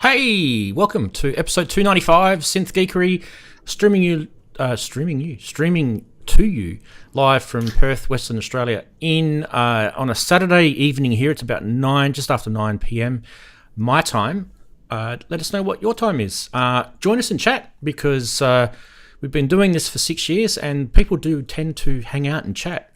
Hey, welcome to episode 295, Synth Geekery, streaming to you live from Perth, Western Australia on a Saturday evening here. It's about just after 9 p.m. my time. Let us know what your time is. Join us in chat because we've been doing this for 6 years and people do tend to hang out and chat.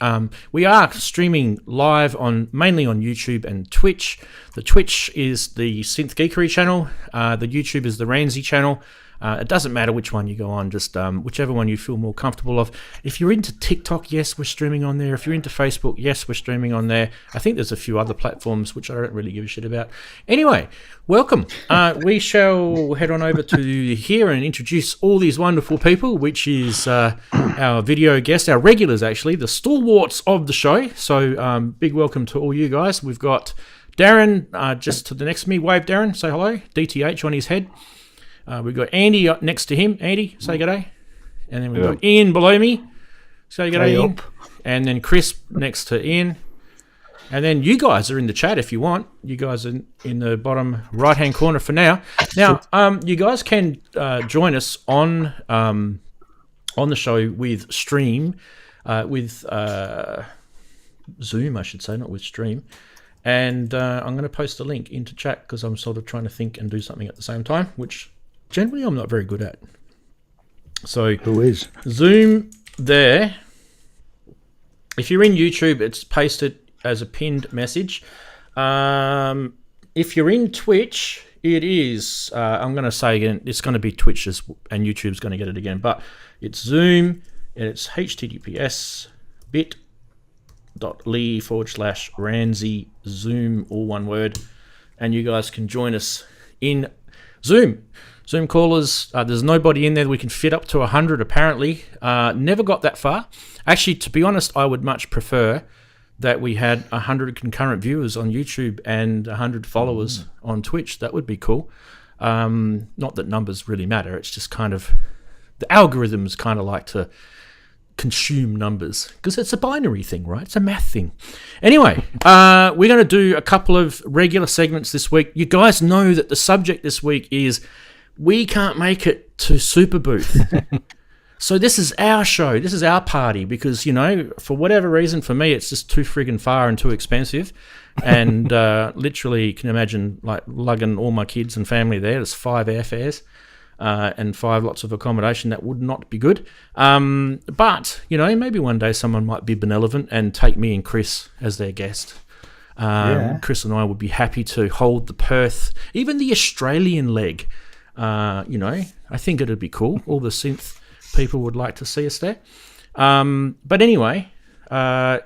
We are streaming live mainly on YouTube and Twitch. The Twitch is the Synth Geekery channel. The YouTube is the Ranzee channel. It doesn't matter which one you go on, just whichever one you feel more comfortable of. If you're into TikTok, yes, we're streaming on there. If you're into Facebook, yes, we're streaming on there. I think there's a few other platforms which I don't really give a shit about. Anyway, welcome. We shall head on over to here and introduce all these wonderful people, which is our video guests, our regulars actually, the stalwarts of the show. So big welcome to all you guys. We've got Daren just to the next of me. Wave, Daren. Say hello. DTH on his head. We've got Andy next to him. Andy, say g'day. And then we've got Ian below me. Say g'day, Ian. And then Chris next to Ian. And then you guys are in the chat if you want. You guys are in the bottom right-hand corner for now. Now, you guys can join us on the show with Stream, with Zoom, I should say, not with Stream. And I'm going to post a link into chat because I'm sort of trying to think and do something at the same time, which generally I'm not very good at. So who is? Zoom there. If you're in YouTube, it's pasted as a pinned message. If you're in Twitch, it is, I'm going to say again, it's going to be Twitch and YouTube's going to get it again, but it's Zoom and it's https bit.ly/Ranzee Zoom, all one word, and you guys can join us in Zoom callers. There's nobody in there. We can fit up to 100 apparently. Never got that far. Actually, to be honest, I would much prefer that we had 100 concurrent viewers on YouTube and 100 followers on Twitch. That would be cool. Not that numbers really matter. It's just kind of the algorithms kind of like to consume numbers because it's a binary thing, right? It's a math thing. Anyway, we're going to do a couple of regular segments this week. You guys know that the subject this week is we can't make it to Superbooth. So this is our show. This is our party because, you know, for whatever reason, for me, it's just too friggin' far and too expensive. And literally, you can imagine like lugging all my kids and family there. There's 5 airfares. And 5 lots of accommodation. That would not be good. But, you know, maybe one day someone might be benevolent and take me and Chris as their guest. Chris and I would be happy to hold the Perth, even the Australian leg. You know, I think it'd be cool. All the synth people would like to see us there. But anyway,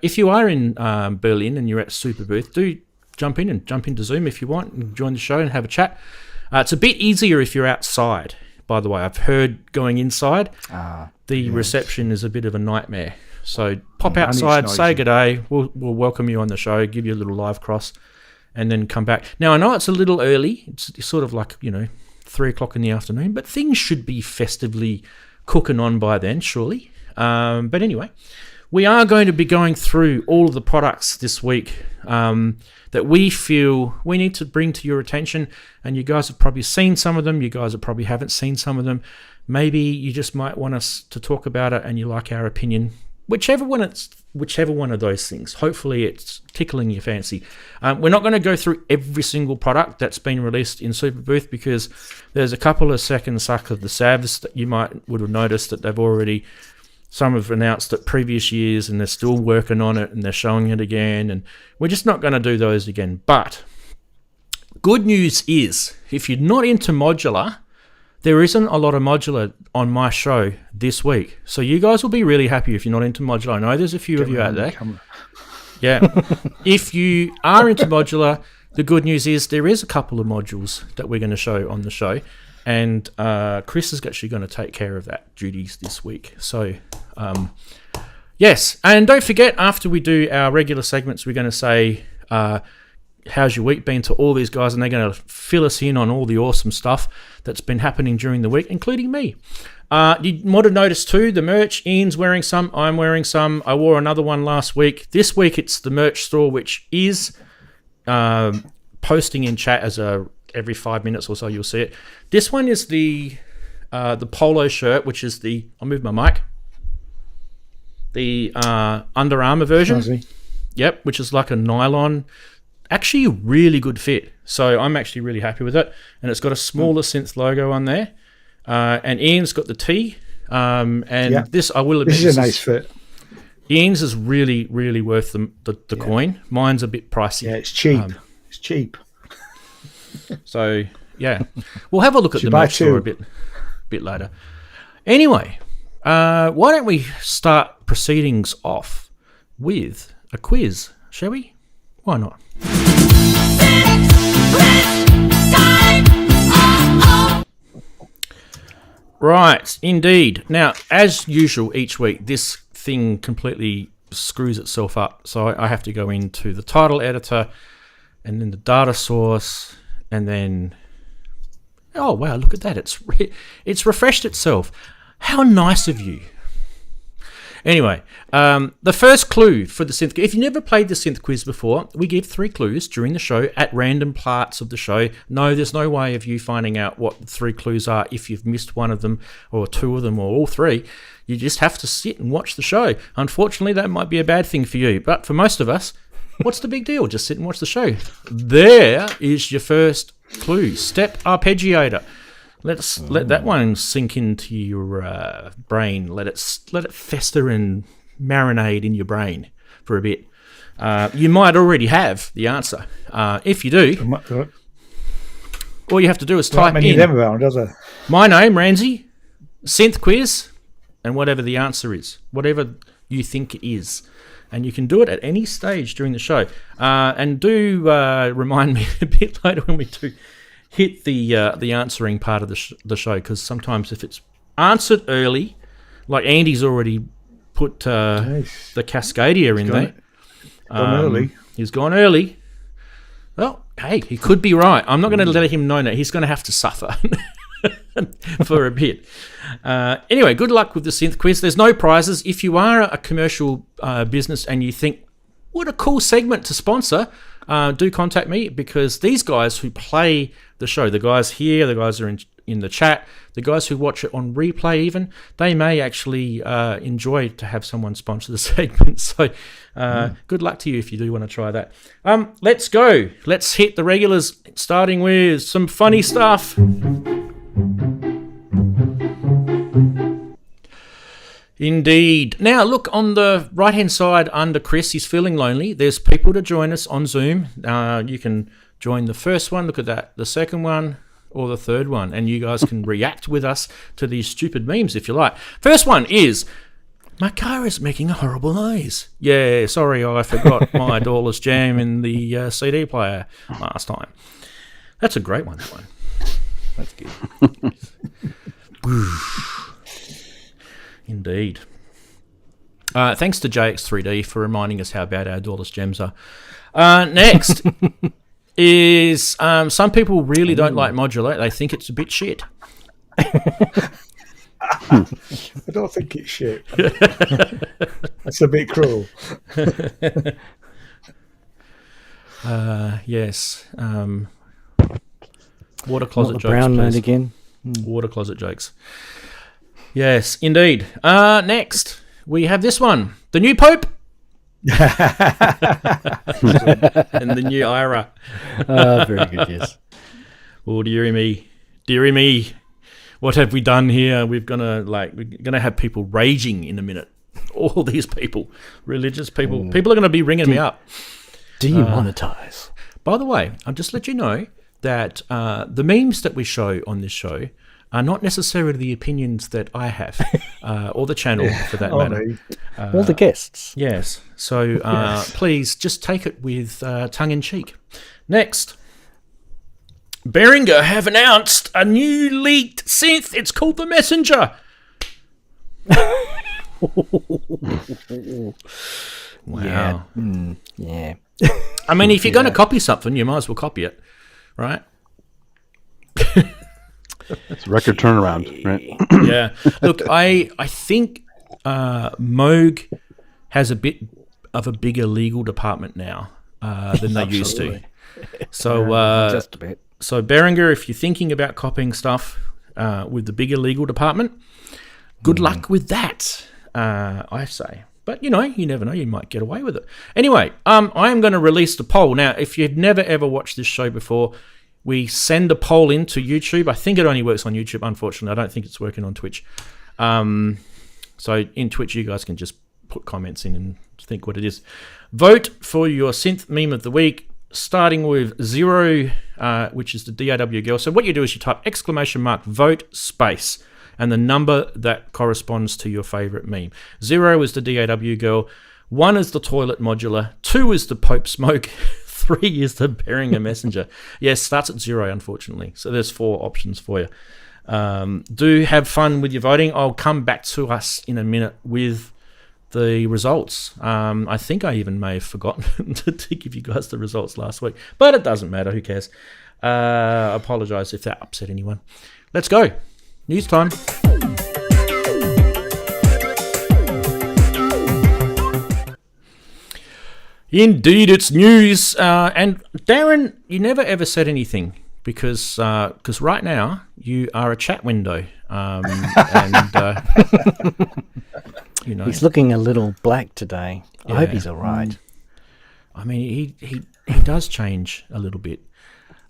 if you are in Berlin and you're at Superbooth, do jump into Zoom if you want and join the show and have a chat. It's a bit easier if you're outside. By the way, I've heard going inside, the reception is a bit of a nightmare. So pop outside, say good day. We'll welcome you on the show, give you a little live cross, and then come back. Now, I know it's a little early. It's sort of like, 3 o'clock in the afternoon, but things should be festively cooking on by then, surely. But anyway, we are going to be going through all of the products this week that we feel we need to bring to your attention, and you guys have probably seen some of them. You guys probably haven't seen some of them. Maybe you just might want us to talk about it, and you like our opinion. Whichever one of those things. Hopefully, it's tickling your fancy. We're not going to go through every single product that's been released in Superbooth because there's a couple of second suck of the Savs that you would have noticed that they've already. Some have announced it previous years and they're still working on it and they're showing it again, and we're just not going to do those again. But good news is, if you're not into modular, there isn't a lot of modular on my show this week. So you guys will be really happy if you're not into modular. I know there's a few of you out there. Yeah. If you are into modular, the good news is there is a couple of modules that we're going to show on the show. And Chris is actually going to take care of that duties this week. So, yes. And don't forget, after we do our regular segments, we're going to say, how's your week been to all these guys? And they're going to fill us in on all the awesome stuff that's been happening during the week, including me. You might have noticed too, the merch. Ian's wearing some. I'm wearing some. I wore another one last week. This week, it's the merch store, which is posting in chat as a every 5 minutes or so you'll see it. This one is the polo shirt, which is I'll move my mic. The Under Armour version. Fuzzy. Yep, which is like a nylon. Actually, a really good fit. So I'm actually really happy with it. And it's got a smaller Synth logo on there. And Ian's got the T. This, I will admit, this is a nice fit. Ian's is really, really worth the coin. Mine's a bit pricey. Yeah, it's cheap. It's cheap. So, yeah. We'll have a look at the merch store a bit later. Anyway, why don't we start proceedings off with a quiz, shall we? Why not? Right, indeed. Now, as usual, each week, this thing completely screws itself up. So I have to go into the title editor and then the data source and then... Oh, wow, look at that. It's refreshed itself. How nice of you. Anyway, the first clue for the synth... If you never played the synth quiz before, we give 3 clues during the show at random parts of the show. No, there's no way of you finding out what the 3 clues are if you've missed one of them or 2 of them or all 3. You just have to sit and watch the show. Unfortunately, that might be a bad thing for you. But for most of us, what's the big deal? Just sit and watch the show. There is your first clue. Step arpeggiator. Let that one sink into your brain. Let it fester and marinate in your brain for a bit. You might already have the answer. If you do, all you have to do is type in around, does it? My name, Ranzee, synth quiz, and whatever the answer is, whatever you think it is. And you can do it at any stage during the show. And do remind me a bit later when we do hit the answering part of the show, because sometimes if it's answered early, like Andy's already put the Cascadia in there. Early. He's gone early. Well, hey, he could be right. I'm not going to let him know that. He's going to have to suffer for a bit. Anyway, good luck with the synth quiz. There's no prizes. If you are a commercial business and you think, what a cool segment to sponsor, do contact me, because these guys who play the show, the guys here, the guys who are in the chat, the guys who watch it on replay even, they may actually enjoy to have someone sponsor the segment. So good luck to you if you do want to try that. Let's go. Let's hit the regulars, starting with some funny stuff. Indeed. Now, look, on the right-hand side under Chris, he's feeling lonely. There's people to join us on Zoom. You can join the first one, look at that, the second one, or the third one, and you guys can react with us to these stupid memes if you like. First one is, my car is making a horrible noise. Yeah, sorry, I forgot my Doorless Jam in the CD player last time. That's a great one, that one. That's good. Indeed. Thanks to JX3D for reminding us how bad our Doorless Gems are. Next is some people really don't like modular. They think it's a bit shit. I don't think it's shit. That's a bit cruel. Yes. Water closet jokes. Brown note again. Water closet jokes. Yes, indeed. Next, we have this one. The new Pope. And the new IRA. Very good, yes. Oh, dearie me. Dearie me. What have we done here? We're gonna have people raging in a minute. All these people, religious people. People are going to be ringing me up. Do you monetize? By the way, I'll just let you know that the memes that we show on this show are not necessarily the opinions that I have, or the channel for that matter. All the guests. Yes. So please just take it with tongue in cheek. Next. Behringer have announced a new leaked synth. It's called the Messenger. Wow. Yeah. I mean, if you're going to copy something, you might as well copy it, right? It's a record turnaround, right? Yeah. Look, I think Moog has a bit of a bigger legal department now than they used to. So Just a bit. So Behringer, if you're thinking about copying stuff with the bigger legal department, good luck with that, I say. But, you never know. You might get away with it. Anyway, I am going to release the poll. Now, if you've never, ever watched this show before, we send a poll into YouTube. I think it only works on YouTube, unfortunately. I don't think it's working on Twitch. So in Twitch, you guys can just put comments in and think what it is. Vote for your synth meme of the week, starting with 0, which is the DAW girl. So what you do is you type !vote space and the number that corresponds to your favorite meme. 0 is the DAW girl, 1 is the toilet modular, 2 is the Pope smoke, 3 is the Behringer messenger. Yes, starts at 0, unfortunately. So there's 4 options for you. Do have fun with your voting. I'll come back to us in a minute with the results. I think I even may have forgotten to give you guys the results last week, but it doesn't matter. Who cares? I apologize if that upset anyone. Let's go. News time. Indeed, it's news. And Daren, you never ever said anything because right now you are a chat window. He's looking a little black today. I hope he's all right. I mean, he does change a little bit.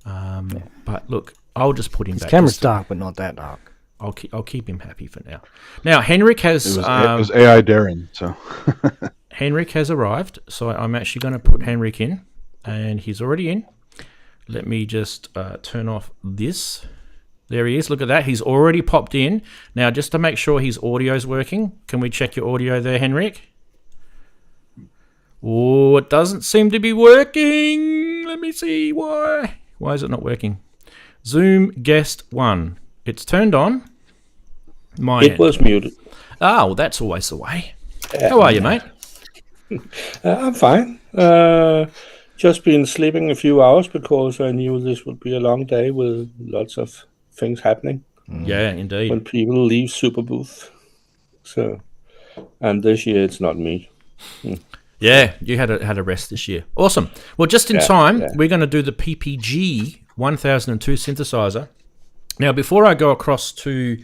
But look, I'll just put him back. His camera's dark, but not that dark. I'll keep him happy for now. Now, Henrik has... It was AI Daren, so... Henrik has arrived, so I'm actually going to put Henrik in, and he's already in. Let me just turn off this. There he is. Look at that. He's already popped in. Now, just to make sure his audio's working, can we check your audio there, Henrik? Oh, it doesn't seem to be working. Let me see why. Why is it not working? Zoom guest 1. It's turned on. It was muted. Oh, well, that's always the way. How are you, mate? I'm fine. Just been sleeping a few hours because I knew this would be a long day with lots of things happening. Yeah, indeed. When people leave Superbooth. So, and this year it's not me. Yeah, you had a rest this year. Awesome. Well, just in time, we're going to do the PPG 1002 synthesizer. Now, before I go across to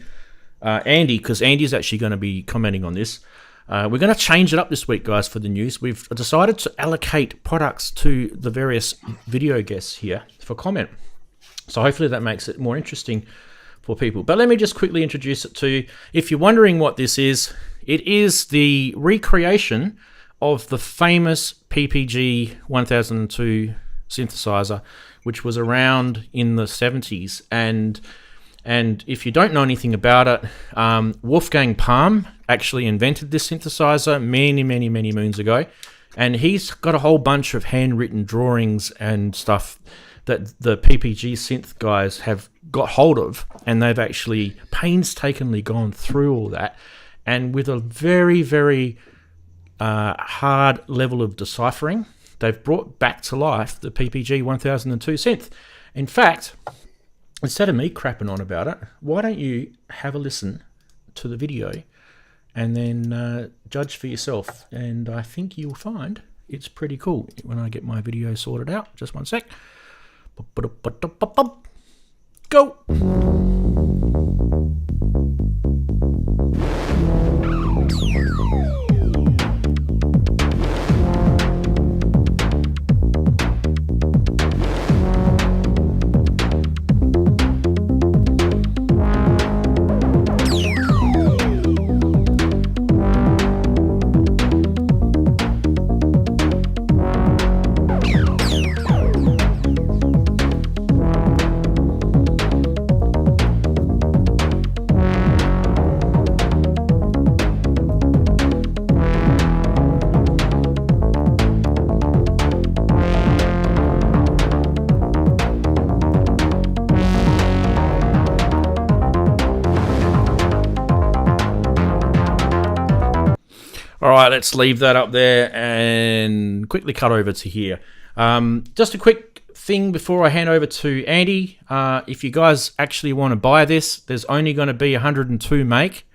Andy, because Andy's actually going to be commenting on this, we're going to change it up this week, guys, for the news. We've decided to allocate products to the various video guests here for comment. So hopefully that makes it more interesting for people. But let me just quickly introduce it to you. If you're wondering what this is, it is the recreation of the famous PPG 1002 synthesizer, which was around in the 70s. And if you don't know anything about it, Wolfgang Palm actually invented this synthesizer many, many, many moons ago. And he's got a whole bunch of handwritten drawings and stuff that the PPG synth guys have got hold of. And they've actually painstakingly gone through all that. And with a very, very hard level of deciphering, they've brought back to life the PPG 1002 synth. In fact, instead of me crapping on about it, why don't you have a listen to the video and then judge for yourself? And I think you'll find it's pretty cool when I get my video sorted out. Just one sec. Go! All right, let's leave that up there and quickly cut over to here. Just a quick thing before I hand over to Andy. If you guys actually want to buy this, there's only going to be 102 make.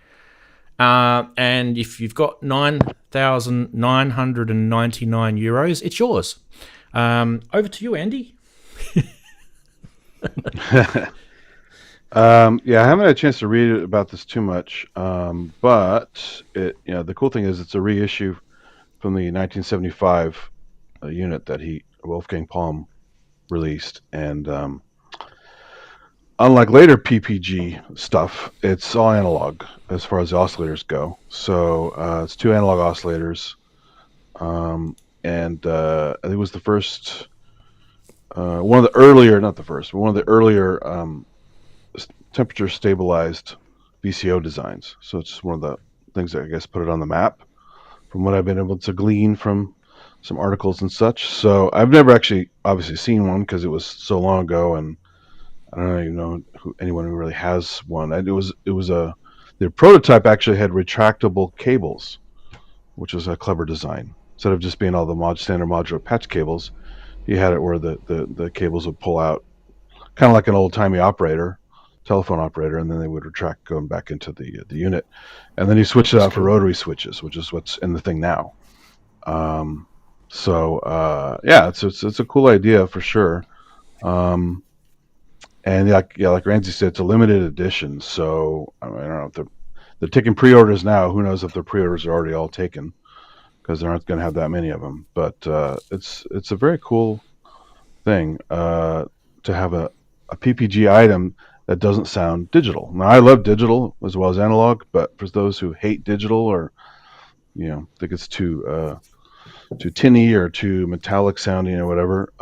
And if you've got 9,999 euros, it's yours. Over to you, Andy. Yeah, I haven't had a chance to read about this too much, but the cool thing is it's a reissue from the 1975 unit that Wolfgang Palm released, and unlike later PPG stuff, it's all analog as far as the oscillators go. So it's 2 analog oscillators, and I think it was the first, one of the earlier, not the first, but one of the earlier temperature stabilized VCO designs. So it's one of the things that I guess put it on the map, from what I've been able to glean from some articles and such. So I've never actually obviously seen one because it was so long ago, and I don't even know anyone who really has one. The prototype actually had retractable cables, which was a clever design. Instead of just being all the standard modular patch cables, you had it where the cables would pull out, kind of like an old-timey telephone operator, and then they would retract going back into the unit. And then you switched it out for rotary switches, which is what's in the thing now. It's a cool idea for sure. And like Ranzee said, it's a limited edition. So I don't know if they're taking pre-orders now. Who knows if their pre-orders are already all taken, because they aren't going to have that many of them. But it's a very cool thing to have a PPG item that doesn't sound digital. Now, I love digital as well as analog, but for those who hate digital or think it's too tinny or too metallic sounding or whatever,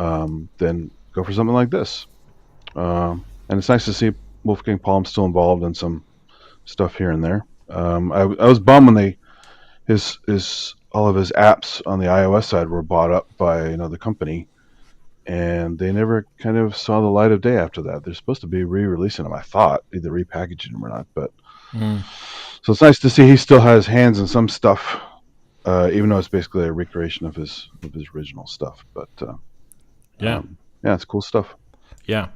then go for something like this. And it's nice to see Wolfgang Palm still involved in some stuff here and there. I was bummed when all of his apps on the iOS side were bought up by another company, and they never kind of saw the light of day after that. They're supposed to be re-releasing them, I thought, either repackaging them or not. But so it's nice to see he still has hands in some stuff, even though it's basically a recreation of his original stuff. But it's cool stuff. Yeah.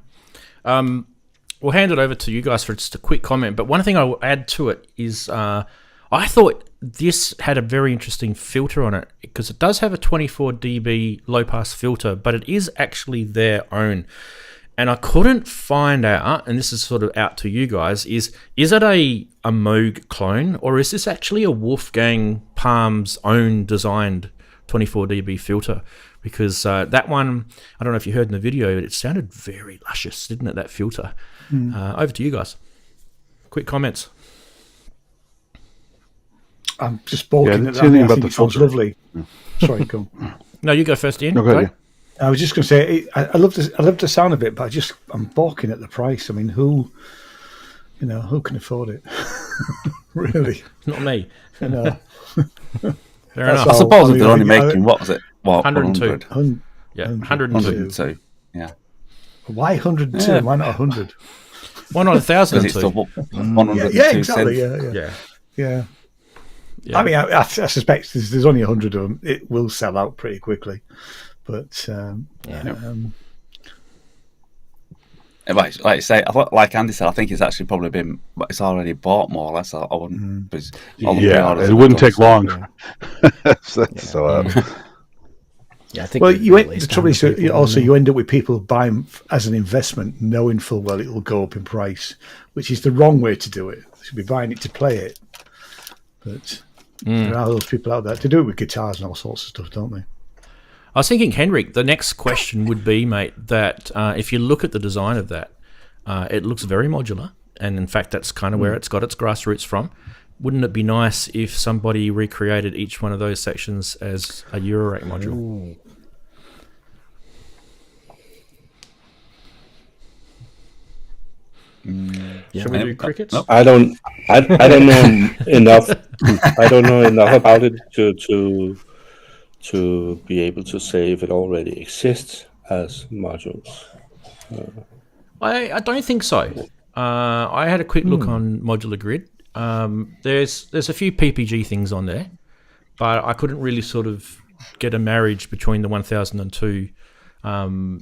We'll hand it over to you guys for just a quick comment. But one thing I will add to it is I thought this had a very interesting filter on it, because it does have a 24 dB low-pass filter, but it is actually their own. And I couldn't find out, and this is sort of out to you guys, is it a Moog clone, or is this actually a Wolfgang Palm's own designed 24 dB filter? Because that one, I don't know if you heard in the video, but it sounded very luscious, didn't it, that filter? Over to you guys. Quick comments. I'm just balking at that. I think it sounds lovely. Sorry, go on. No, you go first, Ian. No, go ahead. I was just going to say, I love the sound of it, but I'm balking at the price. I mean, who can afford it? Really? Not me. Fair enough. I suppose if they're only making, what was it? 102. Yeah, 102. Yeah. Why 102? Yeah. Why not 100? Why not 1,002? 102 Yeah, exactly. Yeah. I mean, I suspect there's only 100 of them. It will sell out pretty quickly. But like you say, like Andy said, I think it's actually probably it's already bought more or less. I wouldn't. It wouldn't take long. I think. Well, the trouble is, you end up with people buying as an investment, knowing full well it will go up in price, which is the wrong way to do it. They should be buying it to play it. But there are those people out there to do it with guitars and all sorts of stuff, don't they? I was thinking, Henrik, the next question would be, mate, that if you look at the design of that, it looks very modular, and in fact, that's kind of where it's got its grassroots from. Wouldn't it be nice if somebody recreated each one of those sections as a eurorack module? Ooh. Shall we do crickets? No. I don't know enough. I don't know enough about it to be able to say if it already exists as modules. I don't think so. I had a quick look on Modular Grid. There's a few PPG things on there, but I couldn't really sort of get a marriage between the 1002.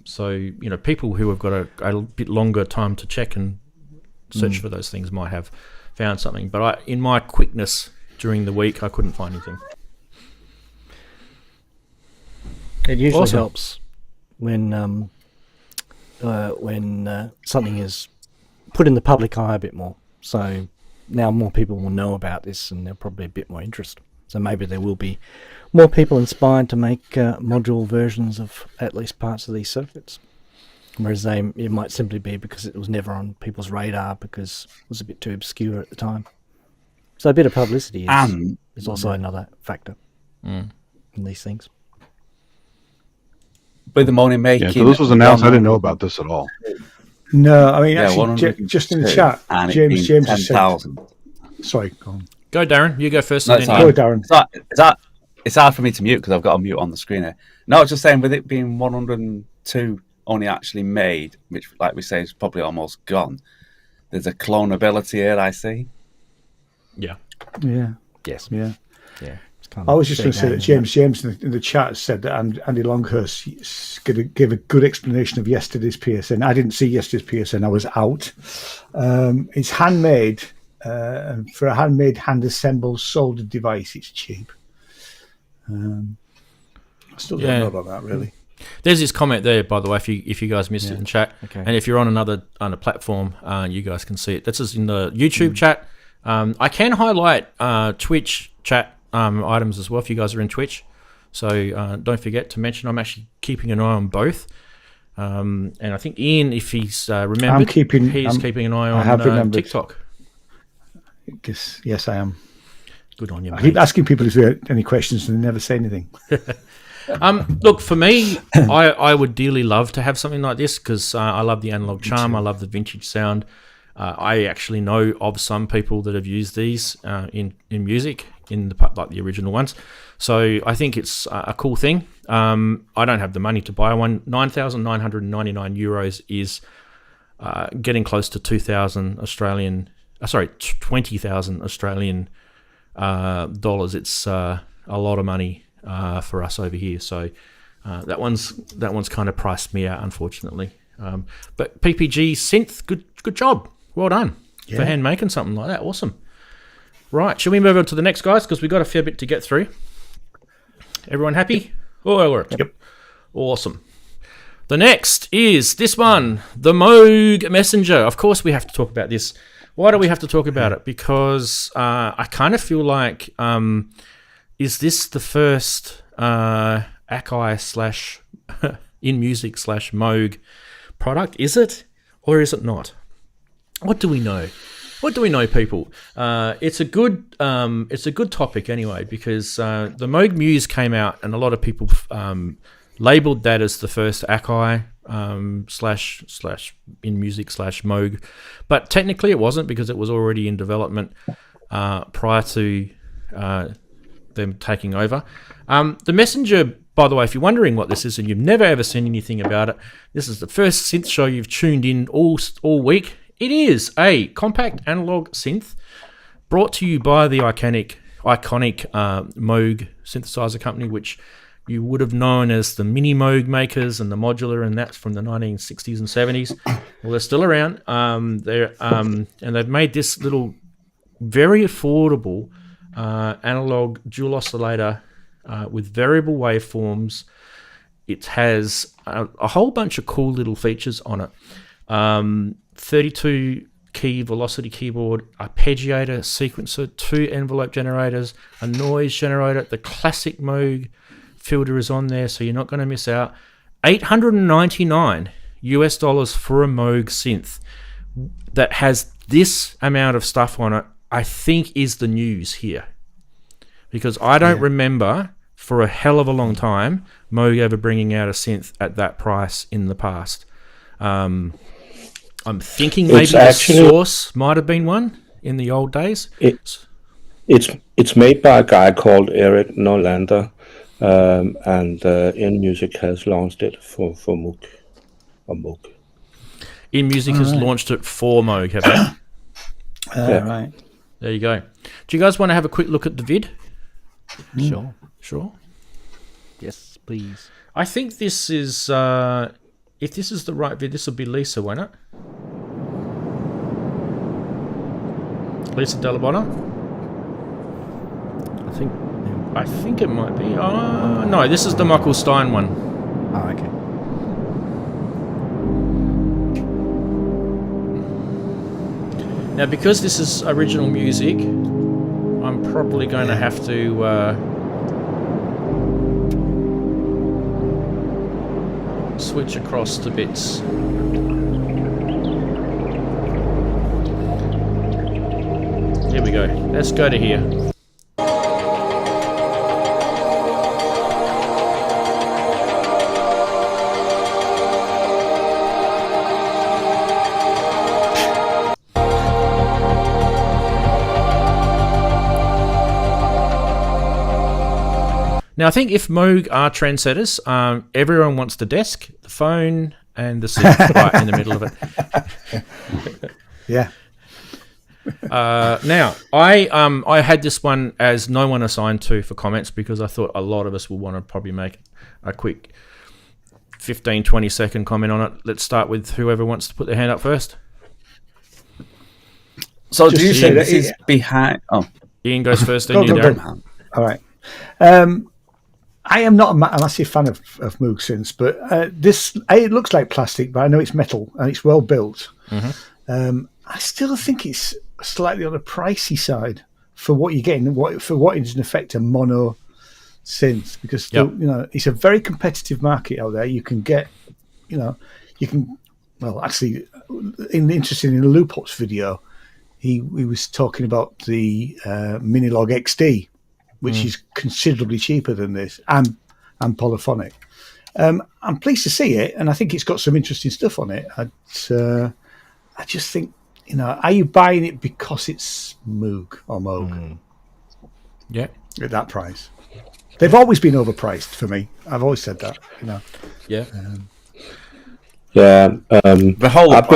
So people who have got a bit longer time to check and search for those things might have found something. But in my quickness during the week, I couldn't find anything. It usually helps when when something is put in the public eye a bit more. So now more people will know about this, and there'll probably be a bit more interest. So maybe there will be more people inspired to make module versions of at least parts of these circuits. Whereas it might simply be because it was never on people's radar because it was a bit too obscure at the time. So a bit of publicity is also another factor in these things. With the money making. Yeah, so this was announced. I didn't know about this at all. No, I mean, actually, just in the chat, James has said... Sorry, go on. Go, Daren. You go first. Go, Daren. It's hard for me to mute because I've got a mute on the screen here. No, I was just saying, with it being 102 only actually made, which, like we say, is probably almost gone, there's a clonability here, I see. Yeah. Yeah. Yes. Yeah. Yeah. I was just going to say that James in the chat said that Andy Longhurst gave a good explanation of yesterday's PSN. I didn't see yesterday's PSN. I was out. It's handmade. For a handmade, hand-assembled, soldered device, it's cheap. I still don't know about that, really. There's this comment there, by the way, if you guys missed it in chat. Okay. And if you're on a platform, you guys can see it. That's just in the YouTube chat. I can highlight Twitch chat items as well if you guys are in Twitch. So don't forget to mention I'm actually keeping an eye on both. And I think Ian, if he's remembered, he's keeping an eye on TikTok. Yes, I am. Good on you, mate. I keep asking people if they have any questions and they never say anything. Look, for me, I would dearly love to have something like this because I love the analog charm. I love the vintage sound. I actually know of some people that have used these in music, like the original ones. So I think it's a cool thing. I don't have the money to buy one. 9,999 euros is getting close to 2,000 Australian. 20,000 Australian dollars. It's a lot of money for us over here. So that one's kind of priced me out, unfortunately. But PPG Synth, good job. Well done for hand making something like that. Awesome. Right, shall we move on to the next, guys? Because we've got a fair bit to get through. Everyone happy? Oh, yep. Awesome. The next is this one, the Moog Messenger. Of course, we have to talk about this. Why do we have to talk about it? Because I kind of feel like, is this the first Akai / in music / Moog product? Is it, or is it not? What do we know? What do we know, people? It's a good topic anyway, because the Moog Muse came out, and a lot of people labeled that as the first Akai / in music / Moog, but technically it wasn't, because it was already in development prior to them taking over. The Messenger, by the way, if you're wondering what this is and you've never ever seen anything about it, this is the first synth show you've tuned in all week. It is a compact analog synth brought to you by the iconic Moog synthesizer company, which you would have known as the mini Moog makers and the modular, and that's from the 1960s and 70s. Well, they're still around. And they've made this little very affordable analog dual oscillator with variable waveforms. It has a whole bunch of cool little features on it. 32 key velocity keyboard, arpeggiator, sequencer, 2 envelope generators, a noise generator. The classic Moog filter is on there, so you're not going to miss out. $899 for a Moog synth that has this amount of stuff on it, I think is the news here, because I don't remember for a hell of a long time Moog ever bringing out a synth at that price in the past. I'm thinking maybe the Source might have been one in the old days. It's made by a guy called Eric Norlander, and In Music has launched it for Moog. In Music has launched it for Moog, have they? Right. There you go. Do you guys want to have a quick look at the vid? Sure. Yes, please. I think this is, if this is the right vid, this will be Lisa, won't it? Lisa Delabona? I think it might be. Oh, no, this is the Michael Stein one. Oh, okay. Now, because this is original music, I'm probably going to have to switch across to bits. Here we go. Let's go to here. Now, I think if Moog are trendsetters, everyone wants the desk, the phone, and the synth right in the middle of it. Yeah. Now, I had this one as no one assigned to for comments because I thought a lot of us will want to probably make a quick 15, 20-second comment on it. Let's start with whoever wants to put their hand up first. So do you think this is behind... Oh, Ian goes first, then you, Daren. Go. All right. I am not a massive fan of Moog synths, but it looks like plastic, but I know it's metal and it's well built. Mm-hmm. I still think it's slightly on the pricey side for what you're getting, for what is in effect a mono synth, because it's a very competitive market out there. You can get, actually, interesting in the Loophops video, he was talking about the Minilog XD, which is considerably cheaper than this, and polyphonic. I'm pleased to see it, and I think it's got some interesting stuff on it. I just think, are you buying it because it's Moog or Moog? Yeah. At that price. They've always been overpriced for me. I've always said that, Yeah. The whole I've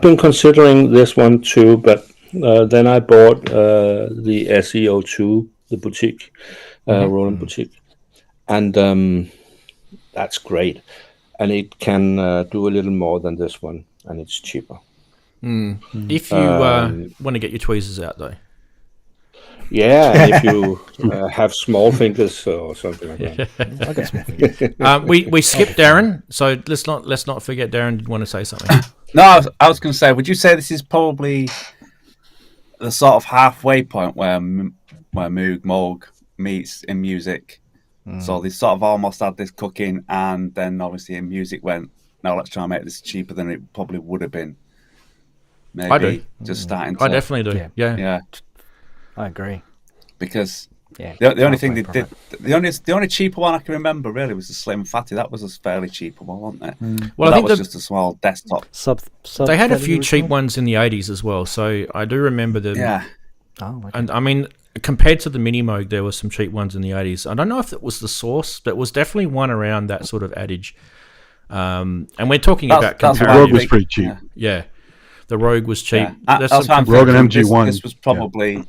been considering this one too, but then I bought the SEO2, the boutique, Roland boutique, and that's great, and it can do a little more than this one, and it's cheaper. If you want to get your tweezers out, though. Yeah, and if you have small fingers or something like that. I got small fingers. We skipped Daren, so let's not forget Daren did want to say something. No, I was going to say, would you say this is probably the sort of halfway point where Moog meets in music? So they sort of almost had this cooking, and then obviously in music went, now let's try and make this cheaper than it probably would have been. Maybe I do. Just starting to... I definitely do. Yeah. I agree. Because Yeah, the only thing they did, the only cheaper one I can remember really was the Slim Fatty. That was a fairly cheaper one, wasn't it? Well, but I think that was just a small desktop. They had a few cheap ones in the 80s as well, so I do remember them. Yeah. Oh, okay. And I mean, compared to the Mini Moog, there were some cheap ones in the 80s. I don't know if it was the Source, but it was definitely one around that sort of adage. And we're talking about The comparative. Rogue was pretty cheap. Yeah, the Rogue was cheap. Yeah. That's some Rogue and MG1. This was probably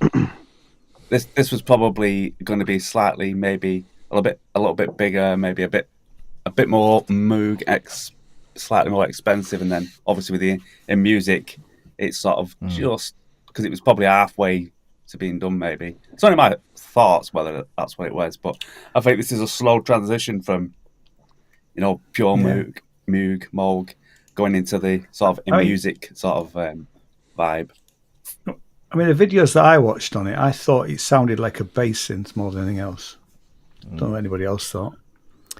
this was probably going to be slightly, maybe a little bit bigger, maybe a bit more Moog, slightly more expensive, and then obviously with in music, it's sort of just because it was probably halfway to being done. Maybe it's only my thoughts whether that's what it was, but I think this is a slow transition from pure Moog, going into the sort of music sort of vibe. I mean, the videos that I watched on it, I thought it sounded like a bass synth more than anything else. Don't know what anybody else thought.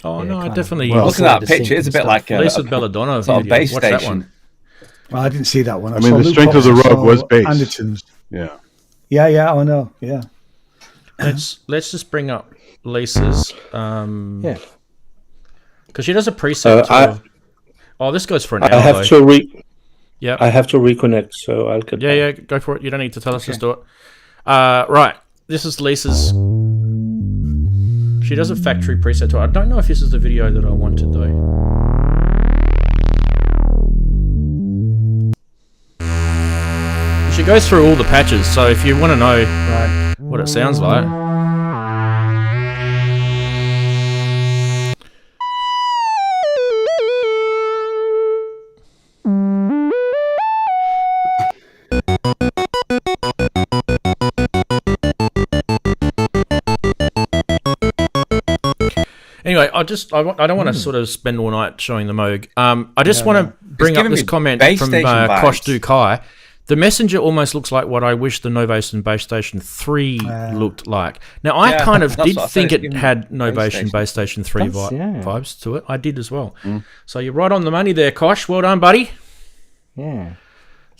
Oh no, I definitely. Looking at that picture, it's a bit like Lisa Belladonna sort of video. bass Watch station. that one. Well, I didn't see that one. I mean, the strength of the Rogue was bass. Anderton's. Yeah. Yeah, I know. Yeah. Let's just bring up Lisa's. Yeah. Because she does a preset. This goes for an hour. I have to Yep. I have to reconnect, so I'll get. Yeah, go for it. You don't need to tell us. Just do it. Right. This is Lisa's. She does a factory preset to it. I don't know if this is the video that I wanted though. She goes through all the patches, so if you want to know what it sounds like. Anyway, I don't want to sort of spend all night showing the Moog. I just want to bring up giving this me comment base from station vibes. Kosh Dukai. The Messenger almost looks like what I wish the Novation Base Station 3 looked like. Now, I Yeah, kind of that's did what I said, think it's it giving had me Novation Base Base Station 3 Does, yeah. vibes to it. I did as well. So you're right on the money there, Kosh. Well done, buddy. Yeah.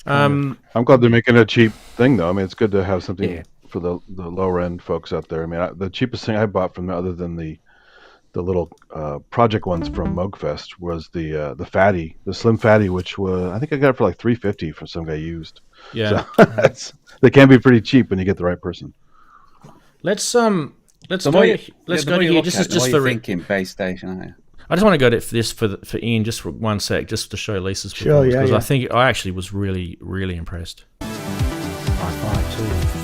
I'm glad they're making a cheap thing, though. I mean, it's good to have something for the lower end folks out there. I mean, the cheapest thing I bought from other than the little project ones from Moogfest was the fatty, the slim fatty, which was, I think I got it for like $350 from some guy used. Yeah. So they can be pretty cheap when you get the right person. Let's go to here. This is just for thinking base station, aren't you? I just want to go to this for Ian just for 1 sec, just to show Lisa's performance, because I think I actually was really, really impressed. Hi-Fi too.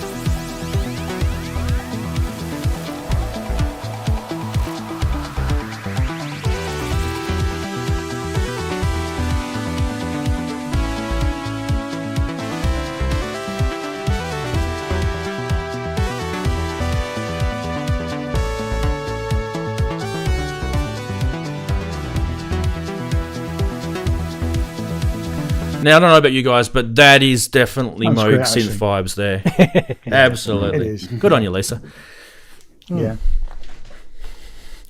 Now, I don't know about you guys, but that is definitely That's Moog great, synth actually. vibes there. Absolutely. It is. Good on you, Lisa. Yeah.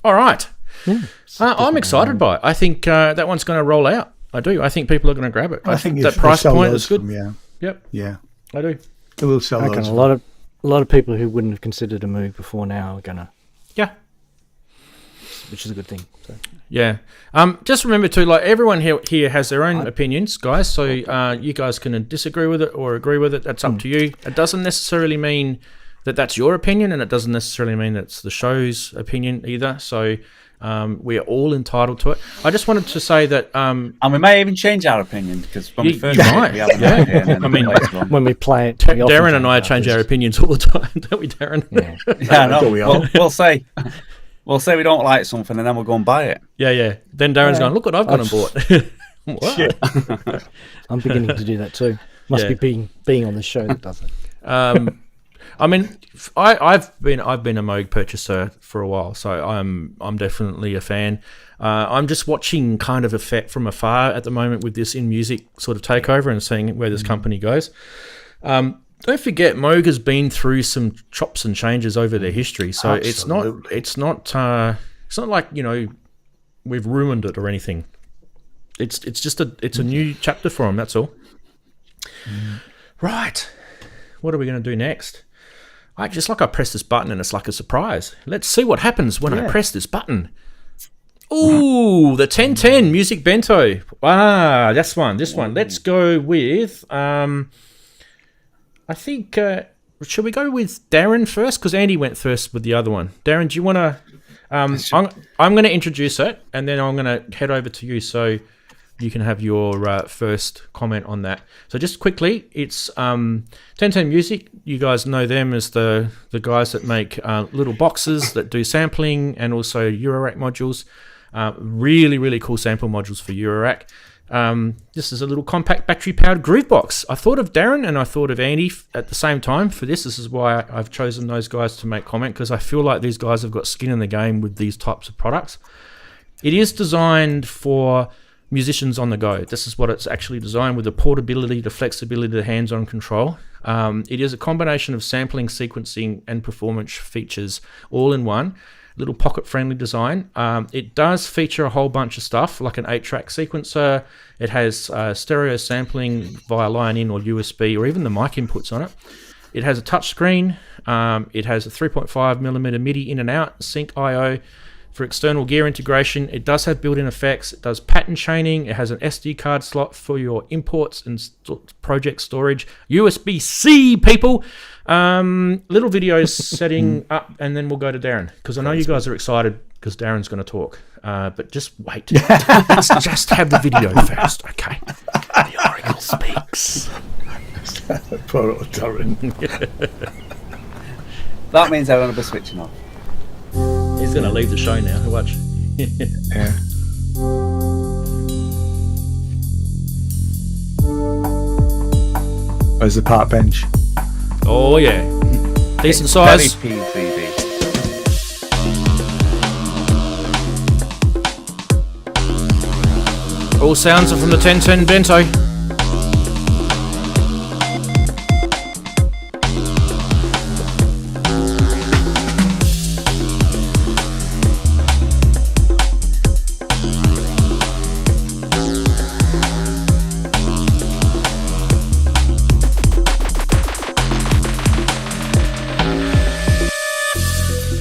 All right. Yeah. I'm excited by it. I think that one's going to roll out. I do. I think people are going to grab it. I think that price point is good. Yep. Yeah. I do. It will sell I reckon loads. a lot of people who wouldn't have considered a Moog before now are gonna. Yeah. Which is a good thing. So. Yeah. Just remember too, like everyone here has their own opinions, guys. So you guys can disagree with it or agree with it. That's up to you. It doesn't necessarily mean that that's your opinion, and it doesn't necessarily mean that's the show's opinion either. So we are all entitled to it. I just wanted to say that, and we may even change our opinion because when we first you did might. it, we have an idea, and then I mean, later on. When we play it, we often Darren and I change our opinions all the time, don't we, Darren? Yeah. Yeah, no, we'll say we don't like something, and then we'll go and buy it. Yeah. Then Darren's going, look what I've gone and bought. What? I'm beginning to do that too. Must be being on the show that does it. I mean, I've been a Moog purchaser for a while, so I'm definitely a fan. I'm just watching kind of from afar at the moment with this in music sort of takeover and seeing where this company goes. Don't forget, Moog has been through some chops and changes over their history, so it's not like, you know, we've ruined it or anything. It's just a new chapter for them. That's all. Right. What are we going to do next? I press this button and it's like a surprise. Let's see what happens when I press this button. Ooh, the 1010 Music Bento. This one. Let's go with, I think, should we go with Daren first? Because Andy went first with the other one. Daren, do you want to, I'm going to introduce it and then I'm going to head over to you so you can have your first comment on that. So just quickly, it's 1010 Music. You guys know them as the guys that make little boxes that do sampling and also eurorack modules. Really, really cool sample modules for eurorack. This is a little compact battery-powered groove box. I thought of Daren and I thought of Andy at the same time for this. This is why I've chosen those guys to make comment, because I feel like these guys have got skin in the game with these types of products. It is designed for musicians on the go. This is what it's actually designed with: the portability, the flexibility, the hands-on control. It is a combination of sampling, sequencing, and performance features all in one. Little pocket-friendly design. It does feature a whole bunch of stuff, like an 8-track sequencer. It has stereo sampling via line-in or USB, or even the mic inputs on it. It has a touch screen. It has a 3.5mm MIDI in and out, sync I/O. For external gear integration, it does have built-in effects. It does pattern chaining. It has an SD card slot for your imports and project storage. USB-C, people. Little videos setting up, and then we'll go to Daren, because I know you guys are excited because Darren's going to talk. But just wait. Let's just have the video first, okay? The Oracle speaks. Poor old Daren. That means I'm going to be switching off. He's going to leave the show now. Watch. Yeah. Where's the park bench? Oh, yeah. Decent size. Very PCB. All sounds are from the 1010 Bento.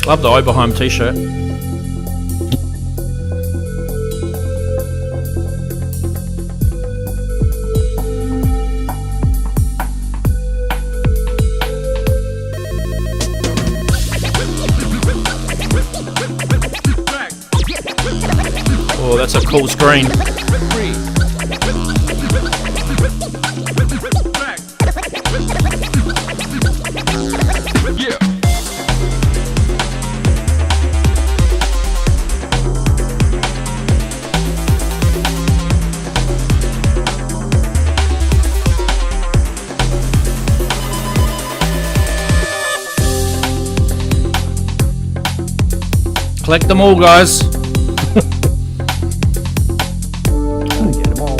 Love the Oberheim t-shirt. Oh, that's a cool screen. Collect them all, guys. Get them all.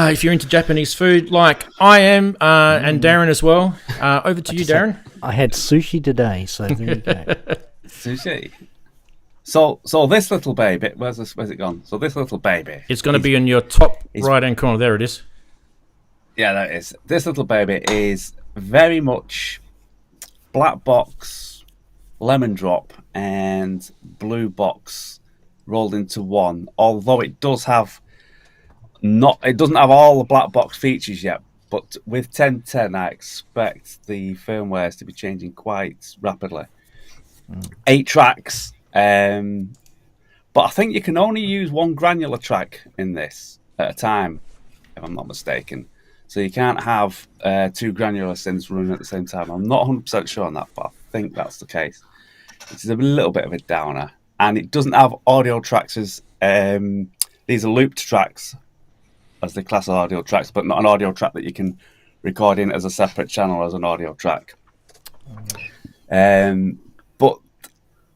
If you're into Japanese food, like I am, and Daren as well, over to you, Daren. I had sushi today, so there you go. Sushi. So this little baby, where's it gone? So this little baby. It's going to be in your top right-hand corner. There it is. Yeah, that is. This little baby is very much black box, lemon drop, and blue box rolled into one. Although it doesn't have all the black box features yet. But with 1010, I expect the firmwares to be changing quite rapidly. 8 tracks, but I think you can only use one granular track in this at a time, if I'm not mistaken. So you can't have 2 granular synths running at the same time. I'm not 100% sure on that, but I think that's the case. It's a little bit of a downer. And it doesn't have audio tracks as... these are looped tracks, as they class as audio tracks, but not an audio track that you can record in as a separate channel as an audio track. But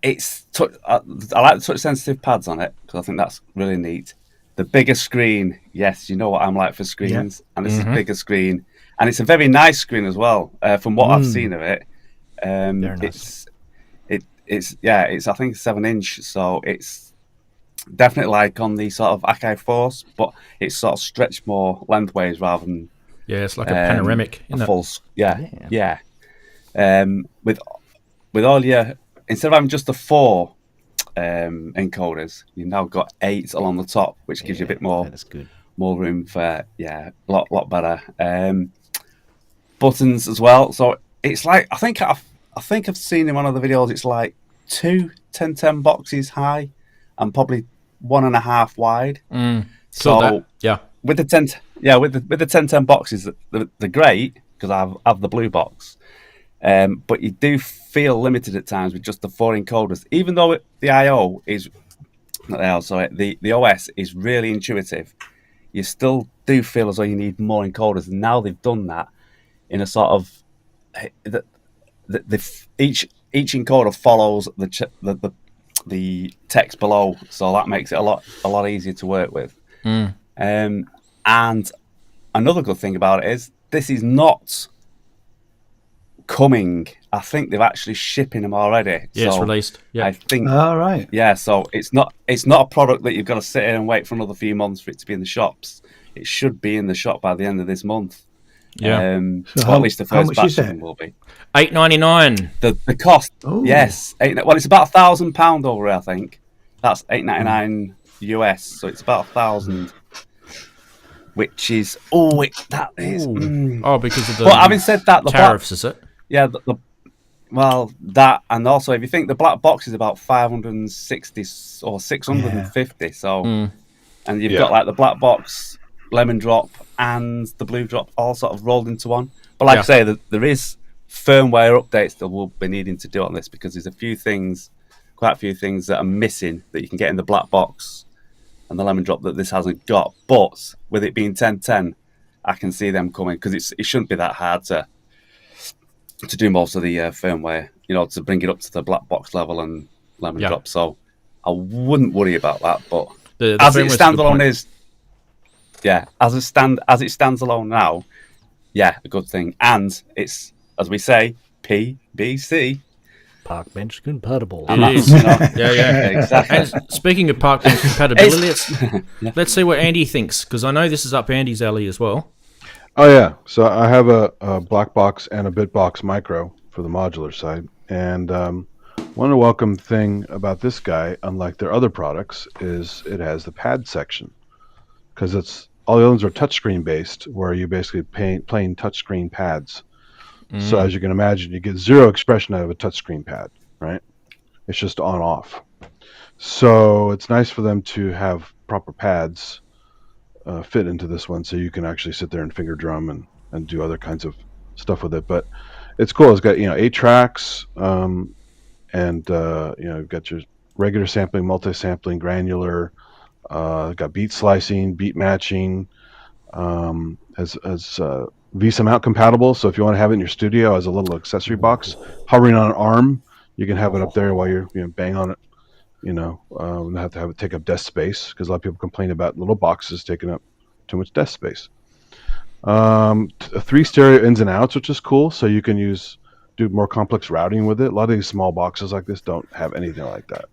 it's... I like the touch-sensitive pads on it, because I think that's really neat. The bigger screen, yes, you know what I'm like for screens, and this is a bigger screen, and it's a very nice screen as well. From what I've seen of it, nice. it's I think 7-inch, so it's definitely like on the sort of Akai Force, but it's sort of stretched more lengthways rather than it's like a panoramic, isn't a it? full, yeah. With all your, instead of having just the 4 encoders, you've now got 8 along the top, which gives you a bit more. That's good. More room for a lot better buttons as well. So it's like I think I've seen in one of the videos. It's like 2 1010 boxes high and probably 1.5 wide. So with the 1010 boxes, they're great because I have the blue box. But you do feel limited at times with just the 4 encoders, even though the IO is not the IO, sorry, the OS is really intuitive. You still do feel as though you need more encoders. And now they've done that in a sort of each encoder follows the text below, so that makes it a lot easier to work with. And another good thing about it is this is not coming. I think they're actually shipping them already. Yeah, it's released. Yeah, I think. All right. Yeah, so it's not a product that you've got to sit in and wait for another few months for it to be in the shops. It should be in the shop by the end of this month. Yeah. So at least the first batch of them will be $8.99. The cost. Ooh. Yes, it's about £1,000 over here, I think. That's $8.99 US, so it's about 1,000. Which is that is. Because of the. But having said that, the tariffs, is it? Yeah, well, that, and also if you think the black box is about 560 or 650, so and you've got like the black box, lemon drop, and the blue drop all sort of rolled into one. But like I say, there is firmware updates that we'll be needing to do on this because there's quite a few things that are missing that you can get in the black box and the lemon drop that this hasn't got. But with it being 1010, I can see them coming because it shouldn't be that hard to do most of the firmware to bring it up to the black box level and lemon Yeah. drop. So I wouldn't worry about that. But The as it firmware's a good standalone point. is, as it stands alone now, a good thing. And it's, as we say, PBC. Park bench compatible. It is. Yeah. Exactly. And speaking of park bench compatibility, let's see what Andy thinks, because I know this is up Andy's alley as well. Oh yeah, so I have a black box and a Bitbox Micro for the modular side, and one welcome thing about this guy, unlike their other products, is it has the pad section, because it's all the others are touchscreen based, where you basically plain touchscreen pads. So as you can imagine, you get zero expression out of a touchscreen pad, right? It's just on off. So it's nice for them to have proper pads fit into this one, so you can actually sit there and finger drum and do other kinds of stuff with it. But it's cool. It's got 8 tracks, and you've got your regular sampling, multi-sampling, granular. Got beat slicing, beat matching. Has VESA mount compatible, so if you want to have it in your studio as a little accessory box, hovering on an arm, you can have it up there while you're bang on it. Not have to have it take up desk space, because a lot of people complain about little boxes taking up too much desk space. 3 stereo ins and outs, which is cool, so you can do more complex routing with it. A lot of these small boxes like this don't have anything like that.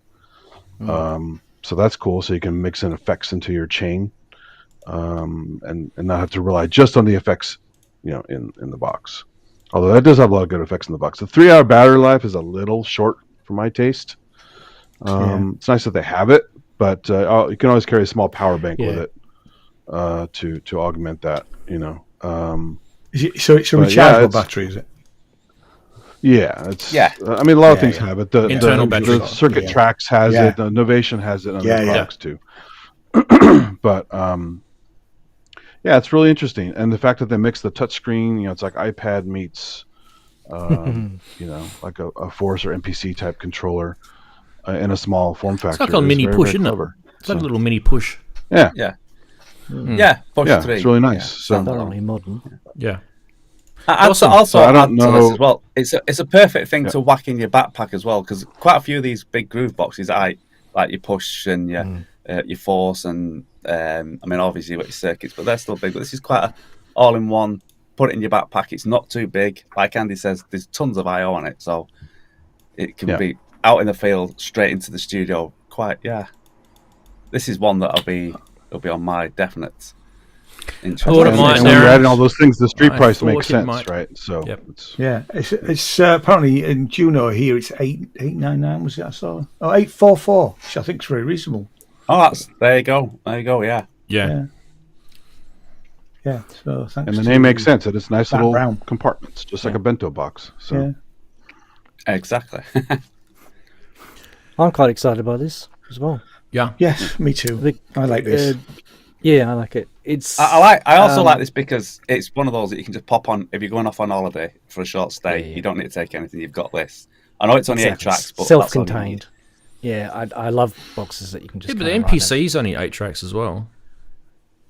So that's cool, so you can mix in effects into your chain, and not have to rely just on the effects in the box. Although that does have a lot of good effects in the box. The 3-hour battery life is a little short for my taste. It's nice that they have it, but you can always carry a small power bank with it to augment that. So it's a rechargeable battery, is it? Yeah, it's. Yeah. I mean, a lot of things have it. The internal battery. The Circuit Tracks has it. The Novation has it on their products too. But it's really interesting, and the fact that they mix the touchscreen, it's like iPad meets, like a Force or MPC type controller in a small form factor. It's like a mini push, isn't it? It's like a little mini push. Yeah. Push 3. It's really nice. So thoroughly modern. Yeah. Also, I don't know. This as well. It's a perfect thing to whack in your backpack as well, because quite a few of these big groove boxes, like your push and your Force, and obviously you've got your circuits, but they're still big. But this is quite a all-in-one. Put it in your backpack. It's not too big. Like Andy says, there's tons of I/O on it, so it can be out in the field, straight into the studio. This is one that it'll be on my definite interest. Wouldn't mind, when you're Darren. adding all those things, the street I price thought makes it sense, might. right? So it's apparently in Juno here it's 899 was it I saw? 844, which I think is very reasonable. Oh, there you go. Yeah. So thanks. and the name makes sense. It's nice That little brown. compartments, just like a bento box. So Exactly. I'm quite excited by this as well. Yeah. Yes, me too. I like this. I like it. It's I also like this because it's one of those that you can just pop on if you're going off on holiday for a short stay. You don't need to take anything. You've got this. I know it's only 8 tracks, but self-contained. Yeah, I love boxes that you can just. Yeah, but the MPC's only 8 tracks as well.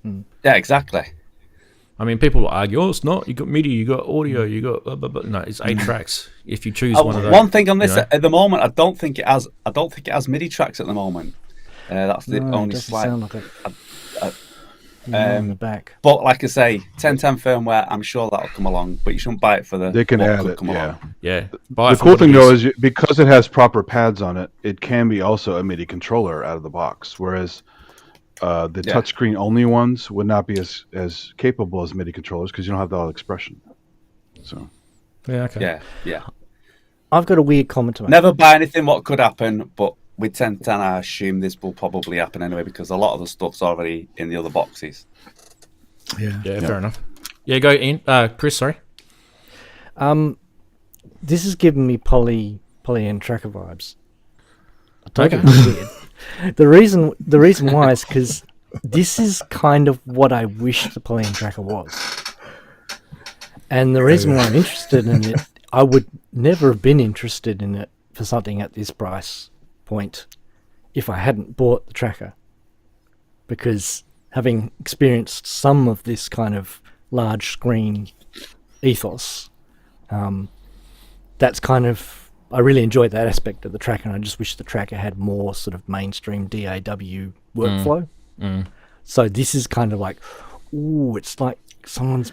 Yeah, exactly. I mean, people will argue, "Oh, it's not. You got MIDI, you got audio, you got." But no, it's 8 tracks. If you choose one of those. One thing on this at the moment, I don't think it has MIDI tracks at the moment. That's the only slight. Sound like on the back. But like I say, 1010 firmware, I'm sure that'll come along. But you shouldn't buy it for the. they can what add could it. come along. Yeah. The cool thing though is because it has proper pads on it, it can be also a MIDI controller out of the box. Whereas the touchscreen only ones would not be as capable as MIDI controllers because you don't have that expression. So okay. Yeah. I've got a weird comment to make. Never buy anything what could happen, but with 1010, I assume this will probably happen anyway because a lot of the stuff's already in the other boxes. Yeah, fair enough. Yeah, go in, Chris. Sorry. This is giving me poly and tracker vibes. I don't think it's weird. The reason why is because this is kind of what I wish the poly and tracker was, and the reason why I'm interested in it, I would never have been interested in it for something at this price point if I hadn't bought the tracker, because having experienced some of this kind of large screen ethos, that's kind of I really enjoyed that aspect of the tracker, and I just wish the tracker had more sort of mainstream DAW workflow. So this is kind of like, ooh, it's like someone's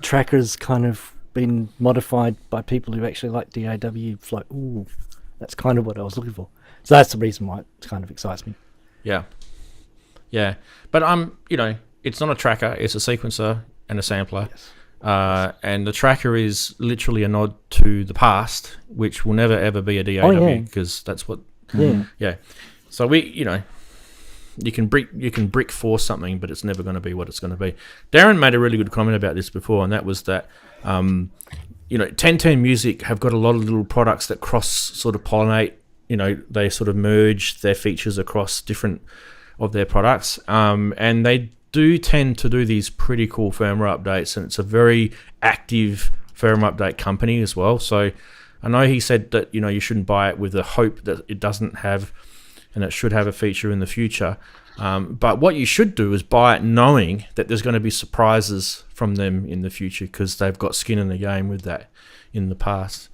tracker's kind of been modified by people who actually like DAW flow. Ooh, that's kind of what I was looking for. So that's the reason why it kind of excites me. Yeah. But it's not a tracker, it's a sequencer and a sampler. Yes. And the tracker is literally a nod to the past, which will never ever be a DAW, because that's what. Yeah. So you can brick force something, but it's never going to be what it's going to be. Daren made a really good comment about this before, and that was that 1010 Music have got a lot of little products that cross sort of pollinate. They sort of merge their features across different of their products, and they do tend to do these pretty cool firmware updates, and it's a very active firmware update company as well. So I know he said that you shouldn't buy it with the hope that it doesn't have, and it should have a feature in the future. But what you should do is buy it knowing that there's going to be surprises from them in the future, because they've got skin in the game with that in the past.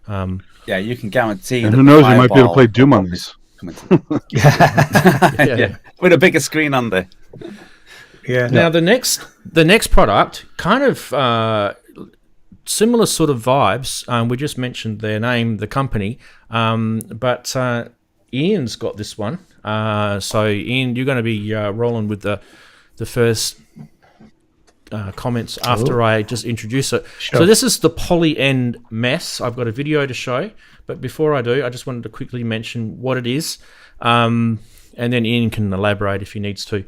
Yeah, you can guarantee. And who knows, you might be able to play Doom on this. Yeah. With a bigger screen on there. Yeah. Now the next product, kind of similar sort of vibes. We just mentioned their name, the company, but Ian's got this one. So Ian, you're going to be rolling with the first comments after I just introduce it. Sure. So this is the poly end mess. I've got a video to show, but before I do, I just wanted to quickly mention what it is, and then Ian can elaborate if he needs to.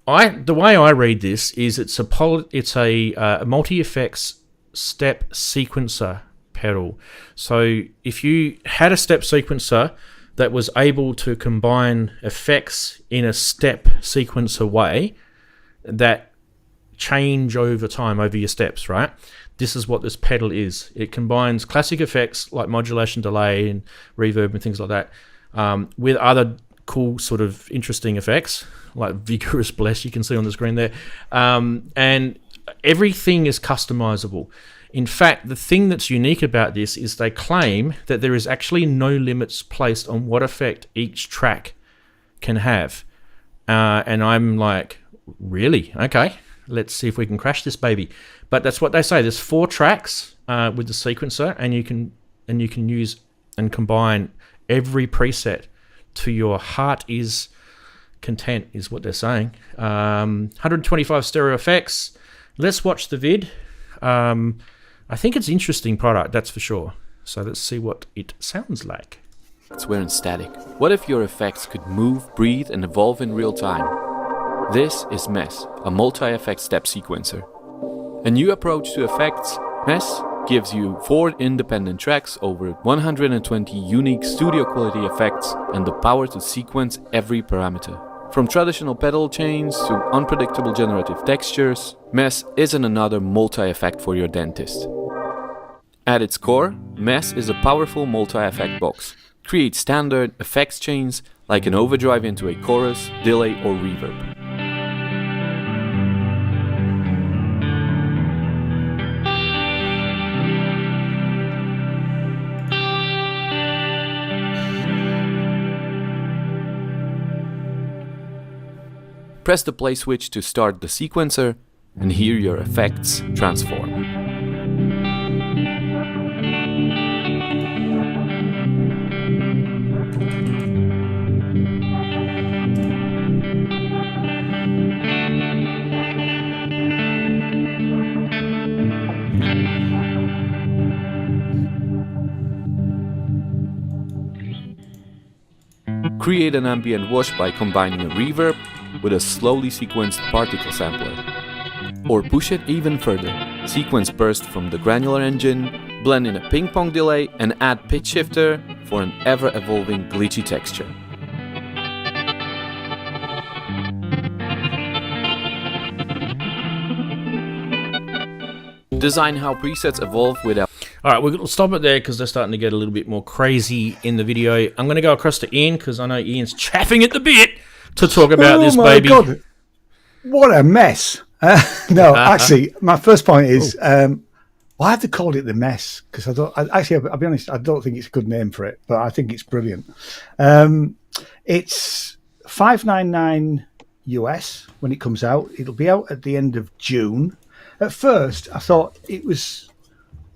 The way I read this is it's a multi-effects step sequencer pedal. So if you had a step sequencer that was able to combine effects in a step sequencer way that change over time over your steps, right? This is what this pedal is. It combines classic effects like modulation, delay, and reverb and things like that with other cool sort of interesting effects like vigorous bless you can see on the screen there, and everything is customizable. In fact, the thing that's unique about this is they claim that there is actually no limits placed on what effect each track can have, and I'm like, really? Okay, let's see if we can crash this baby. But that's what they say. There's 4 tracks with the sequencer, and you can use and combine every preset to your heart is content, is what they're saying. 125 stereo effects. Let's watch the vid. I think it's an interesting product, that's for sure. So let's see what it sounds like. We're in static. What if your effects could move, breathe, and evolve in real time? This is Mess, a multi-effect step sequencer. A new approach to effects, Mess gives you 4 independent tracks over 120 unique studio quality effects and the power to sequence every parameter. From traditional pedal chains to unpredictable generative textures, Mess isn't another multi-effect for your dentist. At its core, Mess is a powerful multi-effect box. Create standard effects chains like an overdrive into a chorus, delay, or reverb. Press the play switch to start the sequencer and hear your effects transform. Create an ambient wash by combining a reverb with a slowly sequenced particle sampler. Or push it even further. Sequence burst from the granular engine, blend in a ping-pong delay, and add pitch shifter for an ever-evolving glitchy texture. Design how presets evolve without... Alright, we'll stop it there because they're starting to get a little bit more crazy in the video. I'm going to go across to Ian because I know Ian's chaffing at the bit to talk about this baby. God. What a mess. No, actually, my first point is Why have they called it the Mess? Because I'll be honest, I don't think it's a good name for it, but I think it's brilliant. It's $599 US when it comes out. It'll be out at the end of June. At first, I thought it was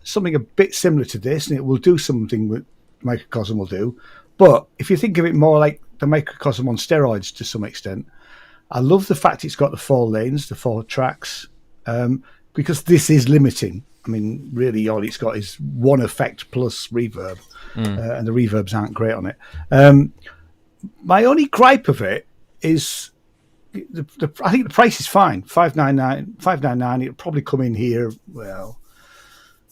something a bit similar to this, and it will do something that Microcosm will do. But if you think of it more like the Microcosm on steroids to some extent, I love the fact it's got the 4 lanes, the 4 tracks, because this is limiting. I mean, really, all it's got is one effect plus reverb, and the reverbs aren't great on it. My only gripe of it is I think the price is fine, $599. It'll probably come in here. Well,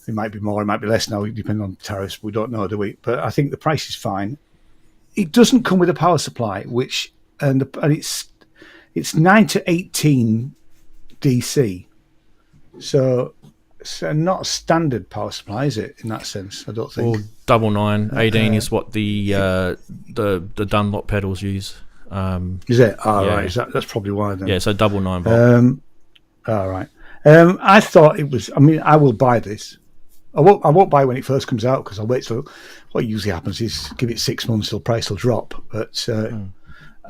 it might be more, it might be less now, depending on tariffs. We don't know, do we? But I think the price is fine. It doesn't come with a power supply, and it's 9 to 18 DC. So it's not a standard power supply, is it? In that sense, I don't think. Or 9 18 is what the Dunlop pedals use. Is it? Right. That's probably why then. Yeah, so 9 volt. All right. I thought it was. I mean, I will buy this. I won't buy it when it first comes out because I'll wait till. What usually happens is give it 6 months till price will drop. But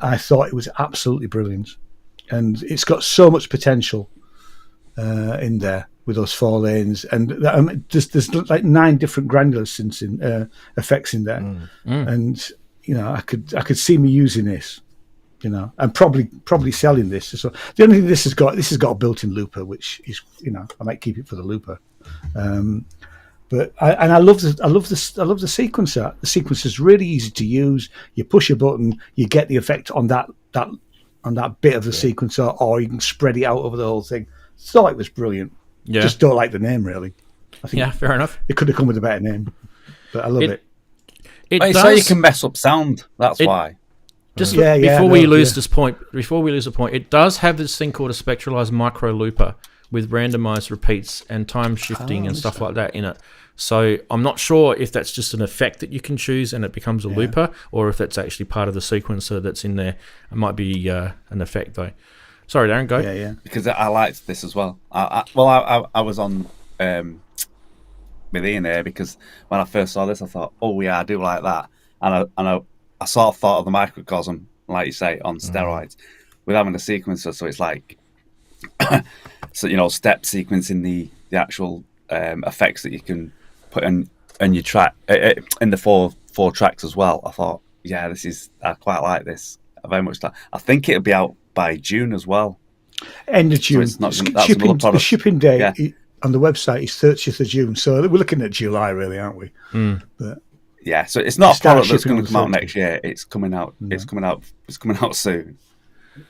I thought it was absolutely brilliant, and it's got so much potential in there with those 4 lanes, and there's like 9 different granular synths effects in there, and I could see me using this, and probably selling this. So the only thing this has got a built-in looper, which is I might keep it for the looper. But I love the sequencer. The sequencer is really easy to use. You push a button, you get the effect on that bit of the sequencer, or you can spread it out over the whole thing. Thought it was brilliant. Yeah. Just don't like the name, really. I think fair enough. It could have come with a better name, but I love it. So you can mess up sound. That's why. Just before we lose the point, it does have this thing called a spectralized micro looper with randomized repeats and time shifting and stuff like that in it. So I'm not sure if that's just an effect that you can choose and it becomes a looper, or if that's actually part of the sequencer that's in there. It might be an effect though. Sorry, Daren, go. Yeah. Because I liked this as well. I was on with Ian here because when I first saw this, I thought, oh yeah, I do like that, and I sort of thought of the Microcosm, like you say, on steroids, with having a sequencer. So it's like, step sequencing the actual effects that you can put in your track in the four tracks as well. I thought, yeah, I quite like this. I very much like. I think it'll be out by June as well. End of June. So the shipping date on the website is 30th of June. So we're looking at July, really, aren't we? But yeah, so it's not a product that's going to come out next year. It's coming out. No. It's coming out soon.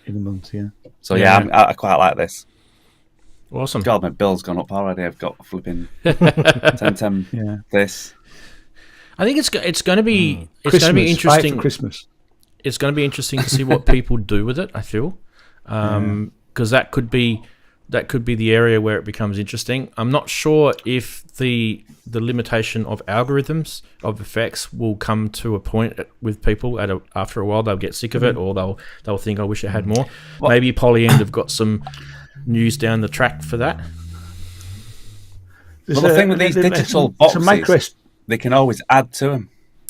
In a month, yeah. So I quite like this. Awesome. God, my bill's gone up already. I've got flipping 10 this. I think it's going to be Christmas, going to be interesting for Christmas. It's going to be interesting to see what people do with it. I feel because that could be the area where it becomes interesting. I'm not sure if the limitation of algorithms of effects will come to a point with people after a while. They'll get sick of it, or they'll think, I wish I had more. Maybe Polyend have got some news down the track for that. The thing with these digital boxes, they can always add to them.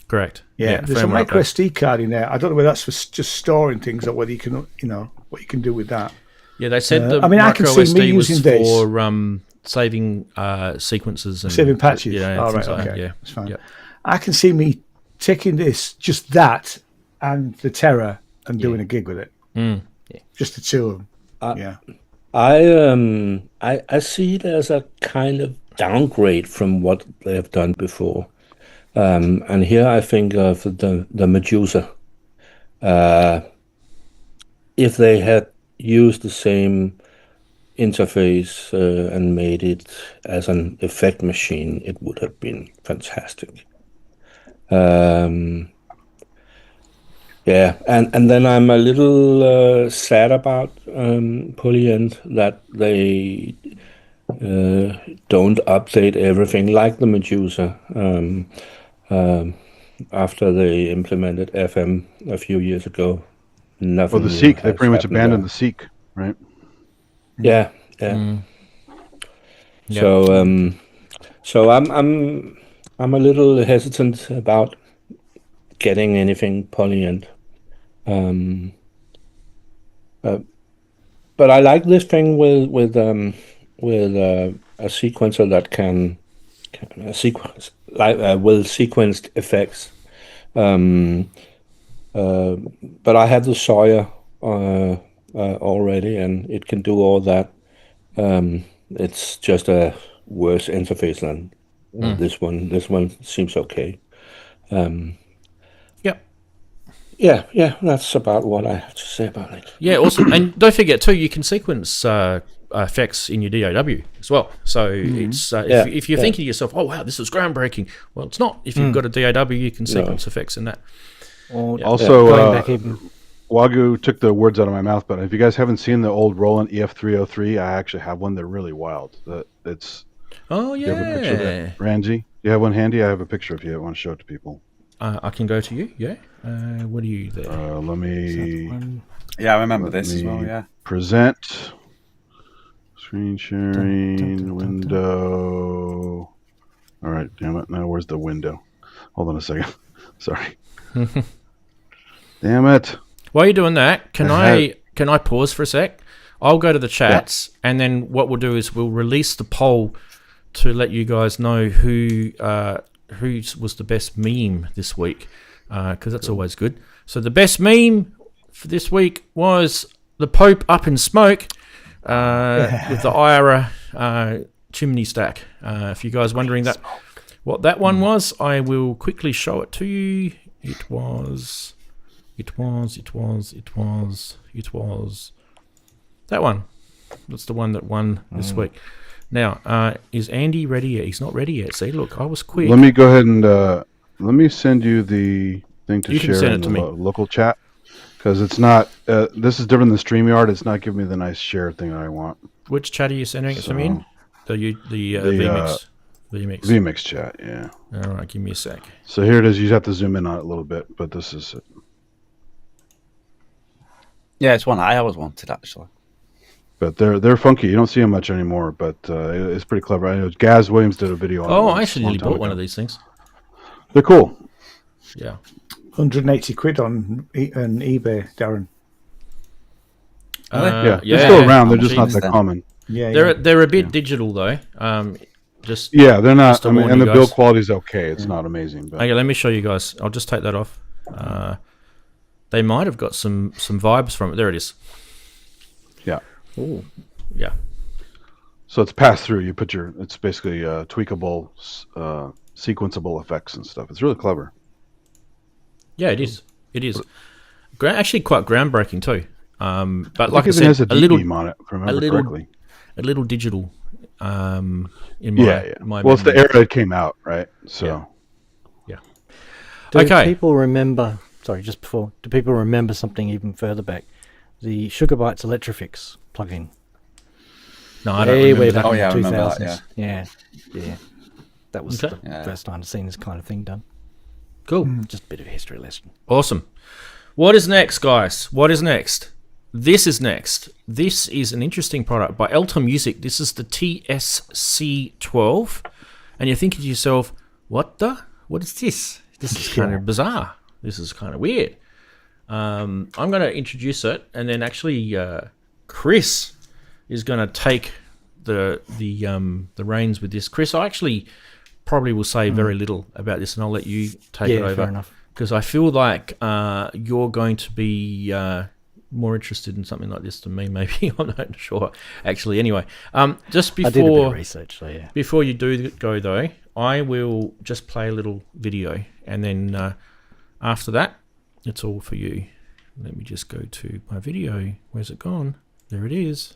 Correct. Yeah, there's a micro SD card in there. I don't know whether that's for just storing things or whether you can, what you can do with that. Yeah, they said the micro SD was for saving sequences and saving patches. Yeah, right, like okay, yeah, that's fine. Yep. I can see me taking just that and the Terra and doing a gig with it. Just the two of them. I see it as a kind of downgrade from what they have done before. And here I think of the Medusa. If they had used the same interface and made it as an effect machine, it would have been fantastic. And then I'm a little sad about Polyend that they don't update everything like the Medusa. After they implemented FM a few years ago, nothing. Well, the Seek, they pretty much abandoned the Seek, right? Yeah. So So I'm a little hesitant about getting anything polyend. But I like this thing with a sequencer that can sequence with sequenced effects. But I have the Sawyer already, and it can do all that. It's just a worse interface than this one. This one seems okay. Yep. Yeah, that's about what I have to say about it. Yeah, awesome. And don't forget too, you can sequence effects in your DAW as well. So it's if you're thinking to yourself, "Oh wow, this is groundbreaking," well, it's not. If you've got a DAW, you can sequence effects in that. Also, Wagyu took the words out of my mouth, but if you guys haven't seen the old Roland EF303, I actually have one. They're really wild. It's. Oh yeah. Do you have a picture of that, Ranzee? You have one handy? I have a picture if you want to show it to people. I can go to you. Yeah. What are you there? Let me. Yeah, I remember this as well. Yeah. Present. Screen sharing. Window. All right. Damn it. Now where's the window? Hold on a second. Sorry. Damn it. While you're doing that, can I pause for a sec? I'll go to the chats, and then what we'll do is we'll release the poll to let you guys know who was the best meme this week, because that's always good. So the best meme for this week was the Pope up in smoke with the IRA chimney stack. If you guys wondering what that one was, I will quickly show it to you. It was that one. That's the one that won this week. Now, is Andy ready yet? He's not ready yet. See, look, I was quick. Let me go ahead and let me send you the thing to share send in it the to me. Local chat, because it's not. This is different than StreamYard. It's not giving me the nice share thing that I want. Which chat are you sending it to me in? The VMix. VMix chat, yeah. All right, give me a sec. So here it is. You have to zoom in on it a little bit, but this is it. Yeah, it's one I always wanted actually. But they're funky. You don't see them much anymore, but it's pretty clever. I know Gaz Williams did a video on it. I actually nearly bought one of these things. They're cool. Yeah. 180 quid on eBay, Daren. They're still around. They're just not that common. Yeah, they're a bit digital though. They're not. I mean, and the build quality is okay. It's not amazing. But. Okay, let me show you guys. I'll just take that off. They might have got some vibes from it. There it is. Yeah. Ooh. Yeah. So it's pass through. You put it's basically tweakable, sequenceable effects and stuff. It's really clever. Yeah, it is. It is. Actually, quite groundbreaking too. But like I it said, has a little beam on it. If I remember correctly. A little digital. In my well, it's the era it came out, right? So. Yeah. Do people remember? Sorry, just before. Do people remember something even further back? The Sugar Bytes Electrifix plugin. No, I don't remember that. Oh yeah, I remember that. Yeah. That was the first time I've seen this kind of thing done. Cool. Just a bit of a history lesson. Awesome. What is next, guys? What is next? This is next. This is an interesting product by Alta Music. This is the TSC12. And you're thinking to yourself, what is this? This is kind of bizarre. This is kind of weird. I'm going to introduce it, and then actually Chris is going to take the reins with this. Chris, I actually probably will say very little about this, and I'll let you take it over. Fair enough. Because I feel like you're going to be more interested in something like this than me, maybe. I'm not sure, actually. Anyway, just before... I did a bit of research, so yeah. Before you do go, though, I will just play a little video, and then after that, it's all for you. Let me just go to my video. Where's it gone? There it is.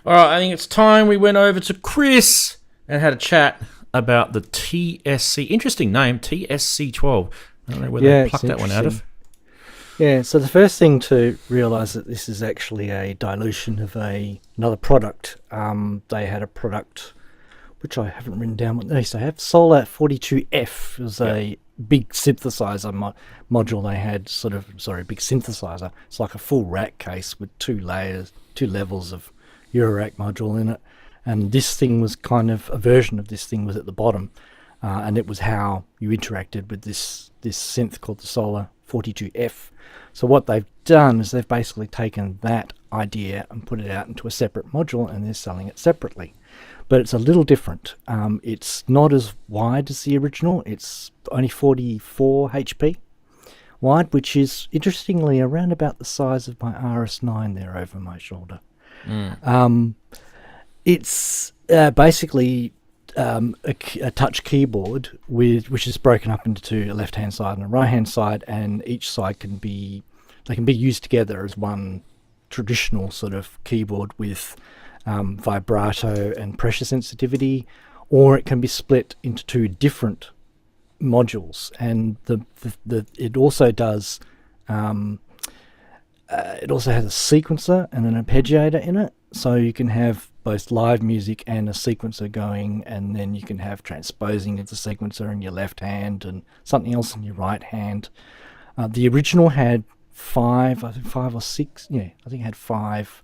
All right, I think it's time we went over to Chris and had a chat about the TSC. Interesting name, TSC12. I don't know where they plucked that one out of. Yeah, so the first thing to realise that this is actually a dilution of another product. They had a product which I haven't written down what they used to have. Solar 42F was a big synthesizer module they had, big synthesizer. It's like a full rack case with two levels of eurorack module in it. And this thing was kind of, a version of this thing was at the bottom. And it was how you interacted with this synth called the Solar 42F. So what they've done is they've basically taken that idea and put it out into a separate module, and they're selling it separately. But it's a little different. It's not as wide as the original. It's only 44 HP wide, which is interestingly around about the size of my RS9 there over my shoulder. It's basically a touch keyboard which is broken up into a left-hand side and a right-hand side, and each side can be used together as one traditional sort of keyboard with vibrato and pressure sensitivity, or it can be split into two different modules. And it also does it also has a sequencer and an arpeggiator in it, so you can have both live music and a sequencer going, and then you can have transposing of the sequencer in your left hand and something else in your right hand. The original had five or six. Yeah, I think it had 5.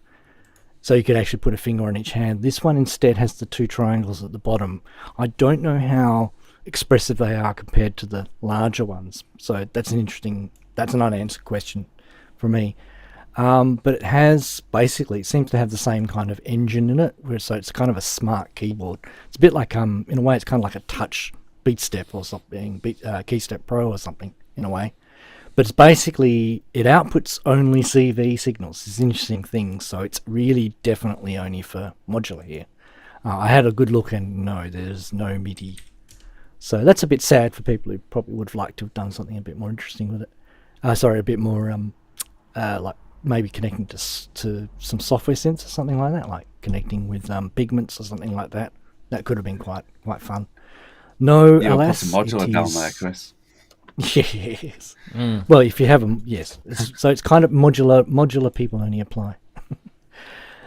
So you could actually put a finger on each hand. This one instead has the 2 triangles at the bottom. I don't know how expressive they are compared to the larger ones. So that's an unanswered question for me. But it seems to have the same kind of engine in it, so it's kind of a smart keyboard. It's a bit like, in a way, it's kind of like a touch Beat Step or something, Keystep Pro or something, in a way. But it's basically, it outputs only CV signals. It's an interesting thing, so it's really definitely only for modular here. I had a good look, and no, there's no MIDI. So that's a bit sad for people who probably would have liked to have done something a bit more interesting with it. A bit more, like, maybe connecting to some software synths or something like that, like connecting with pigments or something like that. That could have been quite fun. No, alas, put a modular down there, Chris. Yes. Well, if you have them, yes. So it's kind of modular people only apply.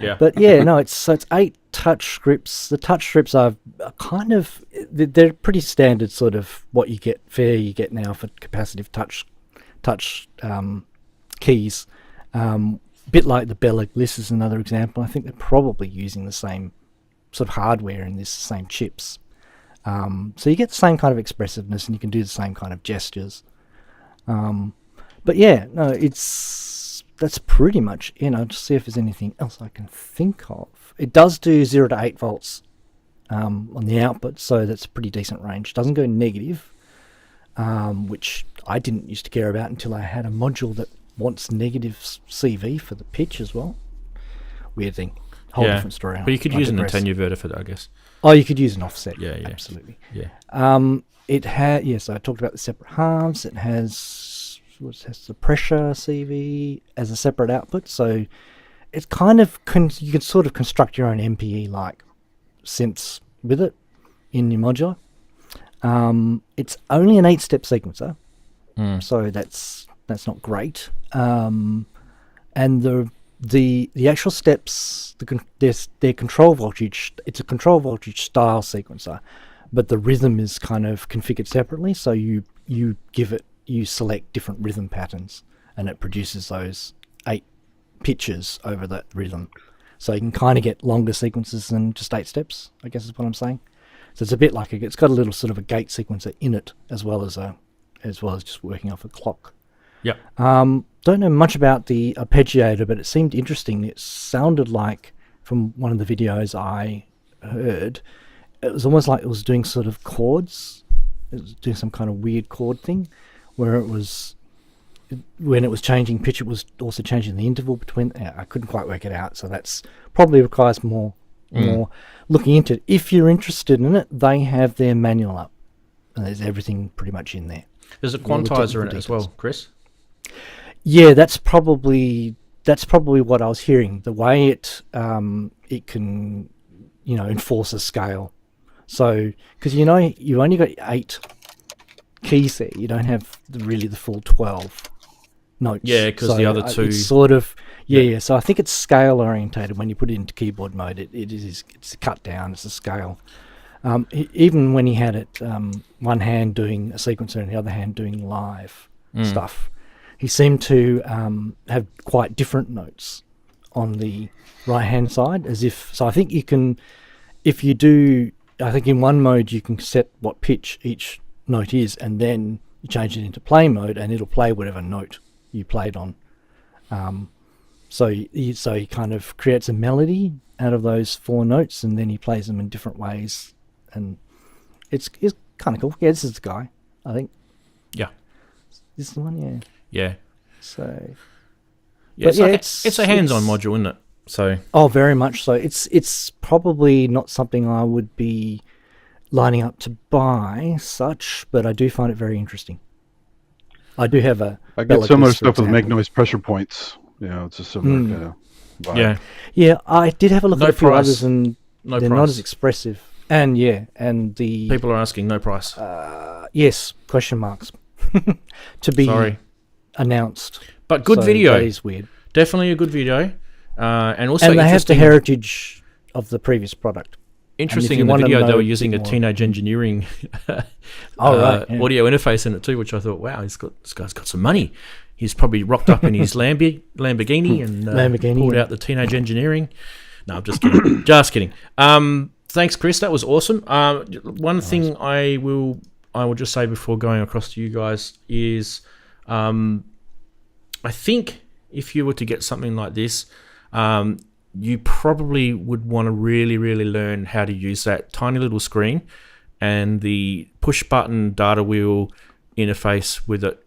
Yeah. But yeah, no, it's 8 touch scripts. The touch scripts are kind of, they're pretty standard sort of what you get now for capacitive touch keys. Bit like the Bella Gliss is another example. I think they're probably using the same sort of hardware in this, same chips. So you get the same kind of expressiveness, and you can do the same kind of gestures. But yeah, no, that's pretty much, just see if there's anything else I can think of. It does do 0 to 8 volts on the output, so that's a pretty decent range. It doesn't go negative, which I didn't used to care about until I had a module that wants negative CV for the pitch as well. Weird thing. Whole different story. But you could use an attenuator for that, I guess. Oh, you could use an offset. Yeah. Absolutely. Yeah. It had, so I talked about the separate halves. It has the pressure CV as a separate output. So it's kind of, you can sort of construct your own MPE like synths with it in your modular. It's only an 8-step sequencer. So that's not great. And the actual steps, their control voltage, it's a control voltage style sequencer, but the rhythm is kind of configured separately. So you select different rhythm patterns, and it produces those 8 pitches over that rhythm. So you can kind of get longer sequences than just 8 steps, I guess is what I'm saying. So it's a bit like it's got a little sort of a gate sequencer in it, as well as just working off a clock. Yep. Don't know much about the arpeggiator, but it seemed interesting. It sounded like, from one of the videos I heard, it was almost like it was doing sort of chords. It was doing some kind of weird chord thing, where when it was changing pitch, it was also changing the interval between. I couldn't quite work it out, so that's probably requires more looking into it. If you're interested in it, they have their manual up, and there's everything pretty much in there. There's a quantizer in it as well, Chris. Yeah, that's probably what I was hearing. The way it it can, enforce a scale. So, because you've only got 8 keys there, you don't have really the full 12 notes. Yeah, because the other 2... It's sort of... Yeah. So I think it's scale orientated when you put it into keyboard mode. It's cut down. It's a scale. Even when he had it, one hand doing a sequencer and the other hand doing live stuff, he seemed to have quite different notes on the right hand side. So I think you can, if you do, I think in one mode you can set what pitch each note is, and then you change it into play mode, and it'll play whatever note you played on. So he kind of creates a melody out of those 4 notes, and then he plays them in different ways, and it's kind of cool. Yeah, this is the guy, I think. Yeah. This is the one, yeah. Yeah. So. Yeah, it's a hands-on module, isn't it? So. Oh, very much so. It's probably not something I would be lining up to buy, such, but I do find it very interesting. I do have a. I get similar stuff with make noise pressure points. It's a similar kind of vibe. Yeah. Yeah, I did have a look at a few price. others, and they're not as expressive. And the people are asking no price. Yes, question marks to be announced. But good video. That is weird. Definitely a good video, and also they have the heritage of the previous product. Interesting in the video, they were using a Teenage Engineering audio interface in it too, which I thought, wow, this guy's got some money. He's probably rocked up in his Lamborghini and pulled out the Teenage Engineering. No, I'm just kidding. Just kidding. Thanks, Chris. That was awesome. One thing I will just say before going across to you guys is, I think if you were to get something like this, you probably would want to really, really learn how to use that tiny little screen and the push button data wheel interface with it,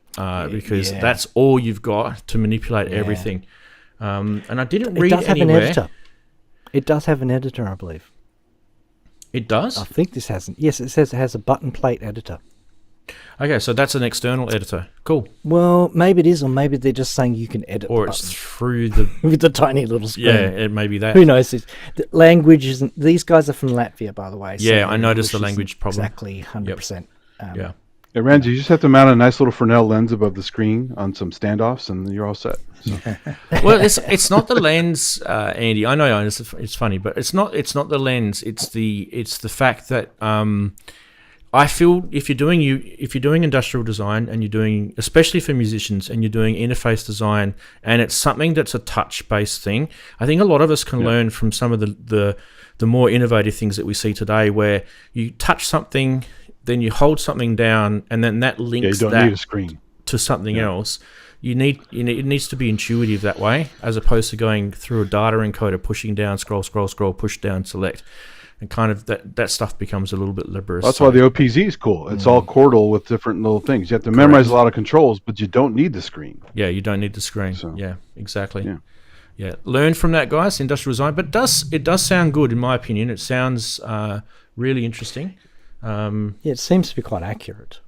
because that's all you've got to manipulate everything. And I didn't read anywhere. It does have an editor, I believe. It does? I think this hasn't. Yes, it says it has a button plate editor. Okay, so that's an external editor. Cool. Well, maybe it is, or maybe they're just saying you can edit. Or it's through the with the tiny little screen. Yeah, it may be that. Who knows? The language isn't. These guys are from Latvia, by the way. Yeah, I noticed the language problem. Exactly, 100%. Yeah. Yeah, Ranzee, you just have to mount a nice little Fresnel lens above the screen on some standoffs, and you're all set. So. Well, it's not the lens, Andy. I know it's funny, but it's not the lens. It's the fact that I feel if you're doing industrial design and you're doing, especially for musicians, and you're doing interface design, and it's something that's a touch-based thing, I think a lot of us can learn from some of the more innovative things that we see today, where you touch something, then you hold something down, and then that links you don't need a screen to something else. It needs to be intuitive that way, as opposed to going through a data encoder, pushing down, scroll, push down, select. And kind of that stuff becomes a little bit laborious. That's why the OPZ is cool. It's all chordal with different little things. You have to memorize a lot of controls, but you don't need the screen. Yeah, you don't need the screen. So, yeah, exactly. Yeah. Learn from that, guys. Industrial design, but it does sound good in my opinion. It sounds really interesting. It seems to be quite accurate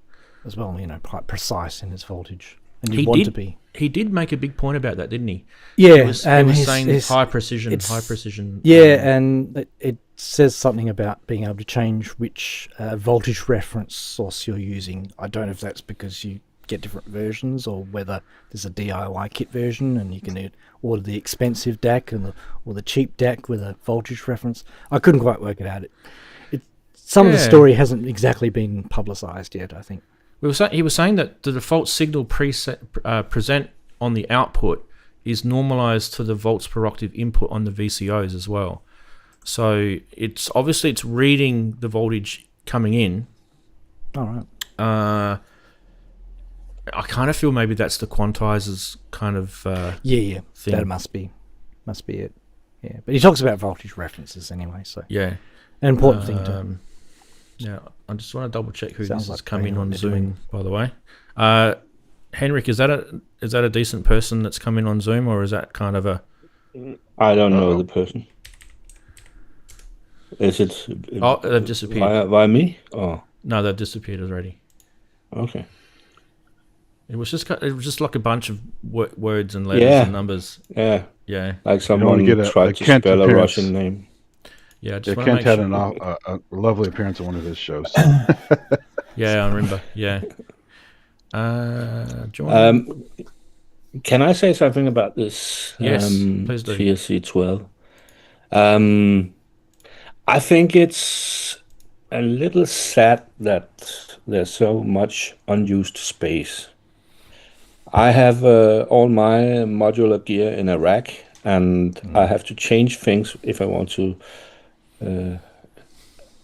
as well. Quite precise in its voltage, and you want to be. He did make a big point about that, didn't he? Yeah, he was saying high precision. Yeah, and it says something about being able to change which voltage reference source you're using. I don't know if that's because you get different versions, or whether there's a DIY kit version and you can order the expensive DAC or the cheap DAC with a voltage reference. I couldn't quite work it out. Some of the story hasn't exactly been publicised yet, I think. He was saying that the default signal present on the output is normalized to the volts per octave input on the VCOs as well. So it's reading the voltage coming in. All right. I kind of feel maybe that's the quantizers kind of thing. That must be it. Yeah, but he talks about voltage references anyway, so yeah, an important thing to. Yeah, I just want to double check who Sounds this like is coming on Zoom. doing. By the way, Henrik, is that a decent person that's coming on Zoom, or is that kind of a? I don't know the person. Is it? Oh, they've disappeared. Via me? Oh, no, they've disappeared already. Okay. It was just like a bunch of words and letters and numbers. Yeah. Yeah. Like someone tried to Kent spell a appearance. Russian name. Yeah, Kent had a lovely appearance on one of his shows. Yeah, I remember. Yeah. John? Can I say something about this? Yes, please do. VSC12. I think it's a little sad that there's so much unused space. I have all my modular gear in a rack, and I have to change things if I want to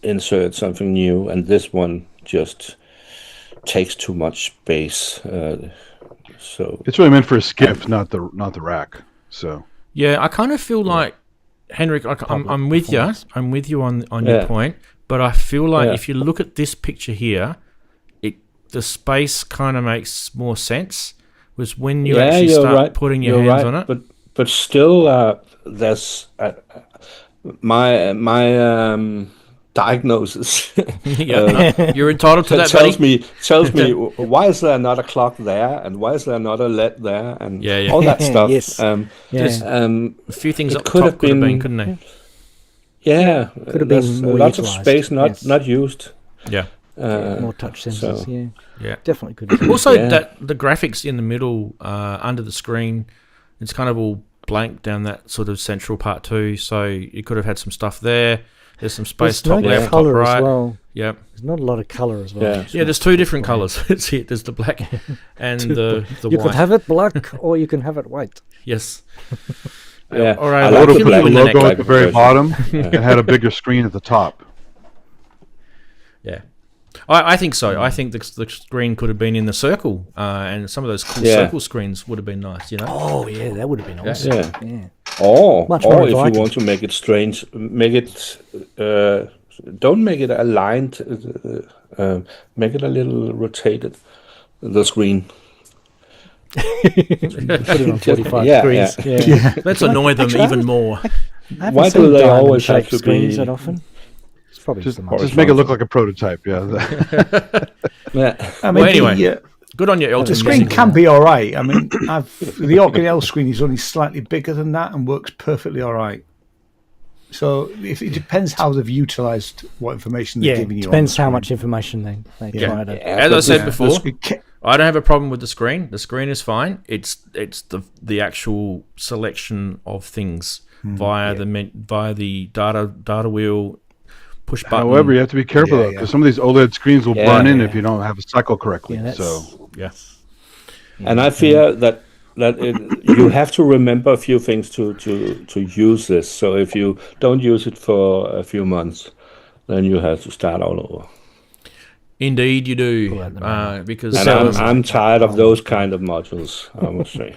insert something new, and this one just takes too much space. So it's really meant for a skiff, not the rack. So yeah, I kind of feel like Henrik. I'm with you. I'm with you on your point, but I feel like if you look at this picture here, the space kind of makes more sense. Was when you actually start putting your hands on it. But still, there's my diagnosis. You're entitled to that. Tells me why is there not a clock there, and why is there not a LED there, and all that stuff. Yes. A few things up could top have could have been, couldn't they? Yeah, could have been more lots of utilised, space not used. Yeah. More touch sensors. Yeah, definitely could have. Also, that the graphics in the middle, under the screen, it's kind of all blank down that sort of central part too. So you could have had some stuff there. There's some space top left, top right. As well. Yep. There's not a lot of colour as well. Yeah, there's two different colours. It's it. There's the black and the you white. could have it black or you can have it white. Yes. Yeah. All right. I would have put the logo at the very bottom and had a bigger screen at the top. Yeah. I think so. I think the screen could have been in the circle, and some of those cool circle screens would have been nice, you know? Oh, yeah, that would have been awesome. Yeah. Or Much if more you inviting. want to make it strange, make it don't make it aligned. Make it a little rotated. The screen. Put it on 45 Yeah, degrees. yeah. Yeah. Let's annoy them even more. Why do they always have to screens be that often? It's probably Just the make it look like a prototype. Yeah. Yeah. I mean, Anyway, good on you, Elton. the screen can be all right. I mean, the Orkinel screen is only slightly bigger than that and works perfectly all right. So it depends how they've utilised what information they're giving you. Depends how much information they try to. As I said before, I don't have a problem with the screen. The screen is fine. It's the actual selection of things via the data wheel, push button. However, you have to be careful though, because some of these OLED screens will burn in if you don't have a cycle correctly. And I fear that you have to remember a few things to use this. So if you don't use it for a few months, then you have to start all over. Indeed, you do. Because I'm tired of those kind of modules, I must say.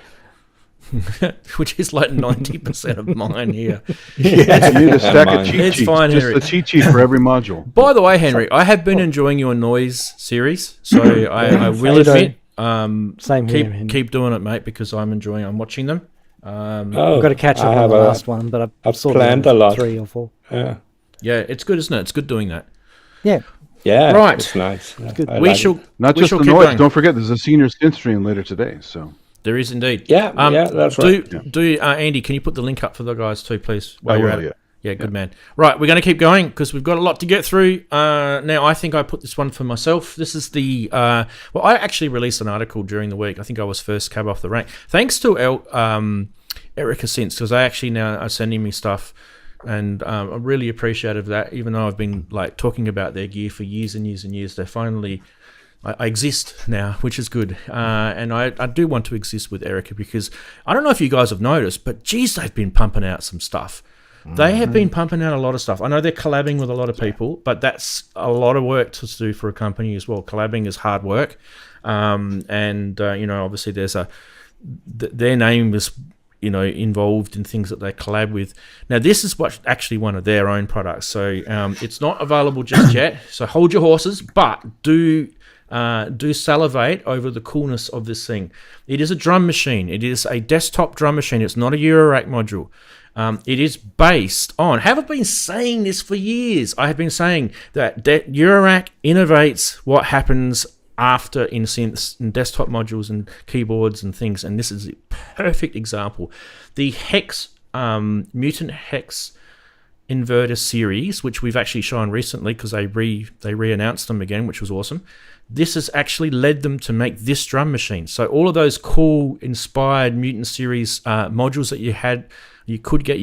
Which is like 90% of mine here. You need a stack of cheat It's sheets. fine, Just Henry. a cheat sheet for every module. By the way, Henry, I have been enjoying your noise series, so I will admit, Same here. keep doing it, mate, because I'm watching them. I've got to catch up on the last one, but I've sort planned of a lot. 3 or 4. Yeah. Yeah, it's good, isn't it? It's good doing that. Yeah. Yeah. Right. It's nice. Yeah, good. I We like shall it. Not we just shall the keep noise. going. Don't forget, there's a senior synth stream later today. So There is indeed. Yeah, that's right. Andy, can you put the link up for the guys too, please? I you're will, at it? Yeah, good man. Right, we're going to keep going because we've got a lot to get through. Now, I think I put this one for myself. This is the... I actually released an article during the week. I think I was first cab off the rank. Thanks to Erica Synths, because they actually now are sending me stuff, and I'm really appreciative of that. Even though I've been talking about their gear for years and years and years, they finally... I exist now, which is good. And I do want to exist with Erica because I don't know if you guys have noticed, but geez, they've been pumping out some stuff. They have been pumping out a lot of stuff. I know they're collabing with a lot of people, but that's a lot of work to do for a company as well. Collabing is hard work. Obviously there's their name is, involved in things that they collab with. Now, this is actually one of their own products. So it's not available just yet. So hold your horses, but do salivate over the coolness of this thing. It is a drum machine. It is a desktop drum machine. It's not a eurorack module. It is based on... Have I been saying this for years? I have been saying that eurorack innovates what happens after in synths and desktop modules and keyboards and things, and this is a perfect example. The Hex Mutant Hex inverter series, which we've actually shown recently because they re-announced them again, which was awesome. This has actually led them to make this drum machine. So all of those cool inspired Mutant series modules that you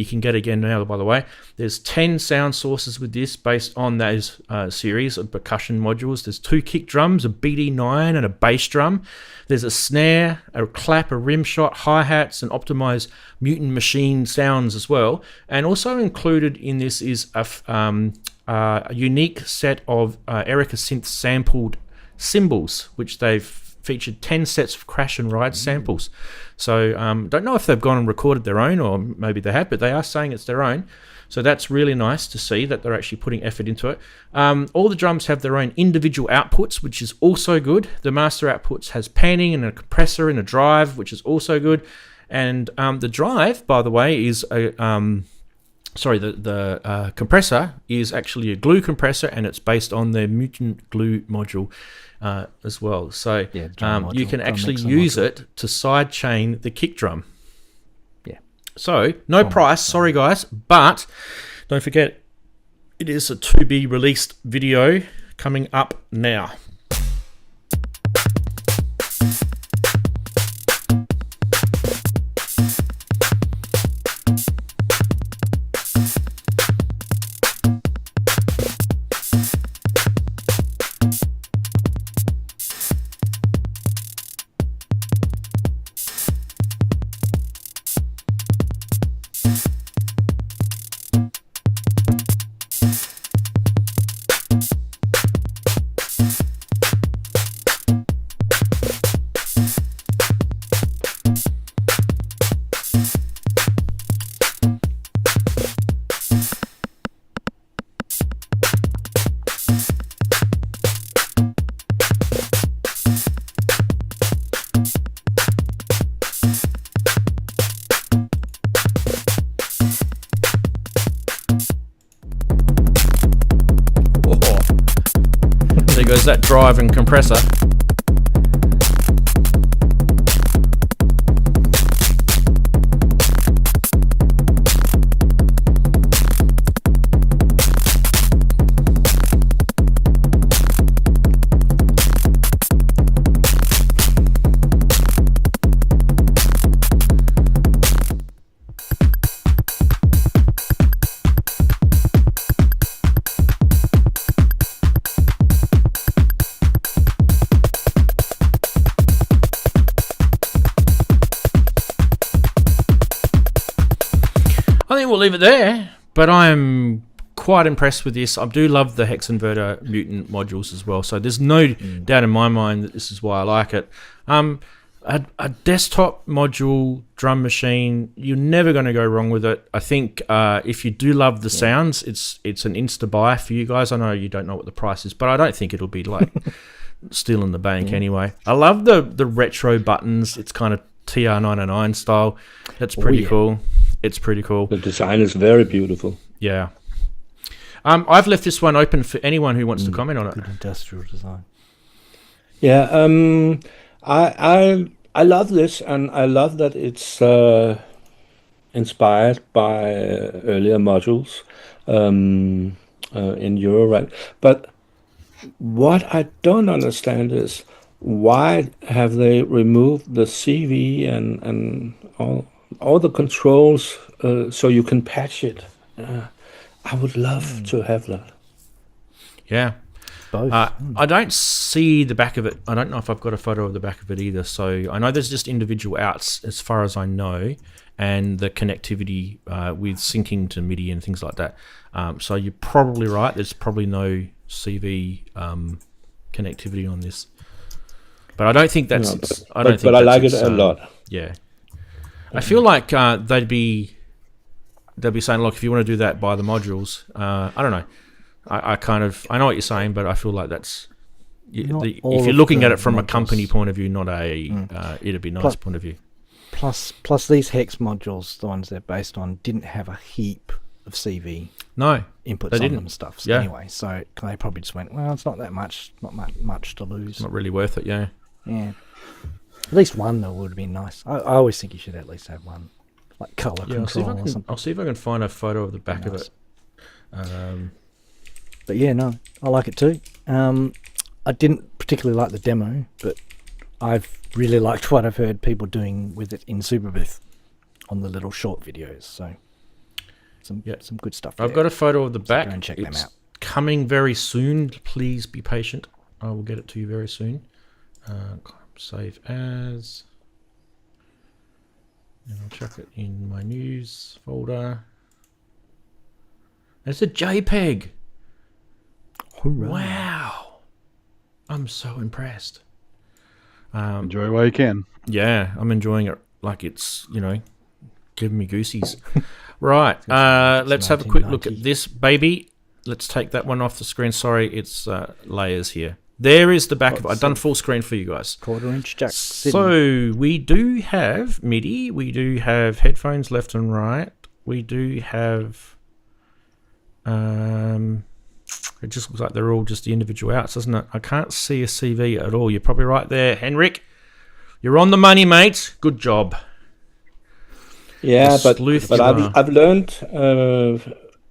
can get again now, by the way. There's 10 sound sources with this based on those series of percussion modules. There's 2 kick drums, a BD9 and a bass drum. There's a snare, a clap, a rim shot, hi-hats, and optimized Mutant machine sounds as well. And also included in this is a unique set of Erica Synth sampled cymbals, which they've featured 10 sets of crash and ride samples. So don't know if they've gone and recorded their own, or maybe they have, but they are saying it's their own. So that's really nice to see that they're actually putting effort into it. All the drums have their own individual outputs, which is also good. The master outputs has panning and a compressor and a drive, which is also good. And the drive, by the way, is a the compressor is actually a glue compressor, and it's based on their Mutant glue module as well. So you can actually use it to sidechain the kick drum. Yeah. So no price, sorry guys, but don't forget it is a to be released video coming up now. There goes that drive and compressor. I think we'll leave it there, but I'm quite impressed with this. I do love the Hex Inverter Mutant modules as well, so there's no doubt in my mind that this is why I like it. A desktop module drum machine, you're never going to go wrong with it. I think if you do love the sounds, it's an insta buy for you guys. I know you don't know what the price is, but I don't think it'll be like still in the bank anyway. I love the retro buttons. It's kind of TR-99 style. That's pretty cool. It's pretty cool. The design is very beautiful. Yeah. I've left this one open for anyone who wants to comment on it. Good industrial design. Yeah, I love this, and I love that it's inspired by earlier modules in eurorack. But what I don't understand is why have they removed the CV and all the controls so you can patch it? I would love to have that. Yeah. Both. I don't see the back of it. I don't know if I've got a photo of the back of it either. So I know there's just individual outs as far as I know, and the connectivity with syncing to MIDI and things like that. So you're probably right. There's probably no CV connectivity on this. But I don't think that's. But I like it a lot. Yeah. I feel like they'd be saying, look, if you want to do that, buy the modules. I don't know. I know what you're saying, but I feel like that's if you're looking at it from a company point of view, not a it'd be nice point of view. Plus these Hex modules, the ones they're based on, didn't have a heap of CV No, inputs they on didn't. them and stuff. Yeah. Anyway, so they probably just went, well, it's not that much, much to lose. not really worth it. Yeah. Yeah. At least one though would have been nice. I always think you should at least have one, like color Yeah, I'll see, control or something. I'll see if I can find a photo of the back of it. But yeah, no, I like it too. I didn't particularly like the demo, but I've really liked what I've heard people doing with it in Superbooth on the little short videos. So some good stuff. I've got a photo of the back. Go and check them It's out. coming very soon. Please be patient. I will get it to you very soon. Save as. And I'll chuck it in my news folder. It's a JPEG. Hooray. Wow. I'm so impressed. Enjoy while you can. Yeah, I'm enjoying it like it's, giving me goosies. Right, let's have a quick look at this baby. Let's take that one off the screen. Sorry, it's layers here. There is the back of it. I've done full screen for you guys. 1/4-inch jack. So we do have MIDI. We do have headphones left and right. We do have... it just looks like they're all just the individual outs, doesn't it? I can't see a CV at all. You're probably right there, Henrik. You're on the money, mate. Good job. Yeah, The but sleuth but you I've are. I've learned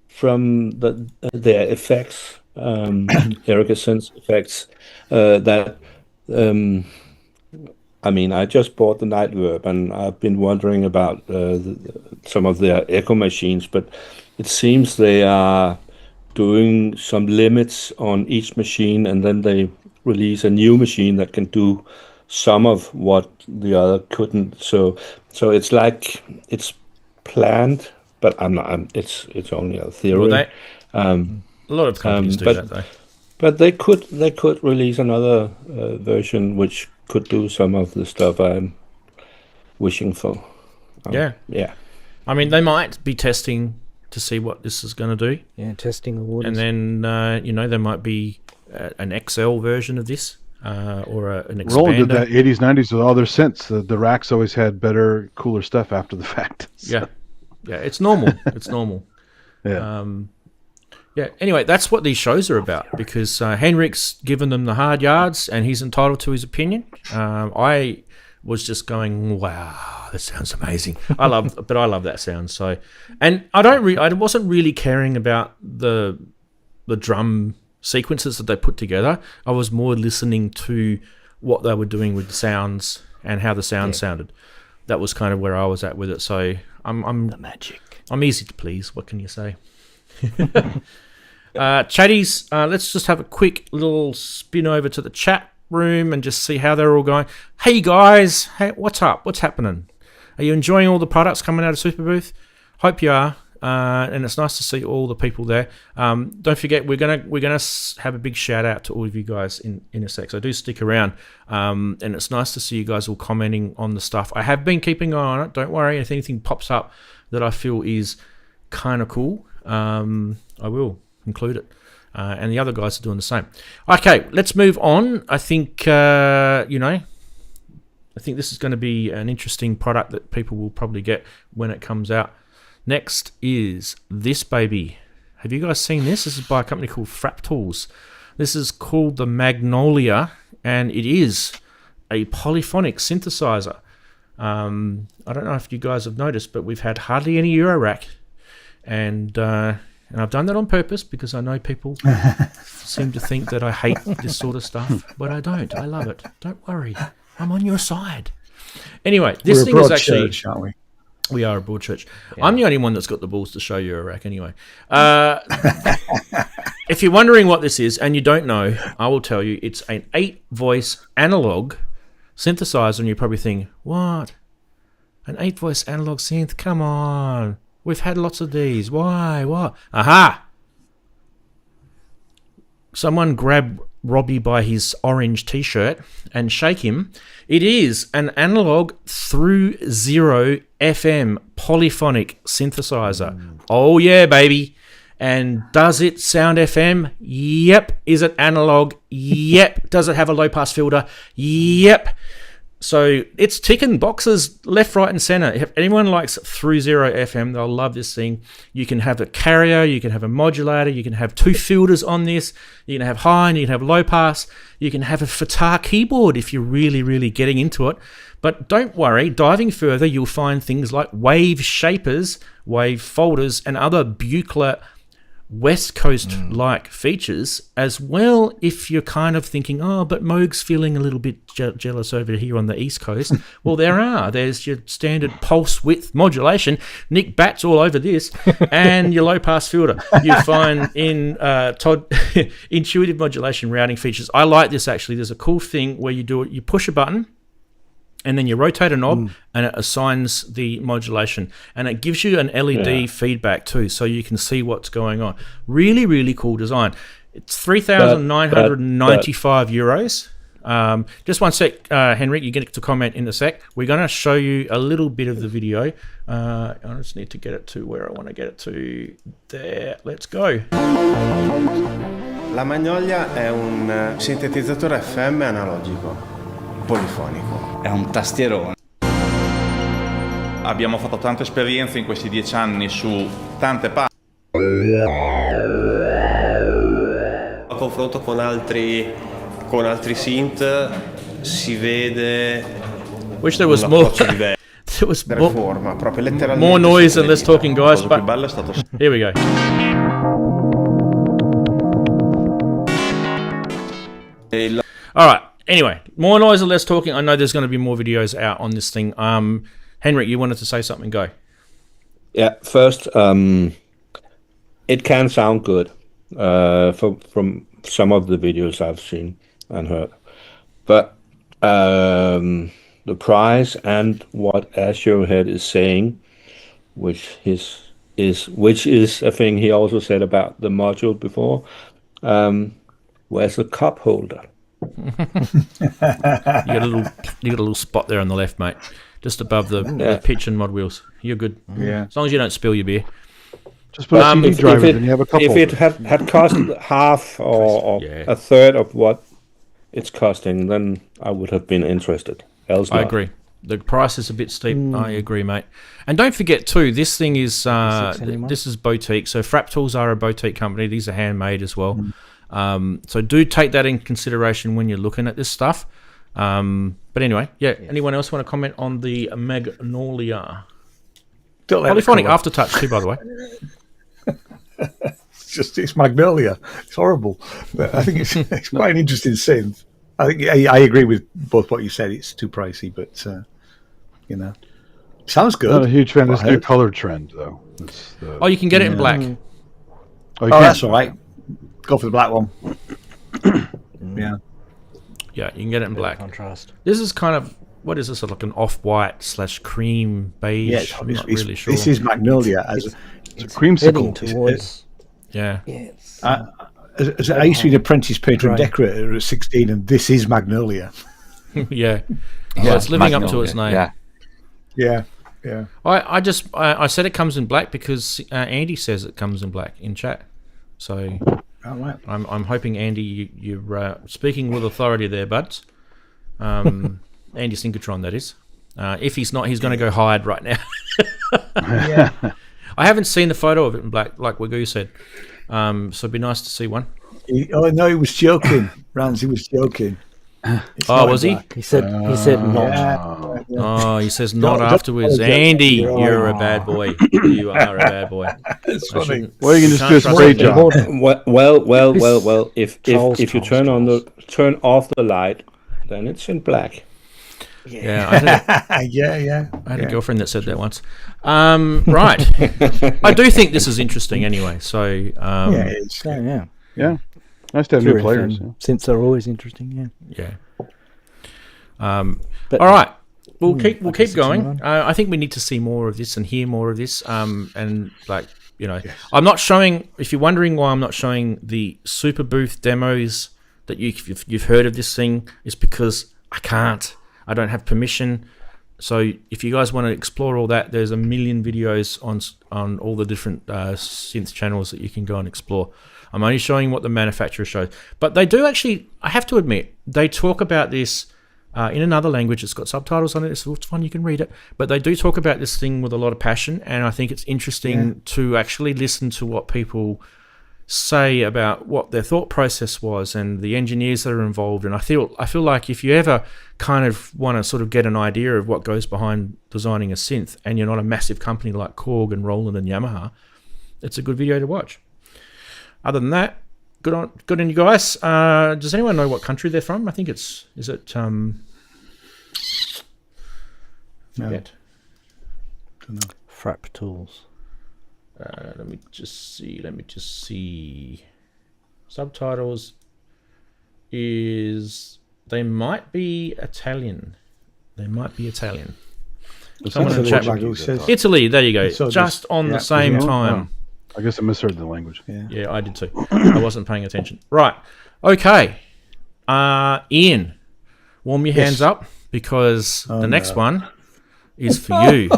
from their effects, Erica Synth effects, that I mean, I just bought the Night Verb, and I've been wondering about some of their echo machines, but it seems they are doing some limits on each machine, and then they release a new machine that can do some of what the other couldn't. So it's like it's planned, but I'm not. It's only a theory. Well, a lot of companies do that, though. But they could release another version which could do some of the stuff I'm wishing for. Yeah. Yeah. I mean, they might be testing to see what this is going to do. Yeah, testing the waters. And then, there might be an XL version of this or an expander. Roland did that 80s, 90s with all their synths. The racks always had better, cooler stuff after the fact. So, Yeah, it's normal. It's normal. yeah. Yeah, anyway, that's what these shows are about, because Henrik's given them the hard yards and he's entitled to his opinion. I was just going, wow, that sounds amazing. I love that sound. So, and I wasn't really caring about the drum sequences that they put together. I was more listening to what they were doing with the sounds and how the sound sounded. That was kind of where I was at with it. So I'm the magic. I'm easy to please. What can you say? Chatties, let's just have a quick little spin over to the chat room and just see how they're all going. Hey guys, hey, what's up? What's happening? Are you enjoying all the products coming out of Superbooth? Hope you are, and it's nice to see all the people there. Don't forget, we're gonna have a big shout out to all of you guys in a sec. So do stick around, and it's nice to see you guys all commenting on the stuff. I have been keeping an eye on it. Don't worry, if anything pops up that I feel is kind of cool, I will include it. And the other guys are doing the same. Okay, let's move on. I think, I think this is going to be an interesting product that people will probably get when it comes out. Next is this baby. Have you guys seen this? This is by a company called Fractals. This is called the Magnolia, and it is a polyphonic synthesizer. I don't know if you guys have noticed, but we've had hardly any Eurorack, and I've done that on purpose because I know people seem to think that I hate this sort of stuff, but I don't. I love it. Don't worry. I'm on your side. Anyway, this thing is actually... church, aren't we? We are a broad church. Yeah. I'm the only one that's got the balls to show you a rack anyway. If you're wondering what this is and you don't know, I will tell you. It's an 8-voice analog synthesizer, and you probably think, what? An 8-voice analog synth? Come on. We've had lots of these. Why? What? Aha! Someone grab Robbie by his orange t-shirt and shake him. It is an analog through 0 FM polyphonic synthesizer. Oh yeah, baby. And does it sound FM? Yep. Is it analog? Yep. Does it have a low pass filter? Yep. So it's ticking boxes left, right, and center. If anyone likes through zero FM, they'll love this thing. You can have a carrier, you can have a modulator, you can have 2 filters on this, you can have high and you can have low pass, you can have a FTAR keyboard if you're really, really getting into it. But don't worry, diving further, you'll find things like wave shapers, wave folders, and other Buchla West Coast-like features as well. If you're kind of thinking, oh, but Moog's feeling a little bit jealous over here on the East Coast, well, there's your standard pulse width modulation. Nick Bat's all over this, and your low-pass filter. You find in Todd intuitive modulation routing features. I like this, actually. There's a cool thing where you do it. You push a button, and then you rotate a knob and it assigns the modulation, and it gives you an LED feedback too, so you can see what's going on. Really, really cool design. It's 3,995 euros. Just one sec, Henrik, you get to comment in a sec. We're going to show you a little bit of the video. I just need to get it to where I want to get it to. There, let's go. La Magnolia è un sintetizzatore FM analogico. Polifonico. È un tastierone. Abbiamo fatto tante esperienze in questi 10 anni su tante parti. A confronto con altri synth si vede Wish there was more. There was forma, proprio letteralmente more noise and less talking, guys. But here we go. All right. Anyway, more noise and less talking. I know there's going to be more videos out on this thing. Henrik, you wanted to say something. Go. Yeah, first, it can sound good from some of the videos I've seen and heard. But the price and what Azure is saying, which is a thing he also said about the module before, where's the cup holder? You got a little spot there on the left, mate, just above the pitch and mod wheels. You're good. Yeah. As long as you don't spill your beer. Just put a CD drive in and you have a couple. If it had cost half or a third of what it's costing, then I would have been interested. Else I not. agree. The price is a bit steep. I agree, mate. And don't forget too, this thing is this is boutique. So Fractals are a boutique company. These are handmade as well. So do take that in consideration when you're looking at this stuff. But anyway, anyone else want to comment on the Magnolia? Polyphonic aftertouch too, by the way. It's Magnolia. It's horrible. But I think it's quite an interesting synth. I think I agree with both what you said. It's too pricey, but sounds good. Not a huge fan of this new color trend, though. You can get it in black. Oh, that's all right. Go for the black one. Yeah, you can get it in black. Contrast. This is kind of, what is this, like an off-white / cream beige? Yeah, I'm not really sure. This is Magnolia as it's a creamsicle. Towards, yeah. I used to be an apprentice painter and decorator at 16, and this is Magnolia. Yeah. Well, it's living up to its name. Yeah. I said it comes in black because Andy says it comes in black in chat. So I'm hoping, Andy, you're speaking with authority there, buds. Andy Synchrotron, that is. If he's not, he's going to go hide right now. Yeah. I haven't seen the photo of it in black, like Wagoo said. So it'd be nice to see one. He was joking. Ranzee was joking. Was he? He said not. Yeah. Oh, he says not afterwards. Andy, you're a bad boy. You are a bad boy. It's funny. Well, you can just do a spray job. Well. If you turn off the light, then it's in black. Yeah. I had a girlfriend that said that once. Right. I do think this is interesting anyway. So yeah. Nice to have new players. Synths are always interesting. Yeah. All right. We'll keep going. I think we need to see more of this and hear more of this. And I'm not showing. If you're wondering why I'm not showing the Superbooth demos that you've heard of this thing, it's because I can't. I don't have permission. So if you guys want to explore all that, there's a million videos on all the different synth channels that you can go and explore. I'm only showing what the manufacturer shows. But they do actually, I have to admit, they talk about this in another language. It's got subtitles on it, so it's fun, you can read it. But they do talk about this thing with a lot of passion, and I think it's interesting to actually listen to what people say about what their thought process was and the engineers that are involved. And I feel like if you ever kind of want to sort of get an idea of what goes behind designing a synth, and you're not a massive company like Korg and Roland and Yamaha, it's a good video to watch. Other than that, good on you guys. Does anyone know what country they're from? I think is it No. Don't know. Frap Tools. Let me just see. Subtitles they might be Italian. Someone in the chat says Italy. There you go. So just on the same time. I guess I misheard the language. Yeah, I did too. I wasn't paying attention. Right. Okay. Ian, warm your hands up, because the next one is for you.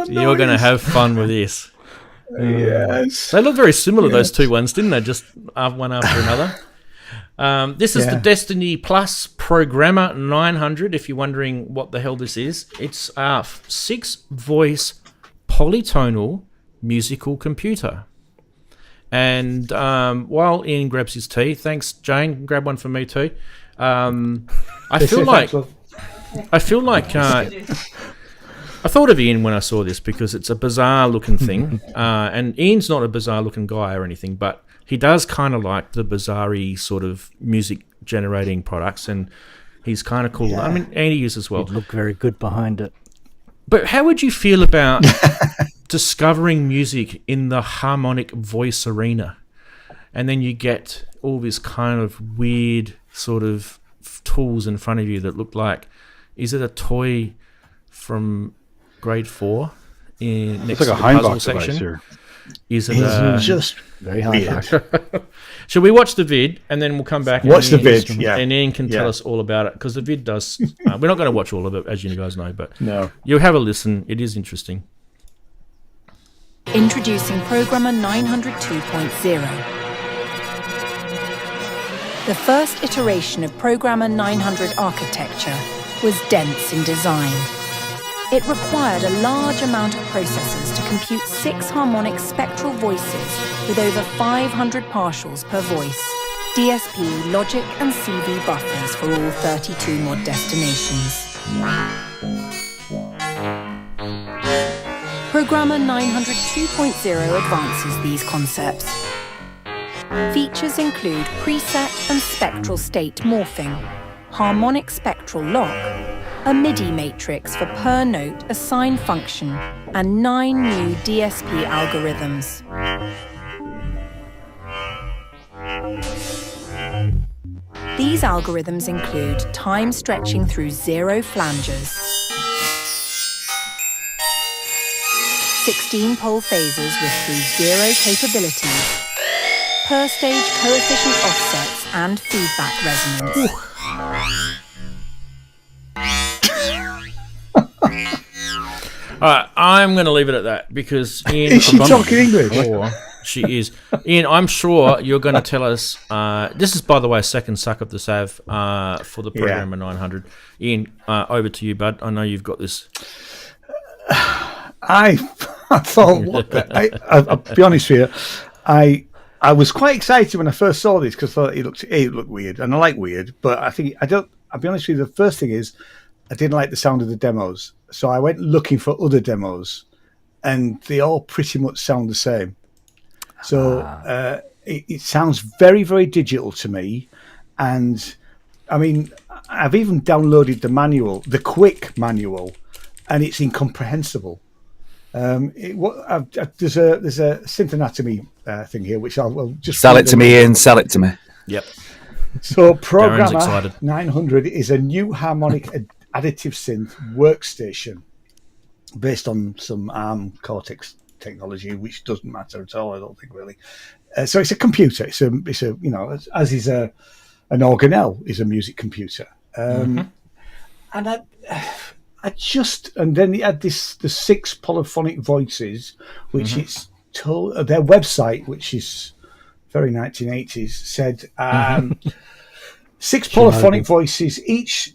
You're going to have fun with this. Yes. They look very similar, those two ones, didn't they? Just one after another. This is the Destiny Plus Programmer 900, if you're wondering what the hell this is. It's a 6-voice polytonal musical computer. And while Ian grabs his tea, thanks, Jane. Grab one for me too. I feel like I thought of Ian when I saw this, because it's a bizarre looking thing. And Ian's not a bizarre looking guy or anything, but he does kind of like the bizarre-y sort of music generating products, and he's kind of cool. I mean, Andy is as well. He'd look very good behind it. But how would you feel about discovering music in the harmonic voice arena, and then you get all this kind of weird sort of tools in front of you that look like, is it a toy from grade 4 in next it's like to a the Heimbach puzzle device section? Here. Is it just very hard? Shall we watch the vid and then we'll come back? Watch the vid, and Ian can tell us all about it, because the vid does. We're not going to watch all of it, as you guys know, but you'll have a listen. It is interesting. Introducing Programmer 902.0. The first iteration of Programmer 900 architecture was dense in design. It required a large amount of processors to compute 6 harmonic spectral voices with over 500 partials per voice, DSP, logic and CV buffers for all 32 mod destinations. Programmer 900 2.0 advances these concepts. Features include preset and spectral state morphing, harmonic spectral lock, a MIDI matrix for per note assign function, and 9 new DSP algorithms. These algorithms include time stretching through 0 flanges, 16-pole phasers with through 0 capabilities, per stage coefficient offsets and feedback resonance. All right, I'm going to leave it at that, because Ian... Is she talking English? She is. Ian, I'm sure you're going to tell us... this is, by the way, a second suck of the Sav for the Programmer 900. Ian, over to you, bud. I know you've got this. I thought... I'll be honest with you. I was quite excited when I first saw this, because I thought it looked weird, and I like weird, but I'll be honest with you, the first thing is I didn't like the sound of the demos, so I went looking for other demos, and they all pretty much sound the same. So it sounds very, very digital to me, and I mean, I've even downloaded the manual, the quick manual, and it's incomprehensible. There's a synth anatomy thing here, which I'll just sell it to me, Ian. Sell it to me. Yep. So Programmer 900 is a new harmonic additive synth workstation based on some ARM Cortex technology, which doesn't matter at all, I don't think, really. So it's a computer. It's a as is an organelle is a music computer. And then it had the 6 polyphonic voices, which it's told their website, which is very 1980s, said 6 polyphonic voices, each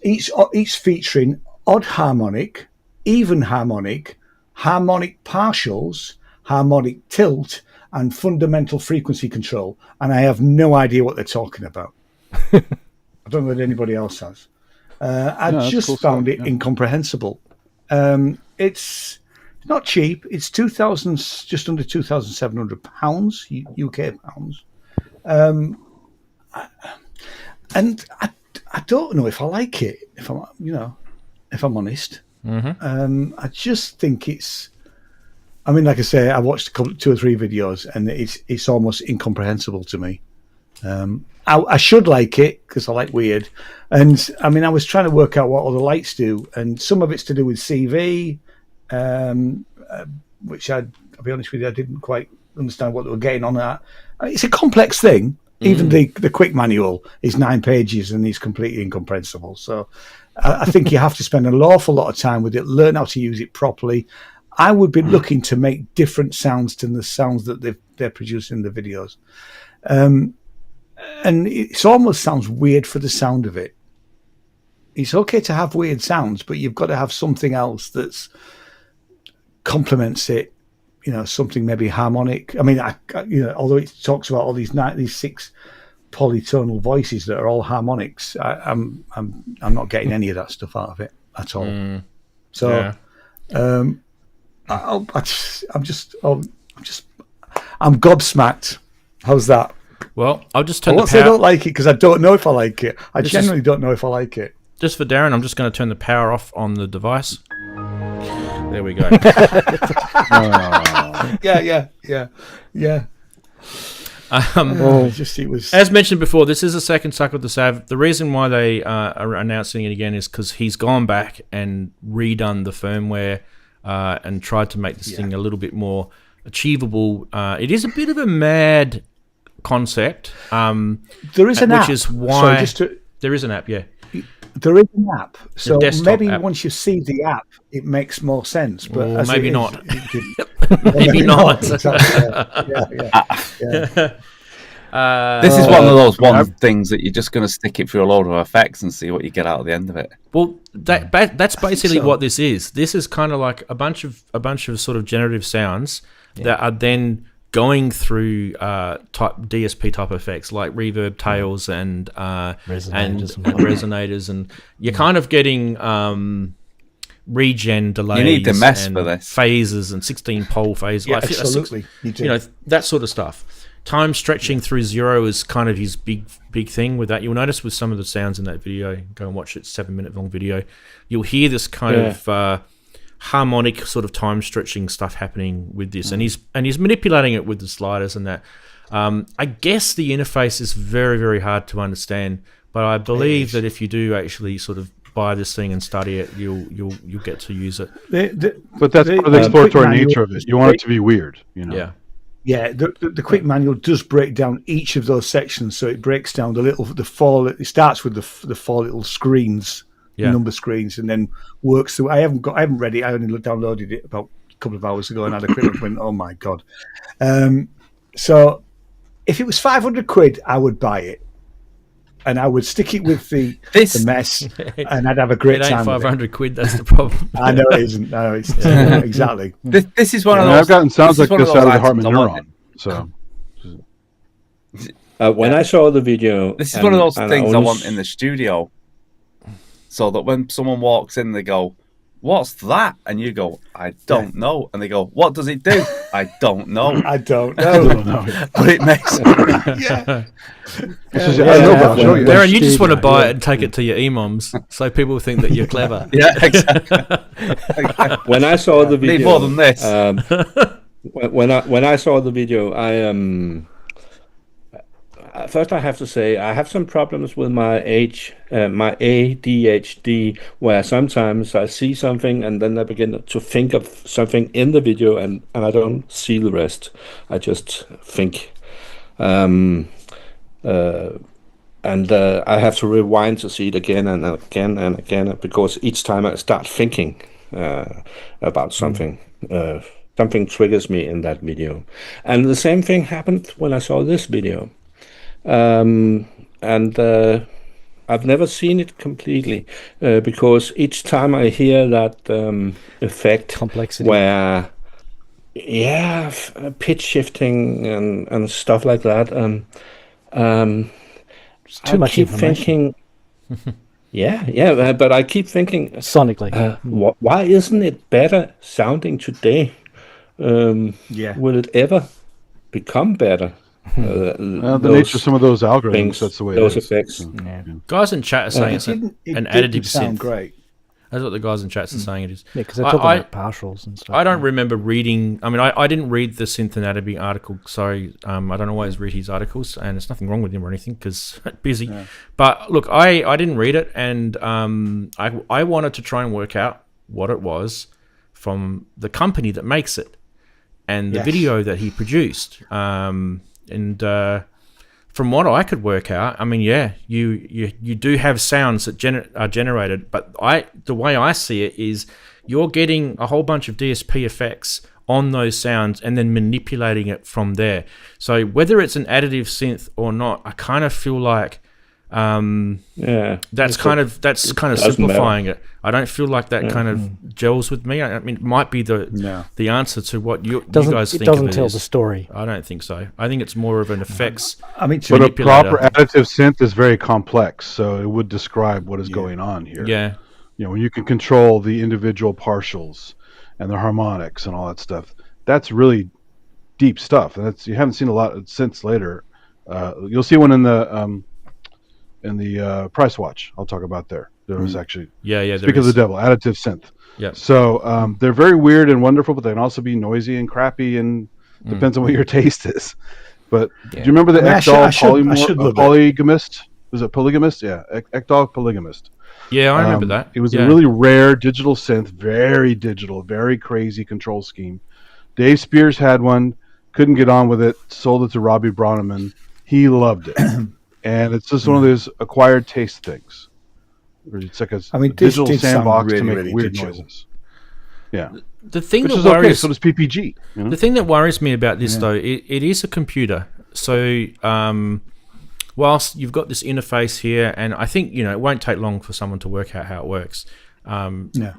featuring odd harmonic, even harmonic, harmonic partials, harmonic tilt, and fundamental frequency control. And I have no idea what they're talking about. I don't know whether anybody else has. I just found it incomprehensible. It's not cheap. It's just under £2,700 UK pounds. And I don't know if I like it. If I'm honest, I just think it's. I mean, like I say, I watched 2 or 3 videos, and it's almost incomprehensible to me. I should like it because I like weird, and I mean, I was trying to work out what other lights do, and some of it's to do with CV, which I'll be honest with you, I didn't quite understand what they were getting on that. It's a complex thing. Even the quick manual is 9 pages and is completely incomprehensible. So I think you have to spend an awful lot of time with it, learn how to use it properly. I would be looking to make different sounds than the sounds that they're producing in the videos. And it almost sounds weird for the sound of it. It's okay to have weird sounds, but you've got to have something else that complements it. Something maybe harmonic. I mean, although it talks about all these 6 polytonal voices that are all harmonics, I'm not getting any of that stuff out of it at all. So, I'm gobsmacked. How's that? Well, I'll just turn. I don't like it because I don't know if I like it. I generally don't know if I like it. Just for Daren, I'm just going to turn the power off on the device. There we go. Yeah. It was. As mentioned before, this is the second Suck of the Sav. The reason why they are announcing it again is because he's gone back and redone the firmware and tried to make this thing a little bit more achievable. It is a bit of a mad concept. There is an app. Which is why there is an app, yeah. There is an app, so maybe app. Once you see the app, it makes more sense. But or maybe not. Maybe not. Exactly. This is one of those things that you're just going to stick it through a load of effects and see what you get out of the end of it. Well, that's basically what this is. This is kind of like a bunch of sort of generative sounds that are then going through DSP type effects like reverb tails and resonators, and you're kind of getting regen delays. You need to mess for this. Phases and 16 pole phase. Yeah, absolutely. That sort of stuff. Time stretching through 0 is kind of his big thing with that. You'll notice with some of the sounds in that video, go and watch it, 7-minute long video, you'll hear this kind of harmonic sort of time stretching stuff happening with this, and he's manipulating it with the sliders and that. I guess the interface is very, very hard to understand, but I believe that if you do actually sort of buy this thing and study it, you'll get to use it. But that's part of the exploratory nature of it. You want it to be weird, Yeah, the quick manual does break down each of those sections, so it breaks down it starts with the 4 little screens. Number screens, and then works through. I haven't read it. I only downloaded it about a couple of hours ago and had a quick look and went, oh my god. So if it was £500, I would buy it, and I would stick it with the mess, and I'd have a great time. £500. That's the problem. I know it isn't. No, it's exactly. This is one of those. I've gotten sounds like this out of the Hartman Neuron. So. When I saw the video, this is one of those things I want in the studio. So that when someone walks in, they go, "What's that?" And you go, "I don't know." And they go, "What does it do?" "I don't know." I don't know. But it makes Daren, you just want to buy it and take it to your EMOMs so people think that you're clever. Yeah, exactly. When I saw the video, need more than this. When I saw the video, first I have to say I have some problems with my ADHD, where sometimes I see something and then I begin to think of something in the video and I don't see the rest. I just think. And I have to rewind to see it again and again and again, because each time I start thinking about something, something triggers me in that video. And the same thing happened when I saw this video. I've never seen it completely because each time I hear that effect, complexity, where pitch shifting and stuff like that, it's too much keep information. Thinking, but I keep thinking sonically, why isn't it better sounding today? Will it ever become better? The nature of some of those algorithms, that's the way those it is. effects. Guys in chat are saying it's an additive sound synth. Great. That's what the guys in chat are saying it is. Yeah, because they're talking about partials and stuff. I don't remember reading. I mean, I didn't read the SynthAddict article. Sorry, I don't always read his articles, and there's nothing wrong with him or anything because busy. Yeah. But look, I didn't read it, and I wanted to try and work out what it was from the company that makes it, and the video that he produced. From what I could work out, I mean, you do have sounds that are generated, but the way I see it is you're getting a whole bunch of DSP effects on those sounds and then manipulating it from there. So whether it's an additive synth or not, I kind of feel like that's kind of simplifying it. I don't feel like that kind of gels with me. I mean, it might be the answer to what you guys think. It doesn't of it tell is. The story. I don't think so. I think it's more of an effects. I mean, but a proper additive synth is very complex, so it would describe what is going on here. Yeah, when you can control the individual partials and the harmonics and all that stuff, that's really deep stuff. And you haven't seen a lot of synths later. You'll see one in the price watch. I'll talk about there. There was actually speak of the devil, additive synth. Yeah. So they're very weird and wonderful, but they can also be noisy and crappy, and depends on what your taste is. But do you remember the Ekdal polygamist? Was it polygamist? Yeah, Ekdal polygamist. Yeah, I remember that. It was a really rare digital synth, very digital, very crazy control scheme. Dave Spears had one, couldn't get on with it, sold it to Robbie Bronneman. He loved it. And it's just one of those acquired taste things. It's like a digital sandbox to make weird noises. Yeah. The thing Which that is worries, okay, so does PPG. You know? The thing that worries me about this, though, it is a computer. So whilst you've got this interface here, and I think, it won't take long for someone to work out how it works.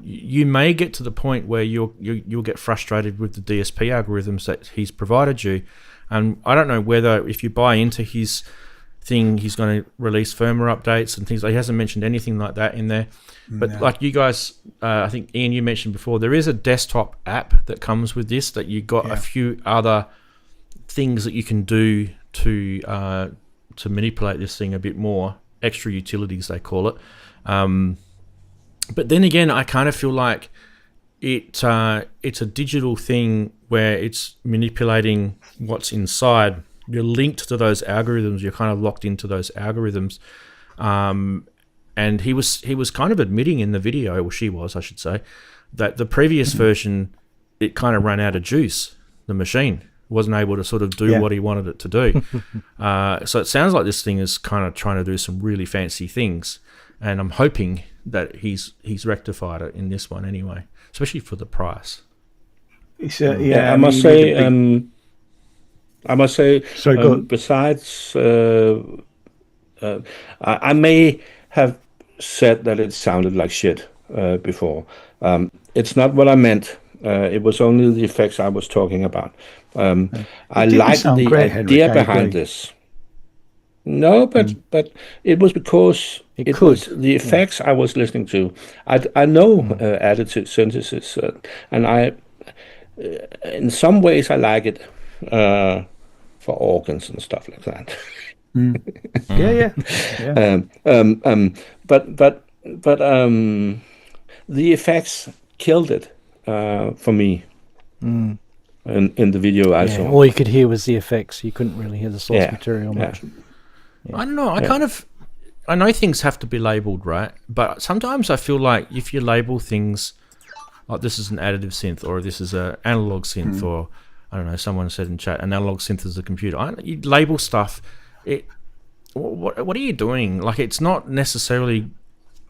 You may get to the point where you'll get frustrated with the DSP algorithms that he's provided you. And I don't know whether if you buy into his thing, he's going to release firmware updates and things. He hasn't mentioned anything like that in there. But like you guys, I think Ian, you mentioned before, there is a desktop app that comes with this that you got a few other things that you can do to manipulate this thing a bit more. Extra utilities, they call it. But then again, I kind of feel like it's a digital thing where it's manipulating what's inside. You're linked to those algorithms. You're kind of locked into those algorithms. And he was kind of admitting in the video, or she was, I should say, that the previous version, it kind of ran out of juice. The machine wasn't able to sort of do what he wanted it to do. So it sounds like this thing is kind of trying to do some really fancy things. And I'm hoping that he's rectified it in this one anyway, especially for the price. I must say, besides, I may have said that it sounded like shit before. It's not what I meant. It was only the effects I was talking about. I like the idea behind this. No, but it was because it was the effects I was listening to. I know additive synthesis, and I, in some ways, I like it for organs and stuff like that. But the effects killed it for me. In the video I saw. All you could hear was the effects. You couldn't really hear the source material much. I don't know. I know things have to be labeled, right? But sometimes I feel like if you label things like this is an additive synth or this is an analog synth or I don't know, someone said in chat, an analog synth is a computer. You label stuff. What are you doing? Like, it's not necessarily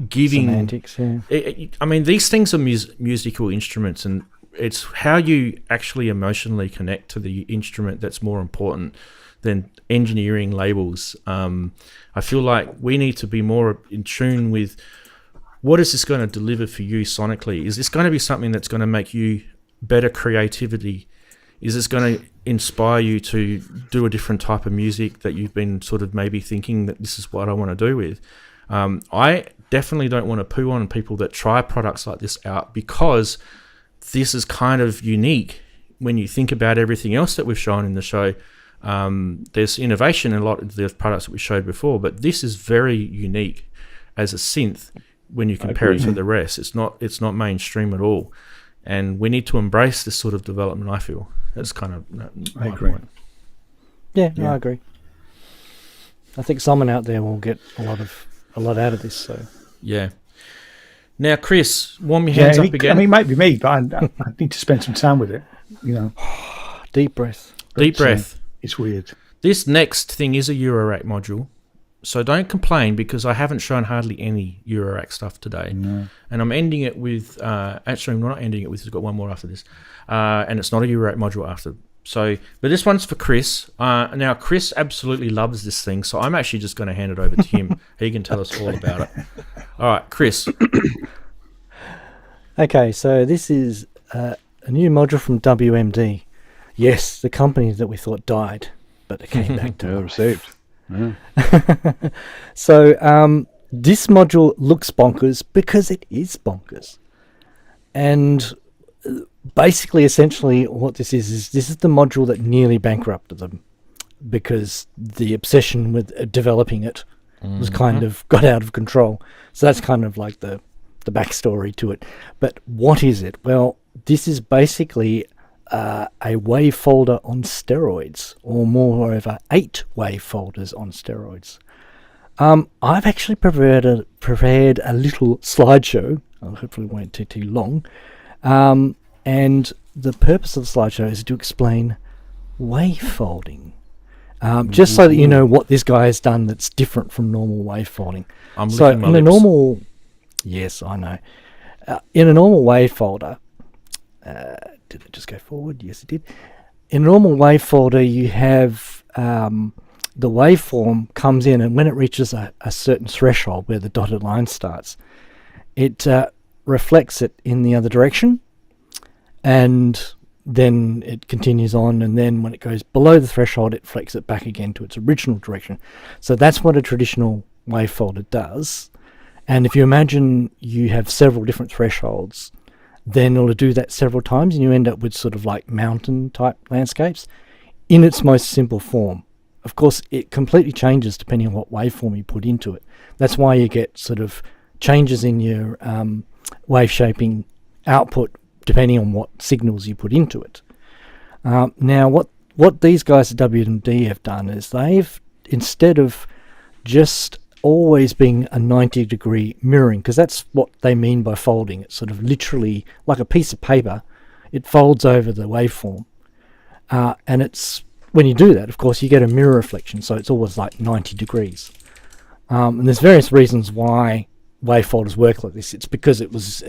giving semantics. I mean, these things are musical instruments, and it's how you actually emotionally connect to the instrument that's more important than engineering labels. I feel like we need to be more in tune with what is this going to deliver for you sonically? Is this going to be something that's going to make you better creativity? Is this going to inspire you to do a different type of music that you've been sort of maybe thinking that this is what I want to do with? I definitely don't want to poo on people that try products like this out, because this is kind of unique when you think about everything else that we've shown in the show. There's innovation in a lot of the products that we showed before, but this is very unique as a synth when you compare it to the rest. It's not mainstream at all, and we need to embrace this sort of development. I feel that's kind of I agree. Point. Yeah, I agree. I think someone out there will get a lot out of this. So yeah. Now, Chris, warm your hands up again. I mean, it might be me, but I need to spend some time with it. Deep breath. Deep breath. It's weird. This next thing is a Eurorack module, so don't complain because I haven't shown hardly any Eurorack stuff today. No. And I'm ending it with, actually I'm not ending it with, it's got one more after this, and it's not a Eurorack module after. So, but this one's for Chris. Now, Chris absolutely loves this thing, so I'm actually just going to hand it over to him. He can tell us all about it. All right, Chris. Okay, so this is a new module from WMD. Yes, the company that we thought died, but it came back to they were saved. Yeah. So this module looks bonkers because it is bonkers. And basically, essentially, what this is the module that nearly bankrupted them, because the obsession with developing it was kind of got out of control. So that's kind of like the backstory to it. But what is it? Well, this is basically a wave folder on steroids, or moreover, 8 wave folders on steroids. I've actually prepared a little slideshow. Hopefully it won't take too long. And the purpose of the slideshow is to explain wave folding. Just so that you know what this guy has done that's different from normal wave folding. So in a normal... Yes, I know. In a normal wave folder... did it just go forward? Yes, it did. In a normal wave folder, you have the waveform comes in, and when it reaches a certain threshold where the dotted line starts, it reflects it in the other direction, and then it continues on, and then when it goes below the threshold, it flicks it back again to its original direction. So that's what a traditional wave folder does. And if you imagine you have several different thresholds, then it'll do that several times, and you end up with sort of like mountain type landscapes in its most simple form. Of course, it completely changes depending on what waveform you put into it. That's why you get sort of changes in your wave shaping output depending on what signals you put into it. Now, what these guys at WMD have done is they've, instead of just always being a 90-degree mirroring, because that's what they mean by folding. It's sort of literally like a piece of paper. It folds over the waveform. And it's when you do that, of course, you get a mirror reflection, so it's always like 90 degrees. And there's various reasons why wave folders work like this. It's because it was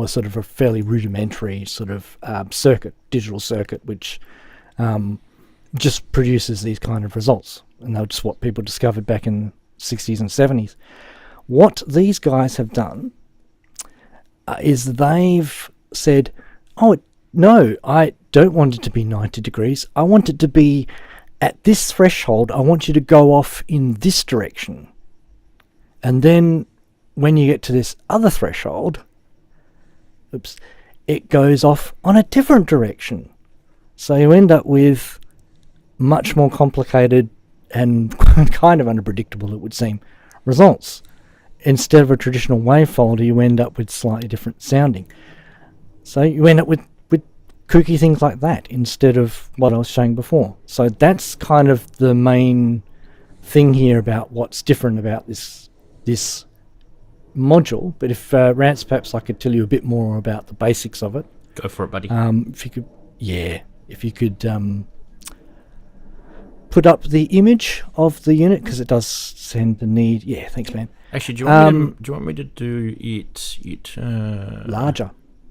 sort of a fairly rudimentary sort of digital circuit, which just produces these kind of results. And that's just what people discovered back in 60s and 70s. What these guys have done is they've said, no, I don't want it to be 90 degrees. I want it to be at this threshold. I want you to go off in this direction. And then when you get to this other threshold, it goes off on a different direction. So you end up with much more complicated and kind of unpredictable, it would seem, results. Instead of a traditional wave folder, you end up with slightly different sounding. So you end up with kooky things like that instead of what I was showing before. So that's kind of the main thing here about what's different about this module. But if Rance, perhaps I could tell you a bit more about the basics of it. Go for it, buddy. If you could put up the image of the unit, because it does send the need. Yeah, thanks, man. Actually, do you want me to do it larger?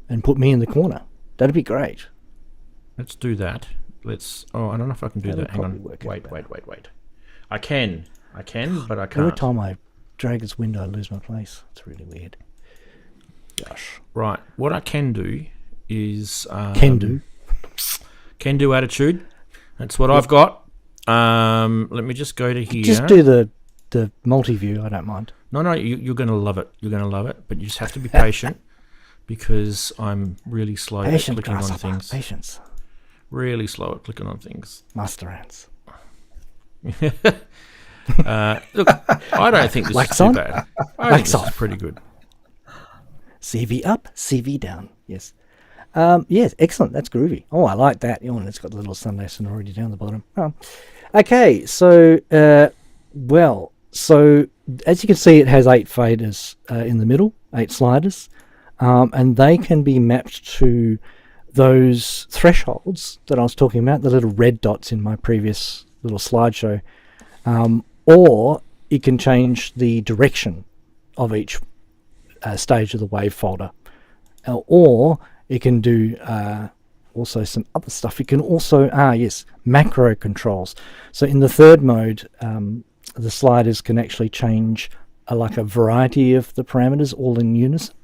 and put me in the corner. That'd be great. Let's do that. Oh, I don't know if I can do that. Hang on. Wait. I can, but I can't. Every time I drag this window, I lose my place. It's really weird. Gosh. Right. What I can do is... Can do attitude. That's what I've got. Let me just go to here. Just do the multi-view. I don't mind. No, you're going to love it. You're going to love it, but you just have to be patient because I'm really slow at clicking on things. Patience. Really slow at clicking on things. Master ants. Look, I don't think this is too bad. I think this is pretty good. CV up, CV down. Yes. Yes, excellent. That's groovy. Oh, I like that. Oh, and it's got the little Sunday sonority down the bottom. Oh. Okay, so, so as you can see, it has 8 faders in the middle, 8 sliders, and they can be mapped to those thresholds that I was talking about, the little red dots in my previous little slideshow, or it can change the direction of each stage of the wave folder, or it can do also some other stuff. It can also, macro controls. So in the third mode, the sliders can actually change like a variety of the parameters all in unison.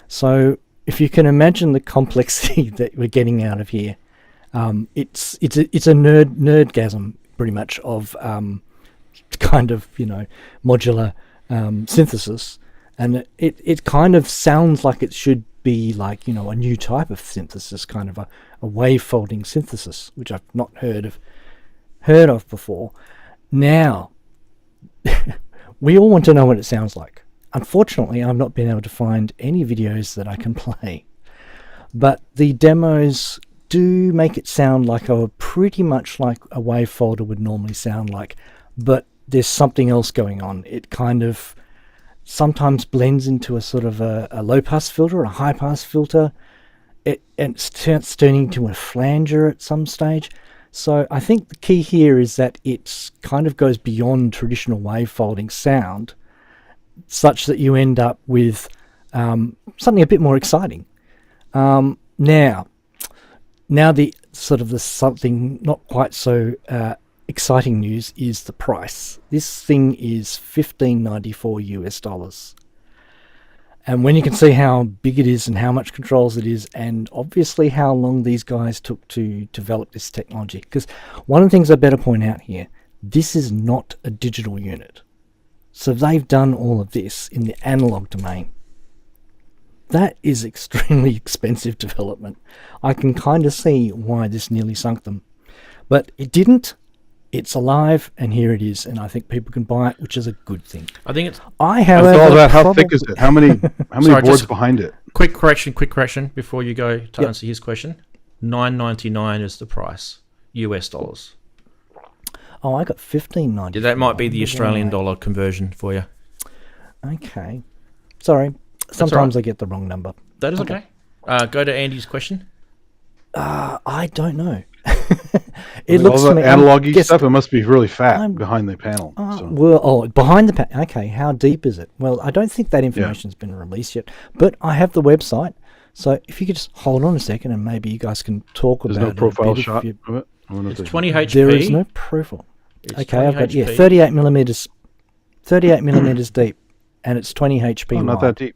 So if you can imagine the complexity that we're getting out of here, it's a nerdgasm pretty much of kind of modular synthesis, and it kind of sounds like it should be like a new type of synthesis, kind of a wave folding synthesis, which I've not heard of before. Now, we all want to know what it sounds like. Unfortunately, I've not been able to find any videos that I can play, but the demos do make it sound like pretty much like a wave folder would normally sound like, but there's something else going on. It kind of sometimes blends into a sort of a low pass filter, a high pass filter. It's turning to a flanger at some stage. So I think the key here is that it kind of goes beyond traditional wave folding sound, such that you end up with something a bit more exciting. Now the something not quite so exciting news is the price. This thing is $15.94 US. And when you can see how big it is and how much controls it is, and obviously how long these guys took to develop this technology, because one of the things I better point out here, this is not a digital unit. So they've done all of this in the analog domain. That is extremely expensive development. I can kind of see why this nearly sunk them. But it didn't. It's alive, and here it is, and I think people can buy it, which is a good thing. I think it's... how thick is it? How many boards behind it? Quick correction before you go to answer his question. $9.99 is the price, US dollars. Oh, I got $15.94. Yeah, that might be the Australian dollar conversion for you. Okay. Sorry. Sometimes I get the wrong number. That is okay. Go to Andy's question. I don't know. It looks all the analog-y stuff, it must be really fat behind the panel. Behind the panel. Okay, how deep is it? Well, I don't think that information's been released yet, but I have the website. So if you could just hold on a second and maybe you guys can talk about it. There's no profile shot of it? It's 20 HP. There is no profile. Okay, I've got 38 millimeters deep, and it's 20 HP. Oh, not that deep.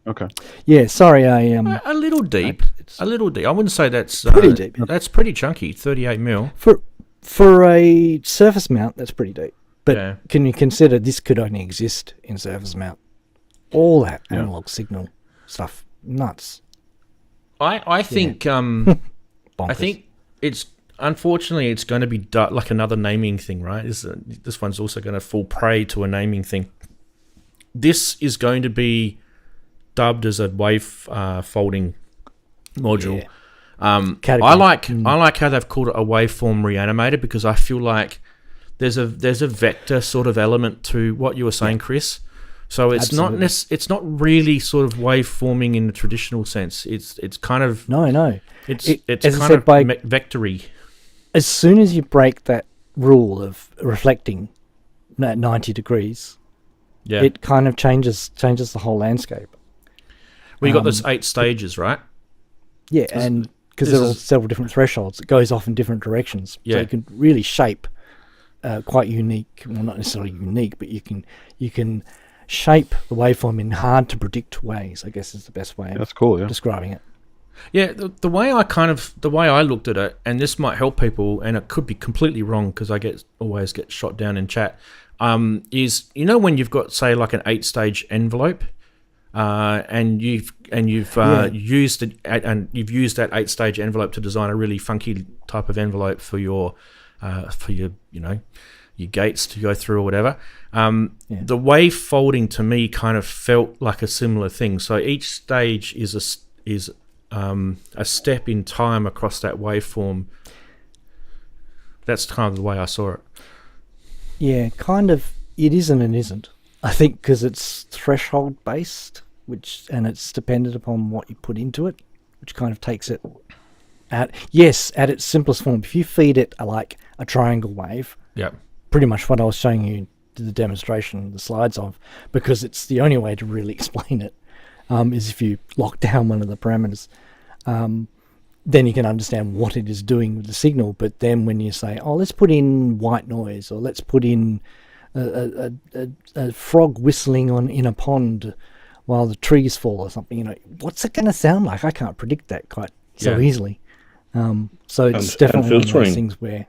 Okay. Yeah, sorry, a little deep. A little deep. I wouldn't say that's pretty deep. That's pretty chunky. 38 mil for a surface mount. That's pretty deep. But can you consider this could only exist in surface mount? All that analog signal stuff, nuts. I think I think it's unfortunately it's going to be like another naming thing, right? This one's also going to fall prey to a naming thing. This is going to be dubbed as a wave folding module. I like how they've called it a waveform reanimator, because I feel like there's a vector sort of element to what you were saying, Chris. So it's it's not really sort of waveforming in the traditional sense. It's kind of It's kind of vectory. As soon as you break that rule of reflecting at 90 degrees, it kind of changes the whole landscape. Well, you got those 8 stages, right? Yeah, and because there are several different thresholds, it goes off in different directions. Yeah. So you can really shape quite unique, well, not necessarily unique, but you can shape the waveform in hard to predict ways, I guess is the best way That's cool, yeah. describing it. Yeah, the way I looked at it, and this might help people, and it could be completely wrong because I always get shot down in chat, is when you've got, say, like an 8-stage envelope, and you've used it, and you've used that 8-stage envelope to design a really funky type of envelope for your your gates to go through or whatever. The wave folding to me kind of felt like a similar thing. So each stage is a step in time across that waveform. That's kind of the way I saw it. Yeah, kind of. It is and it isn't. I think because it's threshold based, and it's dependent upon what you put into it, which kind of takes it at its simplest form. If you feed it like a triangle wave, pretty much what I was showing you the demonstration, the slides of, because it's the only way to really explain it, is if you lock down one of the parameters. Then you can understand what it is doing with the signal. But then when you say, let's put in white noise, or let's put in a frog whistling in a pond while the trees fall or something, what's it going to sound like? I can't predict that quite so easily. So it's definitely one of those things where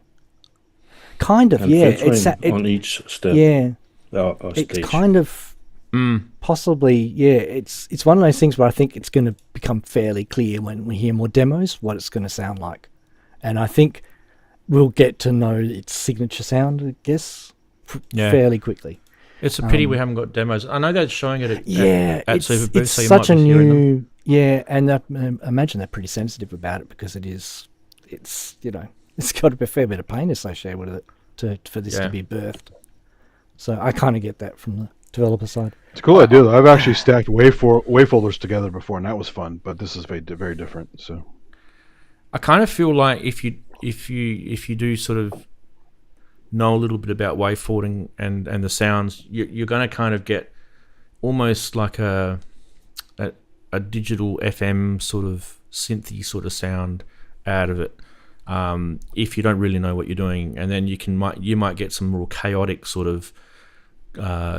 kind of, it's on each step. Yeah. Or it's stage. kind of possibly, it's one of those things where I think it's going to become fairly clear when we hear more demos what it's going to sound like. And I think we'll get to know its signature sound, I guess, fairly quickly. It's a pity we haven't got demos. I know they're showing it at Superbooth, it's so you such might a be hearing them. new, and I imagine they're pretty sensitive about it because it's got a fair bit of pain associated with it for this to be birthed. So I kind of get that from the developer side. It's a cool idea, though. I've actually stacked wavefolders together before, and that was fun. But this is very, very different. So I kind of feel like if you do sort of know a little bit about wavefolding and the sounds, you're going to kind of get almost like a digital FM sort of synthy sort of sound out of it. If you don't really know what you're doing, and then you might get some real chaotic sort of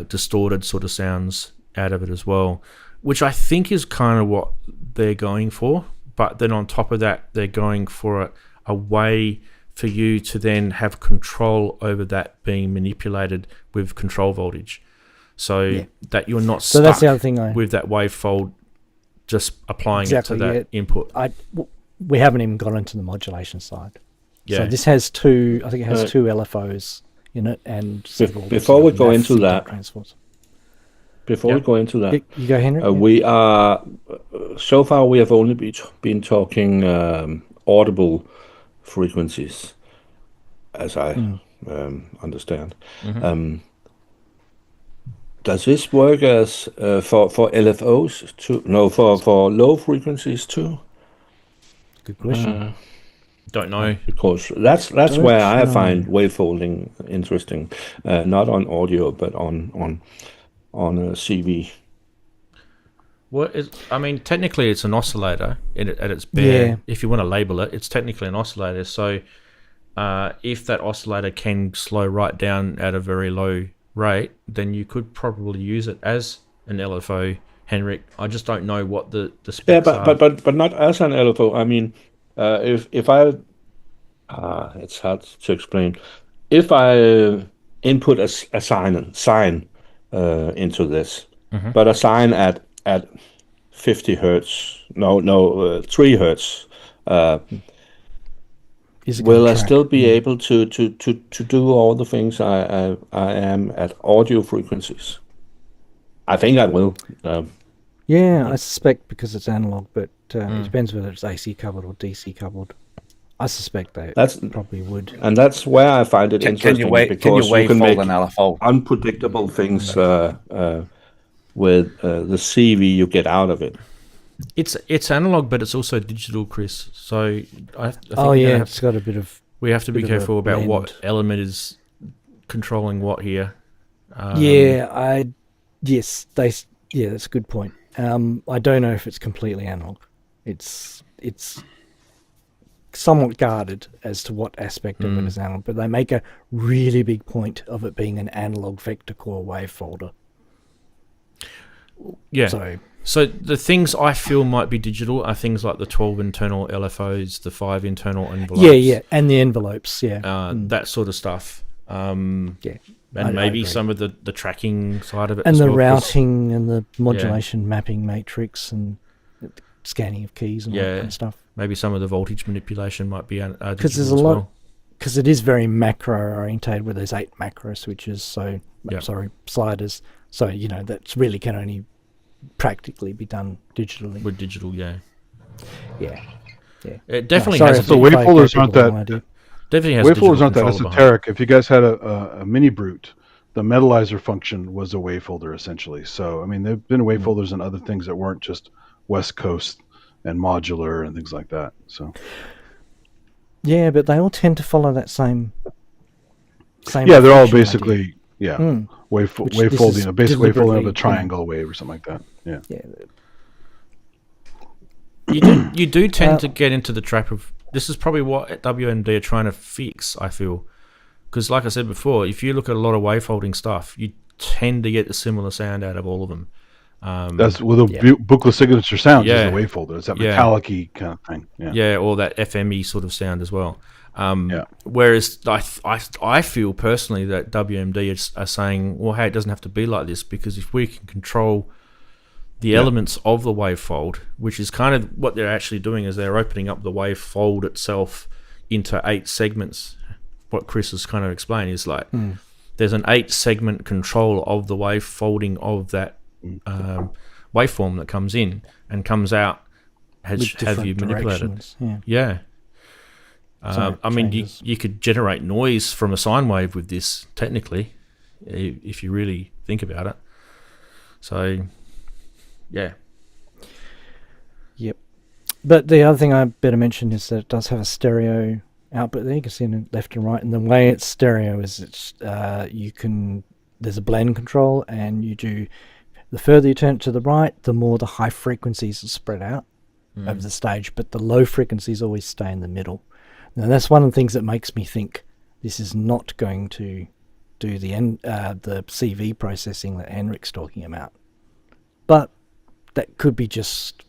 distorted sort of sounds out of it as well, which I think is kind of what they're going for. But then on top of that, they're going for a way for you to then have control over that being manipulated with control voltage, so that you're not stuck that's the other thing with that wavefold just applying it to that input. We haven't even got into the modulation side. Yeah. So this has two LFOs in it, and before we go into that, transforms. Before we go into that, you go, Henry. We are so far we have only been talking audible frequencies, as I understand. Does this work as for LFOs too? No, for low frequencies too. Good question. Don't know, because that's where I find wavefolding interesting, not on audio but on a CV. Technically it's an oscillator at its bare. If you want to label it, it's technically an oscillator. So if that oscillator can slow right down at a very low rate, then you could probably use it as an LFO, Henrik. I just don't know what the specs are. but not as an LFO. I mean, if I it's hard to explain. If I input a sine into this, but a sine at 50 hertz, 3 hertz, will I still be able to do all the things I am at audio frequencies? I think I will. I suspect because it's analog, but it depends whether it's AC coupled or DC coupled. I suspect that's probably would. And that's where I find it interesting because you can make an LFO? Unpredictable things with the CV you get out of it. It's analog, but it's also digital, Chris. So I think it's got a bit of. We have to be careful about what element is controlling what here. That's a good point. I don't know if it's completely analog. It's somewhat guarded as to what aspect of it is analog, but they make a really big point of it being an analog vector core wave folder. Yeah. So the things I feel might be digital are things like the 12 internal LFOs, the 5 internal envelopes. Yeah, and the envelopes, that sort of stuff. And I maybe agree. some of the tracking side of it, and as the well, routing and the modulation mapping matrix and scanning of keys and all that kind of stuff. Maybe some of the voltage manipulation might be Because there's a lot. Because it is very macro orientated, where there's 8 macro switches. So sliders. So that really can only practically be done digitally. With digital, yeah. It definitely has. So wave folders aren't that. Definitely has. Wave folders aren't that controller esoteric. If you guys had a mini brute, the metalizer function was a wave folder essentially. So I mean, there've been wave folders and other things that weren't just West Coast and modular and things like that. So yeah, but they all tend to follow that same. Yeah, they're all function basically wave folding, a basic wave folding of a triangle wave or something like that. Yeah. You do tend to get into the trap of, this is probably what WMD are trying to fix, I feel. Because like I said before, if you look at a lot of wave folding stuff, you tend to get a similar sound out of all of them. That's with a bookless signature sound, is a wave folder. It's that metallic-y kind of thing. Yeah, or that FME sort of sound as well. Whereas I feel personally that WMD are saying, well, hey, it doesn't have to be like this, because if we can control the elements of the wavefold, which is kind of what they're actually doing, is they're opening up the wavefold itself into 8 segments. What Chris is kind of explaining is like there's an 8-segment control of the wave folding of that waveform that comes in and comes out. Have you manipulated? Yeah. I mean, you could generate noise from a sine wave with this, technically, if you really think about it. So, yeah. Yep. But the other thing I better mention is that it does have a stereo output there. You can see it left and right. And the way it's stereo is there's a blend control, and the further you turn it to the right, the more the high frequencies are spread out over the stage, but the low frequencies always stay in the middle. Now, that's one of the things that makes me think this is not going to do the CV processing that Henrik's talking about. But that could be just,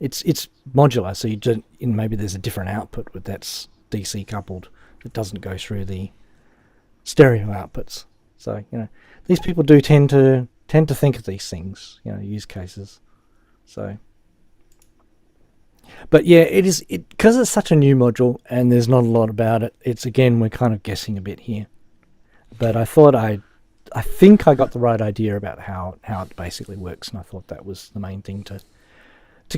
it's modular, so maybe there's a different output with that's DC coupled that doesn't go through the stereo outputs. So, these people do tend to think of these things, use cases. So, but yeah, because it's such a new module and there's not a lot about it. It's, again, we're kind of guessing a bit here. But I thought I think I got the right idea about how it basically works, and I thought that was the main thing to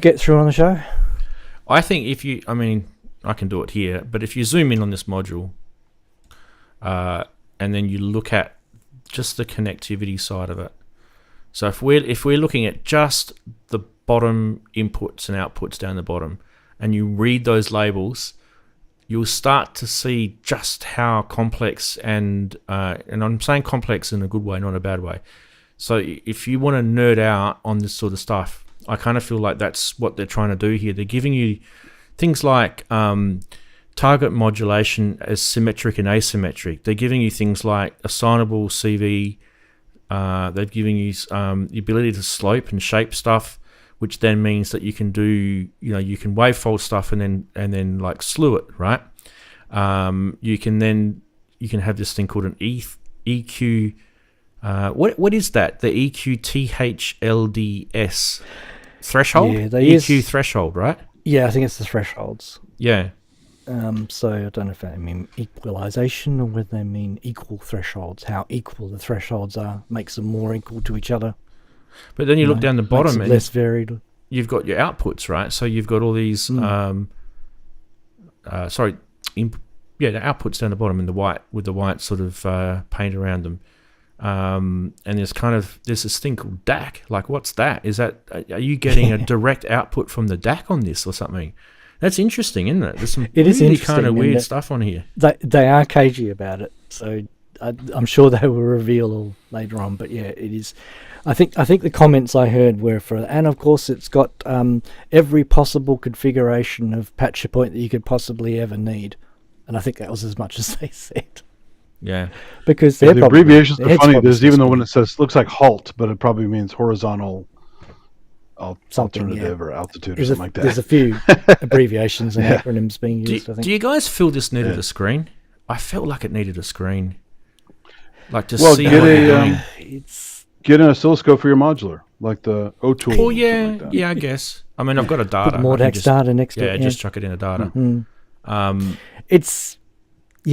get through on the show. I think I can do it here, but if you zoom in on this module, and then you look at just the connectivity side of it. So if we're looking at just the bottom inputs and outputs down the bottom, and you read those labels, you'll start to see just how complex and I'm saying complex in a good way, not a bad way. So if you want to nerd out on this sort of stuff, I kind of feel like that's what they're trying to do here. They're giving you things like target modulation as symmetric and asymmetric. They're giving you things like assignable CV. They're giving you the ability to slope and shape stuff, which then means that you can do, you can wavefold stuff and then like slew it, right? You can have this thing called an EQ. What is that? The EQ-THLDS threshold? Yeah, EQ threshold, right? Yeah, I think it's the thresholds. Yeah. So I don't know if they mean equalization or whether they mean equal thresholds. How equal the thresholds are makes them more equal to each other. But then you look down the bottom and less varied. You've got your outputs, right? So you've got all these the outputs down the bottom in the white with the white sort of paint around them. And there's this thing called DAC. Like, what's that? Are you getting a direct output from the DAC on this or something? That's interesting, isn't it? There's some really kind of weird stuff on here. They are cagey about it. So I'm sure they will reveal all later on. But yeah, it is. I think the comments I heard were and of course it's got every possible configuration of patcher point that you could possibly ever need, and I think that was as much as they said. Yeah, because the abbreviations are funny. There's even the one that says looks like halt, but it probably means horizontal alternative or altitude or something like that. There's a few abbreviations and acronyms being used. I think. Do you guys feel this needed a screen? I felt like it needed a screen, like to see get what you're doing. Get an oscilloscope for your modular, like the O-Tool. Oh yeah, I guess. I mean, I've got a data. Put Mordax data next to it. Yeah, just chuck it in a data. Mm-hmm.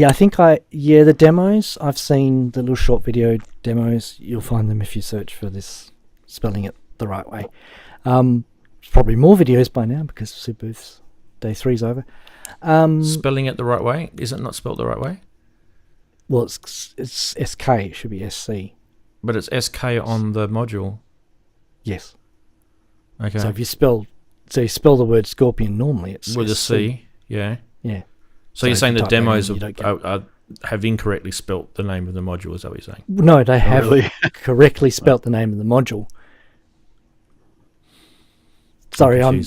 I think the demos, I've seen the little short video demos. You'll find them if you search for this, spelling it the right way. Probably more videos by now because Superbooth's day 3's over. Spelling it the right way? Is it not spelled the right way? Well, it's SK. It should be SC. But it's SK on the module. Yes. Okay. So if you spell the word scorpion normally, it's with a C. Yeah. Yeah. So you're saying the demos have incorrectly spelt the name of the module? Is that what you're saying? No, they have correctly spelt the name of the module. Sorry, I'm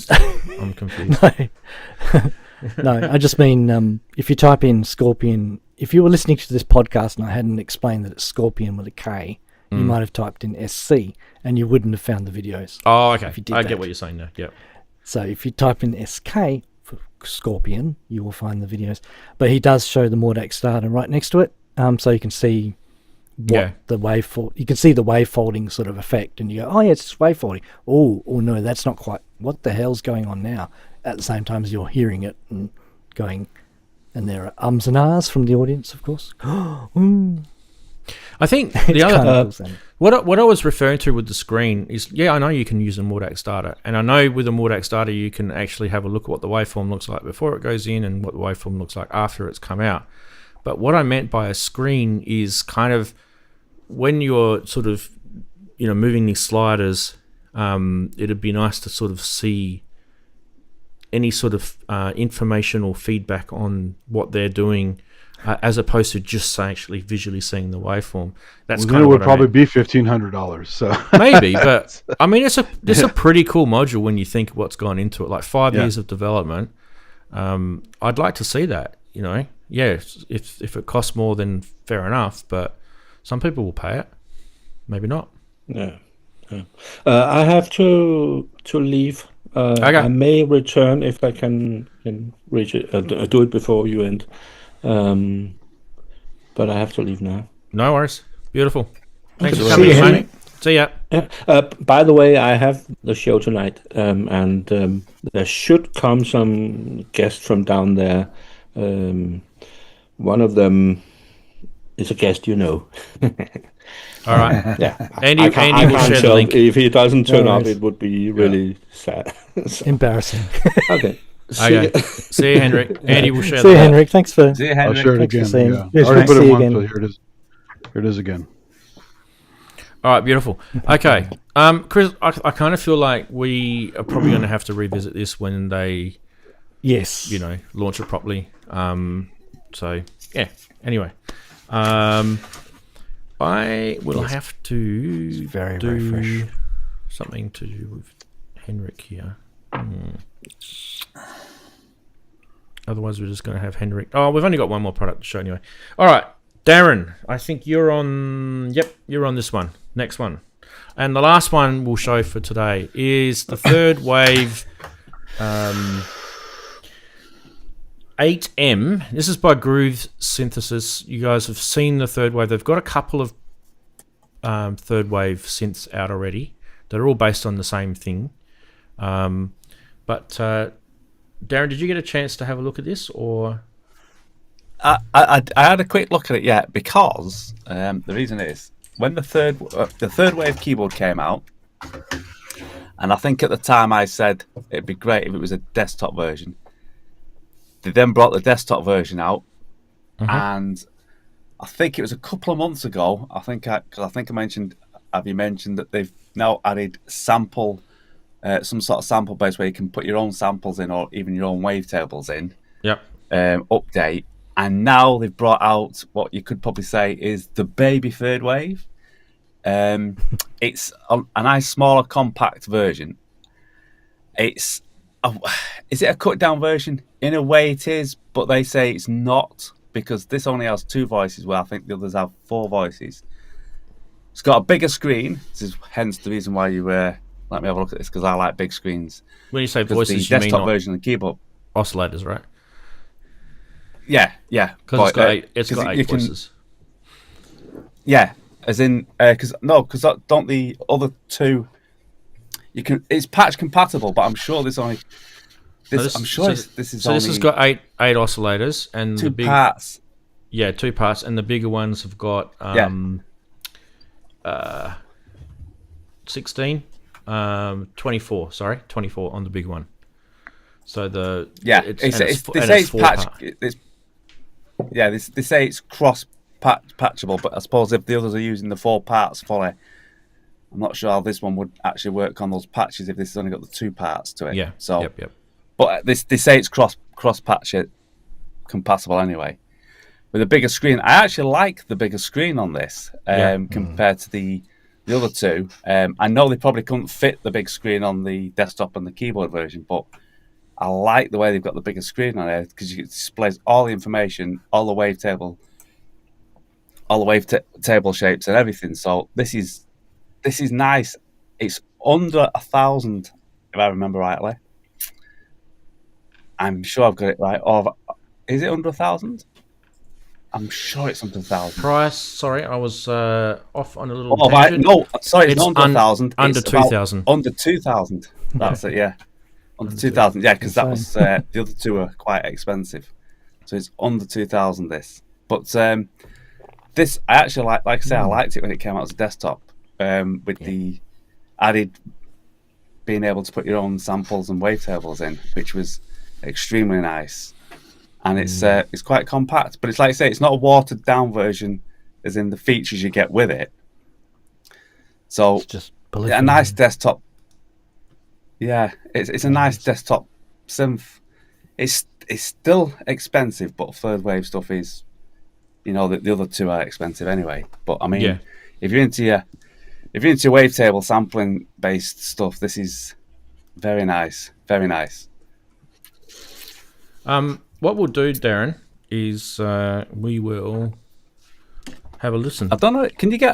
confused. No, I just mean if you type in Scorpion, if you were listening to this podcast and I hadn't explained that it's Scorpion with a K, you might have typed in SC and you wouldn't have found the videos. Oh, okay. I get what you're saying now. Yep. So if you type in SK for Scorpion, you will find the videos. But he does show the Mordax data right next to it, so you can see the wavefold. You can see the wavefolding sort of effect, and you go, "Oh yeah, it's wavefolding." Oh no, that's not quite. What the hell's going on now? At the same time as you're hearing it and going, and there are ums and ahs from the audience, of course. I think the other what I was referring to with the screen is, I know you can use a Mordax data, and I know with the Mordax data you can actually have a look at what the waveform looks like before it goes in and what the waveform looks like after it's come out. But what I meant by a screen is kind of when you're sort of moving these sliders, it'd be nice to sort of see any sort of information or feedback on what they're doing. As opposed to just actually visually seeing the waveform. That's kind of would probably be $1,500. So maybe, but I mean, it's a pretty cool module when you think what's gone into it. Like 5 years of development. I'd like to see that. If it costs more, then fair enough. But some people will pay it. Maybe not. Yeah. I have to leave. Okay. I may return if I can reach it. Do it before you end. But I have to leave now. No worries. Beautiful. Thanks for coming, mate. See ya. By the way, I have the show tonight, and there should come some guests from down there. One of them is a guest, All right. Yeah. Andy will share the link. If he doesn't turn up, it would be really sad. Embarrassing. Okay. See you, Henrik. Andy will share. See you, Henrik. Thanks for. See you, Henrik. I'll share it again. I already put it once, but here it is again. All right, beautiful. Okay, Chris, I kind of feel like we are probably going to have to revisit this when they, launch it properly. So yeah. Anyway, I will have to very fresh. Something to do with Henrik here. Otherwise, we're just going to have Henrik. Oh, we've only got one more product to show anyway. All right, Daren, I think you're on. Yep, you're on this one. Next one. And the last one we'll show for today is the third wave 8M. This is by Groove Synthesis. You guys have seen the third wave. They've got a couple of third wave synths out already. They're all based on the same thing. But Daren, did you get a chance to have a look at this, or? I had a quick look at it, because the reason is when the third wave keyboard came out, and I think at the time I said it'd be great if it was a desktop version. They then brought the desktop version out, and I think it was a couple of months ago. Have you mentioned that they've now added some sort of sample base where you can put your own samples in, or even your own wavetables in. Yep. Update, And now they've brought out what you could probably say is the baby third wave. It's a nice, smaller, compact version. Is it a cut down version? In a way it is, but they say it's not, because this only has 2 voices, where I think the others have 4 voices. It's got a bigger screen. This is hence the reason why you let me have a look at this, because I like big screens. When you say voices, the you mean desktop version of the keyboard. Oscillators, right? Yeah. Because it's got 8 voices. Yeah, as in because don't the other 2 you can? It's patch compatible, but I'm sure there's only this. I'm sure this is. So this has got eight oscillators and 2 the big parts. Yeah, 2 parts, and the bigger ones have got 16, 24. Sorry, 24 on the big one. So they say it's cross patchable, but I suppose if the others are using the 4 parts fully, I'm not sure how this one would actually work on those patches if this has only got the 2 parts to it. Yeah. So, yep. But they say it's cross patch it compatible anyway. With a bigger screen, I actually like the bigger screen on this compared to the other 2. I know they probably couldn't fit the big screen on the desktop and the keyboard version, but I like the way they've got the bigger screen on it, because it displays all the information, all the wavetable shapes and everything. So this is nice. It's under 1,000, if I remember rightly. I'm sure I've got it right. Or is it under 1,000? I'm sure it's under 1,000. Price? Sorry, I was off on a little. No, sorry, it's not under 1,000. Under 2,000. Under 2,000. That's it. Yeah, under 2,000. Yeah, because that was the other 2 are quite expensive. So it's under 2,000. But this I actually like I say, I liked it when it came out as a desktop. With the added being able to put your own samples and wavetables in, which was extremely nice. And it's quite compact, but it's like I say, it's not a watered down version, as in the features you get with it. So It's just a nice desktop. Yeah, it's a nice desktop synth. It's still expensive, but third wave stuff is, the other 2 are expensive anyway. But I mean, if you're into wavetable sampling based stuff, this is very nice, very nice. What we'll do, Daren, is we will have a listen. I don't know.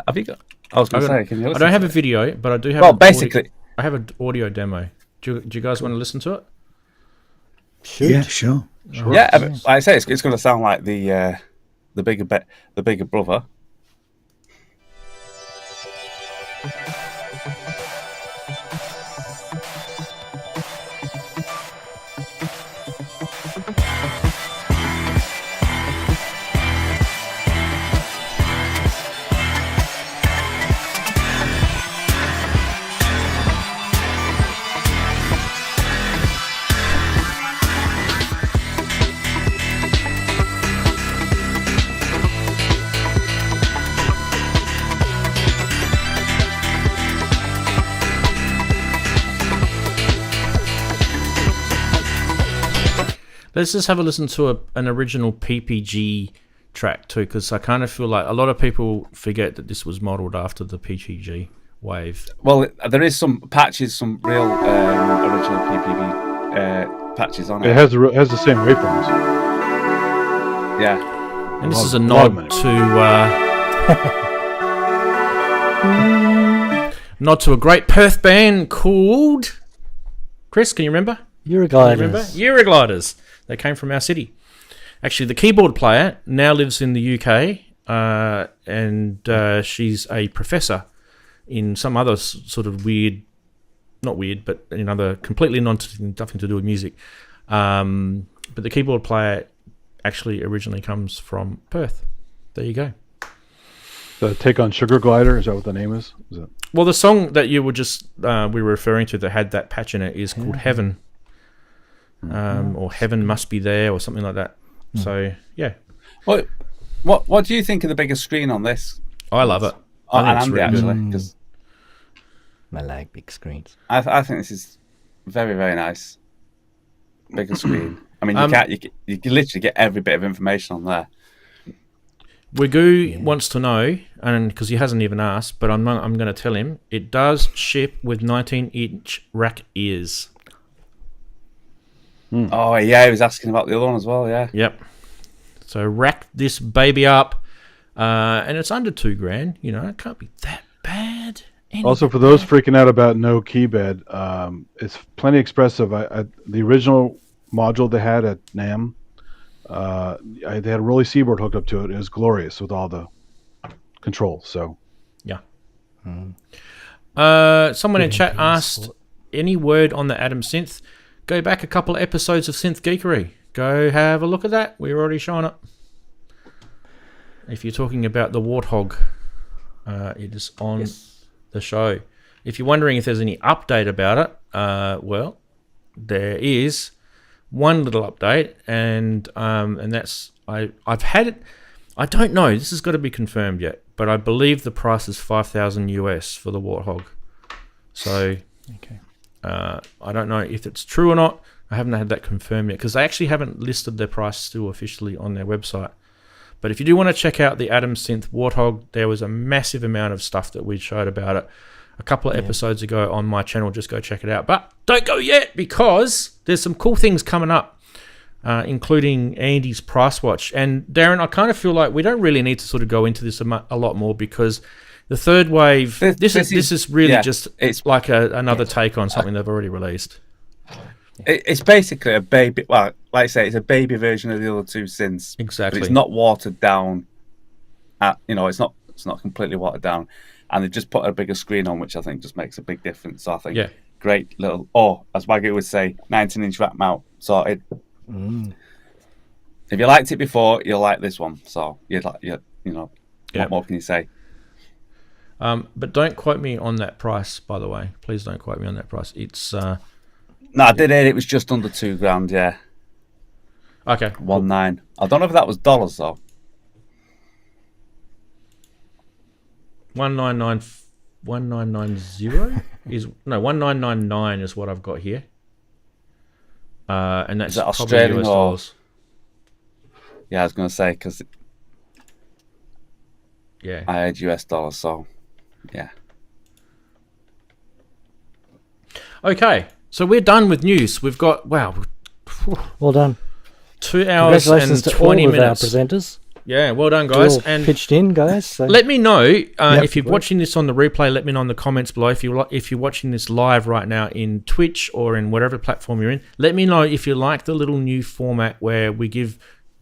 Have you got? I was going to say, can you listen? I don't have a video, but I do have. I have an audio demo. Do you guys want to listen to it? Yeah, sure. Yeah, like I say, it's going to sound like the bigger brother. Let's just have a listen to an original PPG track too, because I kind of feel like a lot of people forget that this was modelled after the PPG wave. Well, there is some patches, some real original PPG patches on it. It has the same waveforms. Yeah, and this is a nod to a great Perth band called Chris. Can you remember? Eurogliders. They came from our city. Actually, the keyboard player now lives in the UK, and she's a professor in some other sort of not weird, but another completely nothing to do with music. But the keyboard player actually originally comes from Perth. There you go. The Take on Sugar Glider, is that what the name is? Well, the song that you were just we were referring to that had that patch in it is called Heaven. Or Heaven Must Be There, or something like that. So yeah. What do you think of the bigger screen on this? I love it. And Andy, actually, because I like big screens. I think this is very, very nice. Bigger screen. I mean, you can literally get every bit of information on there. Wigoo wants to know, and because he hasn't even asked, but I'm going to tell him, it does ship with 19-inch rack ears. Oh, yeah, he was asking about the other one as well, yeah. Yep. So rack this baby up, and it's under $2,000. You know, it can't be that bad. Also, for those freaking out about no keybed, it's plenty expressive. The original module they had at NAMM, they had a Rolly Seaboard hooked up to it. It was glorious with all the controls. So, yeah. Someone in chat asked, any word on the Atom Synth? Go back a couple of episodes of Synth Geekery. Go have a look at that. We're already showing it. If you're talking about the Warthog, it is on the show. If you're wondering if there's any update about it, well, there is one little update, and that's I've had it. I don't know. This has got to be confirmed yet, but I believe the price is $5,000 US for the Warthog. So, okay. I don't know if it's true or not. I haven't had that confirmed yet because they actually haven't listed their price still officially on their website. But if you do want to check out the Atom Synth Warthog, there was a massive amount of stuff that we showed about it a couple of episodes ago on my channel. Just go check it out. But don't go yet because there's some cool things coming up, including Andy's price watch. And Daren, I kind of feel like we don't really need to sort of go into this a lot more because the third wave, this is really just it's like another take on something they've already released. It's basically a baby. Well, like I say, it's a baby version of the other two synths. Exactly. But it's not watered down. It's not completely watered down, and they just put a bigger screen on, which I think just makes a big difference. So I think great little. Or as Wagyu would say, 19-inch rack mount sorted. If you liked it before, you'll like this one. So what more can you say? But don't quote me on that price, by the way. Please don't quote me on that price. It's no, I did hear it was just under $2,000. Yeah. Okay. 1.9. I don't know if that was dollars though. 1990 is 1999 is what I've got here. And that's is that Australian US or dollars. Yeah, I was going to say because I had US dollars, so yeah. Okay, so we're done with news. We've got well done. 2 hours and 20 minutes. Our presenters. Yeah, well done, guys. And pitched in, guys. So. Let me know if you're watching this on the replay. Let me know in the comments below. If you're watching this live right now in Twitch or in whatever platform you're in, let me know if you like the little new format where we give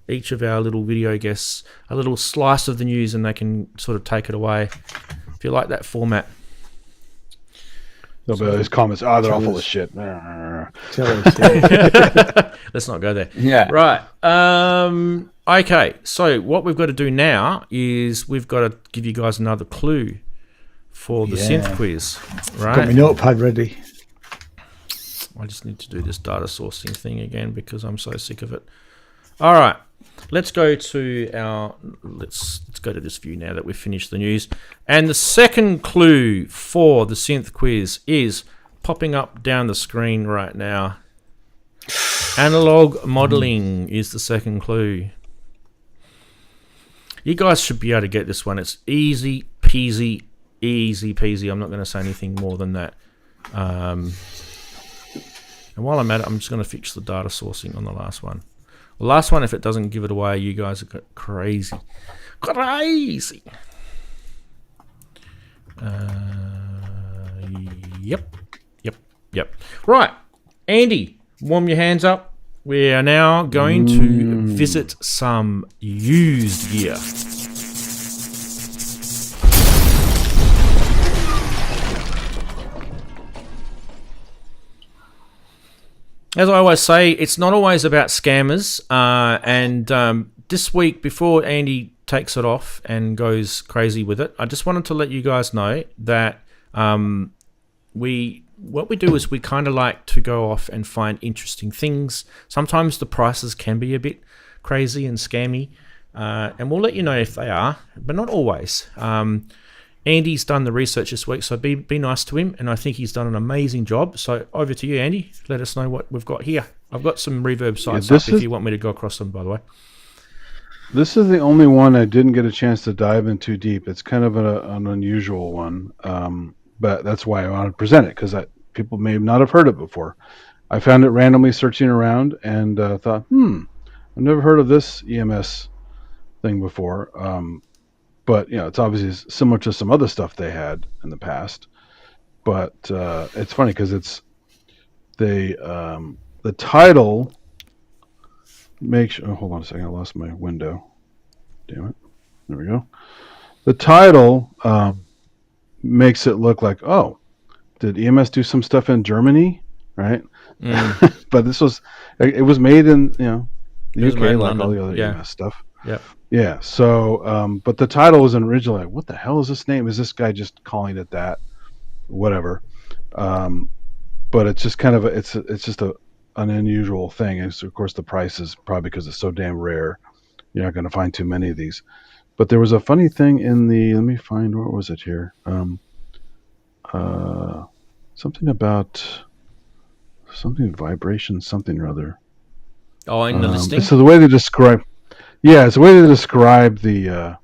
each of our little video guests a little slice of the news and they can sort of take it away. If you like that format. There'll be those comments. Oh, they're all full of shit. Let's not go there. Yeah. Right. Okay. So what we've got to do now is we've got to give you guys another clue for the synth quiz. Right. Got my notepad ready. I just need to do this data sourcing thing again because I'm so sick of it. All right. Let's go to let's go to this view now that we've finished the news. And the second clue for the synth quiz is popping up down the screen right now. Analog modeling is the second clue. You guys should be able to get this one. It's easy peasy, easy peasy. I'm not going to say anything more than that. And while I'm at it, I'm just going to fix the data sourcing on the last one. The last one, if it doesn't give it away, you guys are crazy. Crazy. Yep. Right. Andy, warm your hands up. We are now going to visit some used gear. As I always say, it's not always about scammers. And this week, before Andy takes it off and goes crazy with it, I just wanted to let you guys know that what we do is we kind of like to go off and find interesting things. Sometimes the prices can be a bit crazy and scammy, and we'll let you know if they are, but not always. In Andy's done the research this week, so be nice to him, and I think he's done an amazing job. So over to you, Andy. Let us know what we've got here. I've got some reverb sites up if you want me to go across them, by the way. This is the only one I didn't get a chance to dive in too deep. It's kind of an unusual one, but that's why I wanted to present it, because people may not have heard it before. I found it randomly searching around and thought, I've never heard of this EMS thing before. But it's obviously similar to some other stuff they had in the past. But it's funny because it's the title makes. Oh, hold on a second, I lost my window. Damn it! There we go. The title makes it look like, oh, did EMS do some stuff in Germany, right? But this was it was made in the UK, like all the other EMS stuff. Yeah. Yeah. So, but the title was originally like, what the hell is this name? Is this guy just calling it that? Whatever. But it's just kind of it's just an unusual thing. And so of course the price is probably because it's so damn rare. You're not going to find too many of these. But there was a funny thing in the. Let me find, what was it here? Something about something vibration, something or other. Oh, in the listing. So the way they describe. Yeah, it's the way they describe the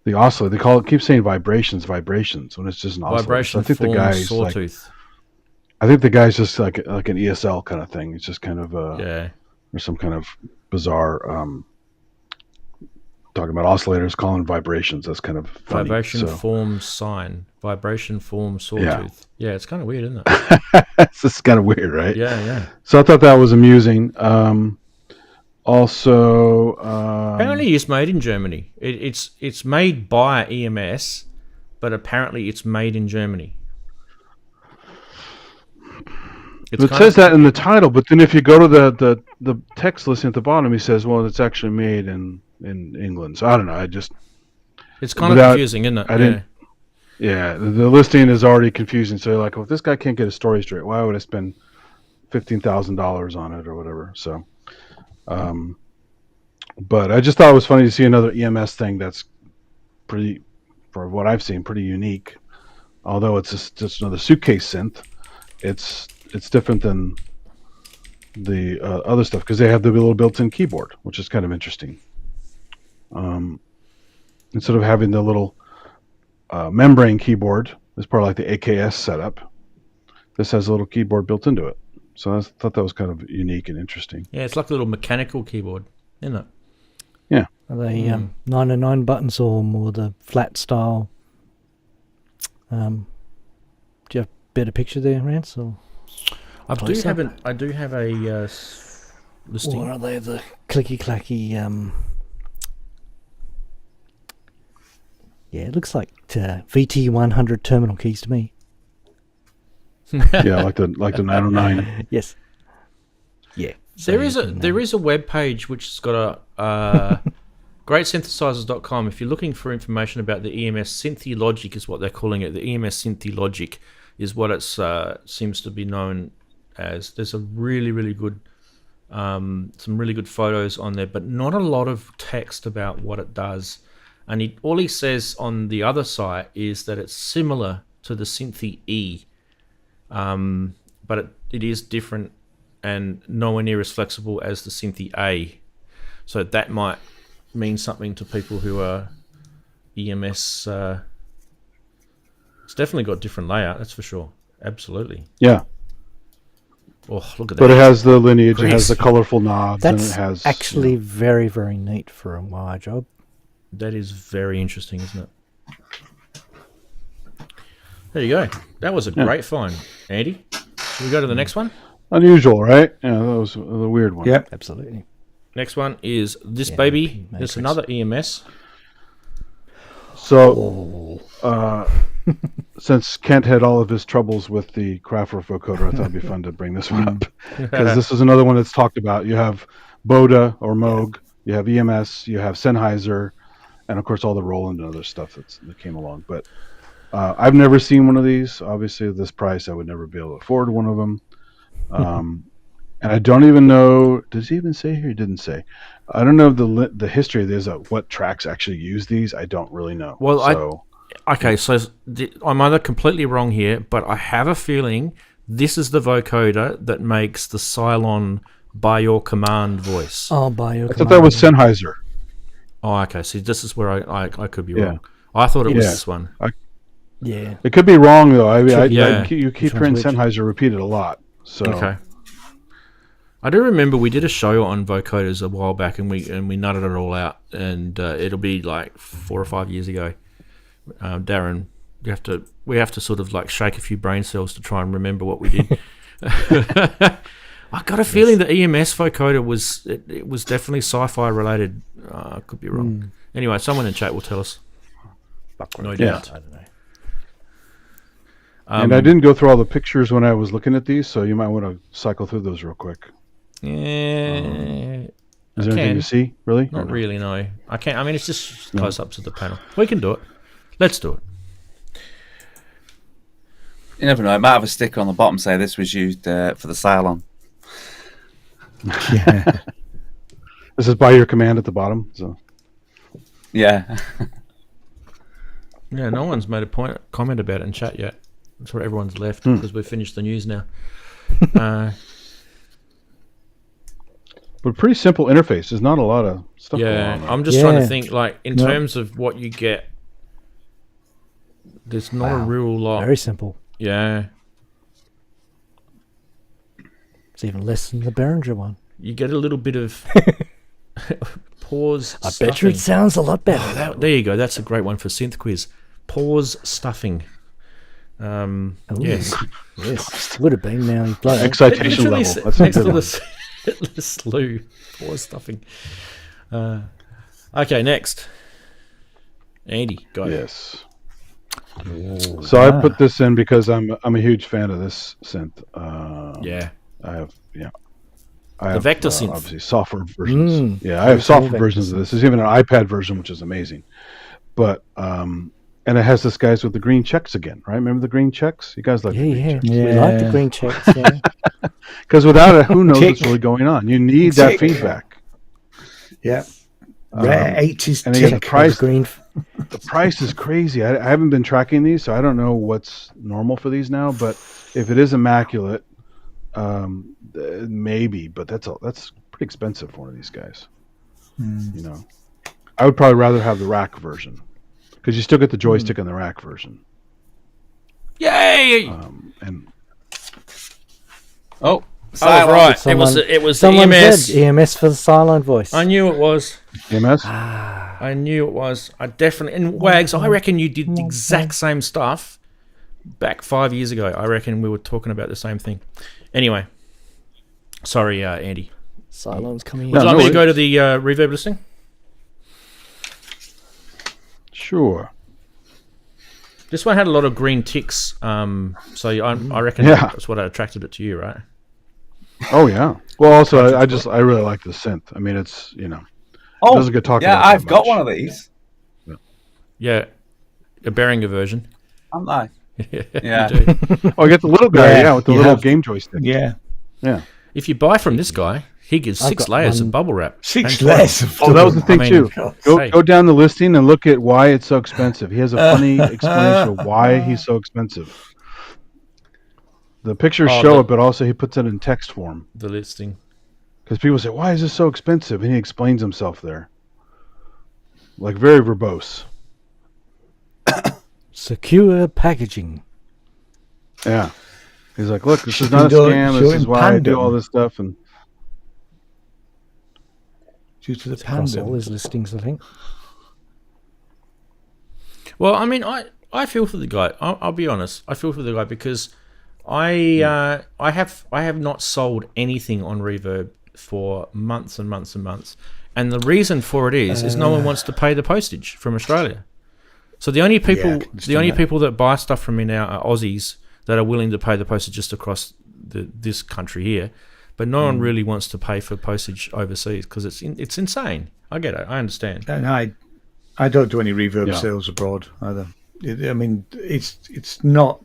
oscillator. They keep saying vibrations when it's just an oscillator. Vibration So I think the guy's sawtooth. I think the guy's just like an ESL kind of thing. It's just kind of or some kind of bizarre talking about oscillators, calling vibrations. That's kind of funny. Vibration form sine. Vibration form sawtooth. Yeah, it's kind of weird, isn't it? It's just kind of weird, right? Yeah. So I thought that was amusing. Also, apparently it's made in Germany. It's made by EMS, but apparently it's made in Germany. It says that in the title, but then if you go to the text listing at the bottom, he says, "Well, it's actually made in England." So I don't know. It's kind of confusing, isn't it? The listing is already confusing. So you're like, well, if this guy can't get his story straight, why would I spend $15,000 on it or whatever? So. But I just thought it was funny to see another EMS thing that's pretty, for what I've seen, pretty unique. Although it's just another suitcase synth, it's different than the other stuff because they have the little built-in keyboard, which is kind of interesting. Instead of having the little membrane keyboard as part of like the AKS setup, this has a little keyboard built into it. So I thought that was kind of unique and interesting. Yeah, it's like a little mechanical keyboard, isn't it? Yeah. Are they 909 buttons or more the flat style? Do you have a better picture there, Rance? Or I do have a listing. Or are they the clicky clacky? Yeah, it looks like VT100 terminal keys to me. Yeah, like the 909. Yes. Yeah. So there is a web page which has got a greatsynthesizers.com. If you're looking for information about the EMS Synthy Logic is what they're calling it. The EMS Synthy Logic is what it seems to be known as. There's a really good some really good photos on there, but not a lot of text about what it does. And all he says on the other site is that it's similar to the Synthy E. But it is different and nowhere near as flexible as the Synthy A. So that might mean something to people who are EMS. It's definitely got different layout, that's for sure. Absolutely. Yeah. Oh, look at that. But it has the lineage, it has the colorful knobs. That's and it has, actually very, very neat for a wire job. That is very interesting, isn't it? There you go. That was a great find, Andy. Should we go to the next one? Unusual, right? Yeah, that was a weird one. Yep, absolutely. Next one is this baby. There's another EMS. So, since Kent had all of his troubles with the Kraftwerk vocoder, I thought it'd be fun to bring this one up because this is another one that's talked about. You have Boda or Moog, you have EMS, you have Sennheiser, and of course all the Roland and other stuff that came along. But I've never seen one of these. Obviously, at this price, I would never be able to afford one of them. And I don't even know. Does he even say here? He didn't say. I don't know the history of these. What tracks actually use these? I don't really know. Well, Okay, so I'm either completely wrong here, but I have a feeling this is the vocoder that makes the Cylon by your command voice. Oh, by your I thought that was Sennheiser. Oh, okay. See, this is where I could be wrong. I thought it was this one. Yeah. It could be wrong though. You keep Which hearing one's which? Sennheiser repeated a lot. So Okay. I do remember we did a show on vocoders a while back, and we nutted it all out, and it'll be like 4 or 5 years ago. Daren, we have to sort of like shake a few brain cells to try and remember what we did. I got a feeling the EMS vocoder was definitely sci-fi related. I could be wrong. Anyway, someone in chat will tell us. No doubt. I don't know. And I didn't go through all the pictures when I was looking at these, so you might want to cycle through those real quick. Yeah. Is there anything to see? Really? Not really, no. I can't. I mean, it's just close ups of the panel. We can do it. Let's do it. You never know. It might have a sticker on the bottom say this was used for the Cylon. Yeah. This is by your command at the bottom. So Yeah. Yeah, no one's made a comment about it in chat yet. That's where everyone's left because we've finished the news now. But pretty simple interface. There's not a lot of stuff going Yeah, on. I'm just trying to think, like, in terms of what you get, there's not a real lot. Very simple. Yeah. It's even less than the Behringer one. You get a little bit of pause I stuffing. bet you it sounds a lot better. There you go. That's a great one for Synth Quiz. Pause stuffing. Yes. Yes. Would have been now. You blow it. Excitation level. That's a next good to one. the slew. Pause stuffing. Okay, next. Andy, go. Yes. So I put this in because I'm a huge fan of this synth. Yeah. I have Vector synth. obviously software versions. I have software versions of this. There's even an iPad version, which is amazing. But and it has this guys with the green checks again, right? Remember the green checks? You guys like the green checks? We like the green checks. Yeah. Because without it, who knows what's really going on? You need that feedback. Yeah. Rare 80s and again, the tick. price, Green. the price is crazy. I haven't been tracking these, so I don't know what's normal for these now. But if it is immaculate, maybe. But that's pretty expensive for one of these guys. You know, I would probably rather have the rack version because you still get the joystick in the rack version. Yay! And I was right. It was the Someone EMS. said EMS for the silent voice. I knew it was. EMS. I knew it was. I definitely. And Wags, I reckon you did the exact same stuff back 5 years ago. I reckon we were talking about the same thing. Anyway, sorry, Andy. Silence coming in. Would you like me to go to the reverb listing? Sure. This one had a lot of green ticks, so I reckon that's what attracted it to you, right? Oh yeah. Well, also I really like the synth. I mean, it's it doesn't get talked about. Yeah, I've that got much. one of these. Yeah, a Behringer version. Haven't I? Yeah. You do. Oh, I get the little guy, Yeah, with the you little have- game joystick. Yeah. Yeah. If you buy from this guy, he gives I've 6 got layers one- of bubble wrap. 6 And layers of So that was the thing I too. mean, hey. Go down the listing and look at why it's so expensive. He has a funny explanation of why he's so expensive. The pictures show it, but also he puts it in text form. The listing. Because people say, "Why is this so expensive?" And he explains himself there, like very verbose. Secure packaging. Yeah, he's like, "Look, this is Shipping not a door- scam. This is showing why I do Pandem. all this stuff." And Due to the Across all pandemic. his listings, I think. Well, I mean, I feel for the guy. I'll be honest. I feel for the guy because I have not sold anything on Reverb for months and months and months, and the reason for it is no one wants to pay the postage from Australia. So the only people people that buy stuff from me now are Aussies that are willing to pay the postage just across this country here, but no one really wants to pay for postage overseas because it's insane. I get it. I understand. And I don't do any reverb sales abroad either. I mean, it's not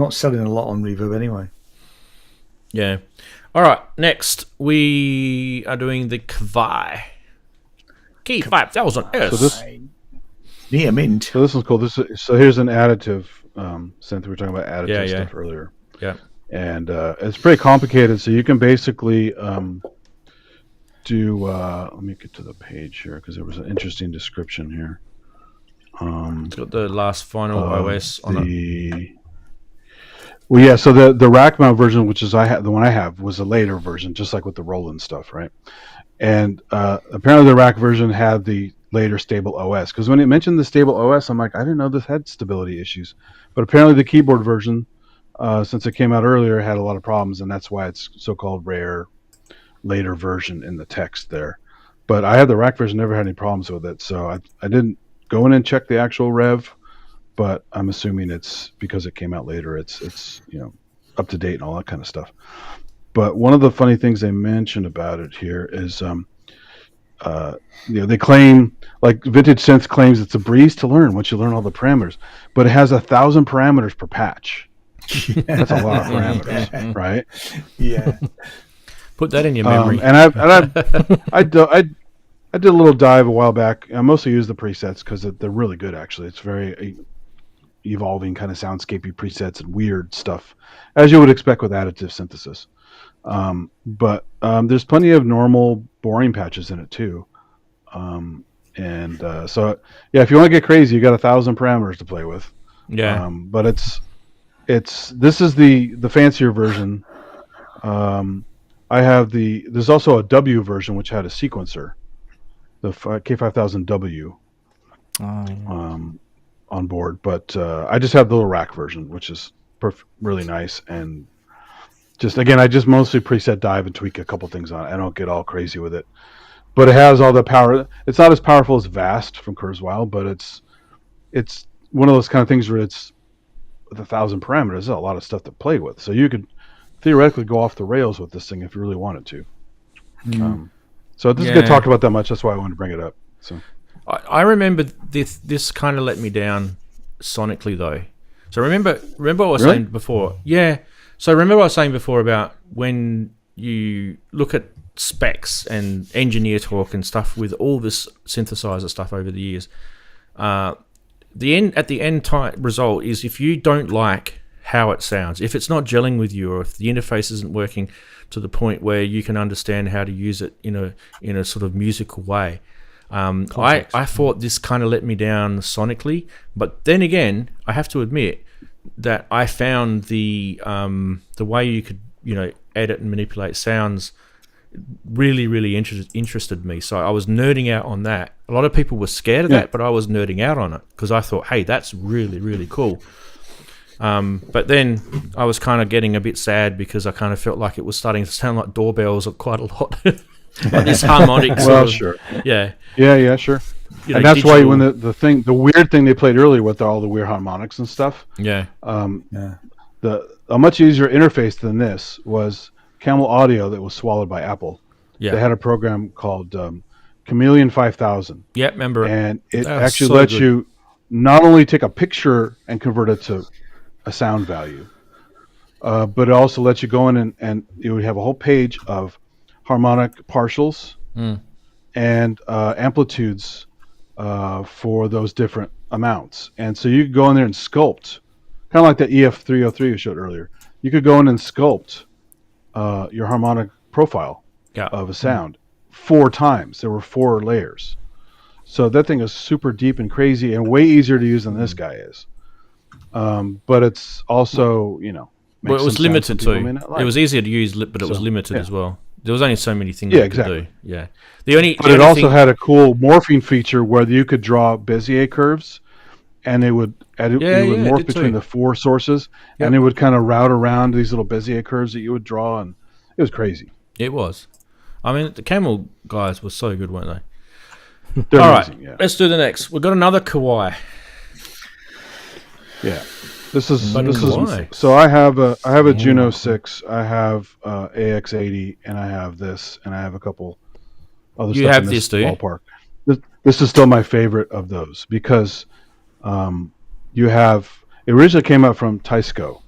selling a lot on reverb anyway. Yeah. All right. Next, we are doing the Kvi. Key 5000S. so Near mint. So this is cool. So here's an additive synth. We were talking about additive Yeah. stuff earlier. Yeah. And it's pretty complicated. So you can basically do. Let me get to the page here because there was an interesting description here. It's got the last final OS on it. Well, yeah. So the rack mount version, which is the one I have, was a later version, just like with the Roland stuff, right? And apparently the rack version had the later stable OS, because when it mentioned the stable OS, I'm like, I didn't know this had stability issues. But apparently the keyboard version, since it came out earlier, had a lot of problems, and that's why it's so-called rare later version in the text there. But I had the rack version, never had any problems with it, so I didn't go in and check the actual rev, but I'm assuming it's because it came out later, it's up to date and all that kind of stuff. But one of the funny things they mentioned about it here is they claim, like Vintage Synth claims, it's a breeze to learn once you learn all the parameters, but it has 1,000 parameters per patch. That's a lot of parameters, right? Yeah. Put that in your memory. And I did a little dive a while back. I mostly use the presets because they're really good, actually. It's very evolving kind of soundscapey presets and weird stuff, as you would expect with additive synthesis. But there's plenty of normal boring patches in it too. So yeah, if you want to get crazy, you got 1,000 parameters to play with. Yeah. But this is the fancier version. I have there's also a W version which had a sequencer, the K5000W on board. But I just have the little rack version, which is really nice. And I just mostly preset dive and tweak a couple things on it. I don't get all crazy with it, but it has all the power. It's not as powerful as Vast from Kurzweil, but it's one of those kind of things where it's with 1,000 parameters. There's a lot of stuff to play with, so you could theoretically go off the rails with this thing if you really wanted to. So it doesn't get talked about that much. That's why I wanted to bring it up. So I remember this kind of let me down sonically though. So remember what I was saying before. Yeah. So remember what I was saying before about when you look at specs and engineer talk and stuff with all this synthesizer stuff over the years. At the end result is if you don't like how it sounds, if it's not gelling with you, or if the interface isn't working to the point where you can understand how to use it in a sort of musical way. I thought this kind of let me down sonically, but then again, I have to admit that I found the way you could edit and manipulate sounds really, really interested me. So I was nerding out on that. A lot of people were scared of that, but I was nerding out on it because I thought, hey, that's really, really cool. But then I was kind of getting a bit sad because I kind of felt like it was starting to sound like doorbells quite a lot. Like this harmonic sort of, sure. Yeah, sure. digital. And that's why when the weird thing they played earlier with all the weird harmonics and stuff. Yeah. A much easier interface than this was Camel Audio that was swallowed by Apple. Yeah. They had a program called Chameleon 5000. Yeah, remember it. And it actually lets you not only take a picture and convert it to a sound value, but it also lets you go in and you would have a whole page of harmonic partials and amplitudes for those different amounts. And so you could go in there and sculpt, kind of like the EF303 you showed earlier. You could go in and sculpt your harmonic profile of a sound 4 times. There were 4 layers. So that thing is super deep and crazy and way easier to use than this guy is. But it's also, well, it was limited too. It was easier to use, but it was limited as well. There was only so many things you could do. Yeah. But it also had a cool morphing feature where you could draw Bezier curves, and it would morph between the 4 sources, and it would kind of route around these little Bezier curves that you would draw, and it was crazy. It was. I mean, the Camel guys were so good, weren't they? They're amazing, right, let's do the next. We've got another Kawaii. Yeah. This is so I have a Juno 6, I have AX80, and I have this, and I have a couple other stuff in this ballpark. This is still my favorite of those because it originally came out from Taisco.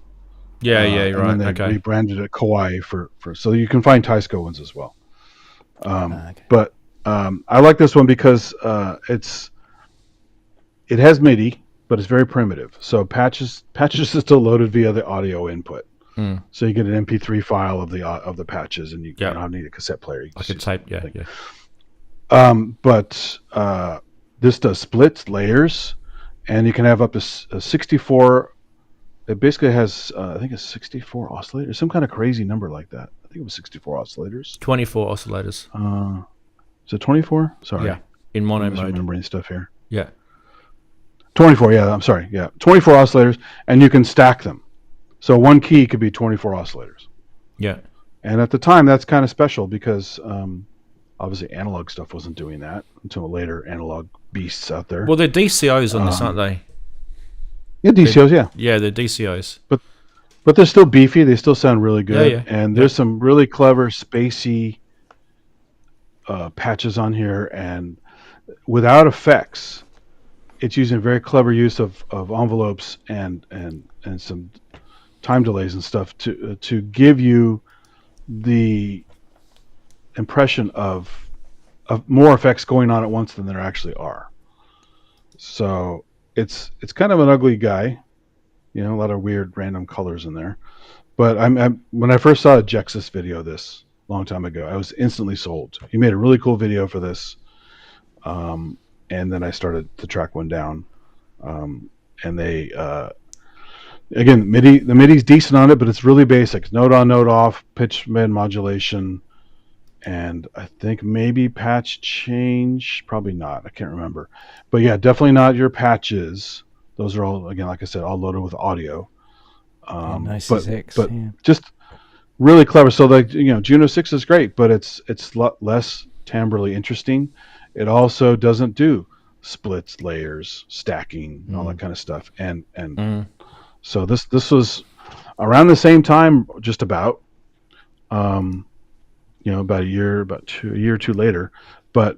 Yeah, right. And then they rebranded it Kawaii for so you can find Taisco ones as well. But I like this one because it has MIDI, but it's very primitive. So patches is still loaded via the audio input. So you get an MP3 file of the patches, and you don't need a cassette player. Like a tape, yeah. But this does splits, layers, and you can have up to 64. It basically has, I think it's 64 oscillators, some kind of crazy number like that. I think it was 64 oscillators. 24 oscillators. Is it 24? Sorry. Yeah, in mono mode. Remembering stuff here. Yeah. 24, yeah, I'm sorry. Yeah, 24 oscillators, and you can stack them. So one key could be 24 oscillators. Yeah. And at the time, that's kind of special because obviously analog stuff wasn't doing that until later analog beasts out there. Well, they're DCOs on this, aren't they? Yeah, DCOs, yeah. Yeah, they're DCOs. But they're still beefy. They still sound really good. Yeah. And there's some really clever, spacey patches on here. And without effects, it's using very clever use of envelopes and some time delays and stuff to give you the impression of more effects going on at once than there actually are. So it's kind of an ugly guy, a lot of weird random colors in there. But when I first saw a Jexus video this long time ago, I was instantly sold. He made a really cool video for this, and then I started to track one down, and they again the MIDI's decent on it, but it's really basic: note on, note off, pitch, mid modulation. And I think maybe patch change, probably not. I can't remember. But yeah, definitely not your patches. Those are all, again, like I said, all loaded with audio. Nice but yeah. Just really clever. So Juno 6 is great, but it's less timbrally interesting. It also doesn't do splits, layers, stacking, and all that kind of stuff. And so this was around the same time, just about. About a year or two later, but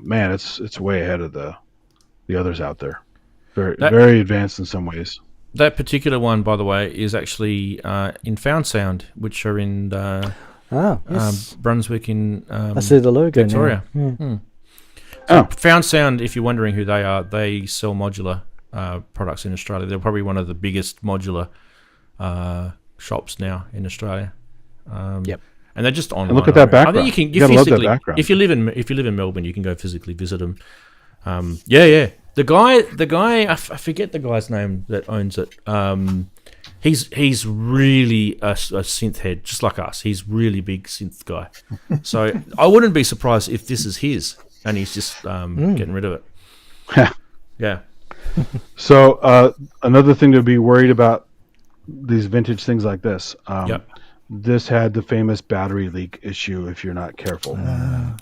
man, it's way ahead of the others out there. Very advanced in some ways. That particular one, by the way, is actually in Found Sound, which are in yes. Brunswick in I see the logo Victoria. Now. So Found Sound, if you're wondering who they are, they sell modular products in Australia. They're probably one of the biggest modular shops now in Australia. Yep. And they're just online. And look at that background. I think you gotta love that physically, background. if you live in Melbourne, you can go physically visit them. Yeah. The guy, I forget the guy's name that owns it. He's really a synth head, just like us. He's really big synth guy. So I wouldn't be surprised if this is his, and he's just getting rid of it. Yeah. So another thing to be worried about these vintage things like this. This had the famous battery leak issue if you're not careful.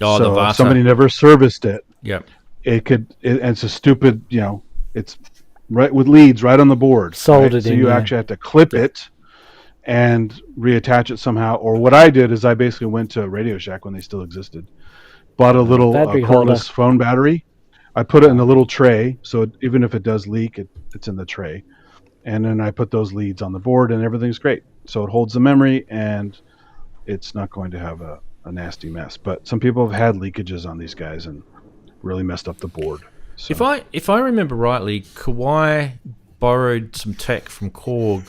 So if somebody never serviced it. Yep. It's a stupid, it's right with leads right on the board. Soldered so in. You actually have to clip it and reattach it somehow. Or what I did is I basically went to Radio Shack when they still existed, bought a little cordless phone battery. I put it in a little tray, so even if it does leak, it's in the tray. And then I put those leads on the board, and everything's great. So it holds the memory, and it's not going to have a nasty mess. But some people have had leakages on these guys and really messed up the board. So. If I remember rightly, Kawai borrowed some tech from Korg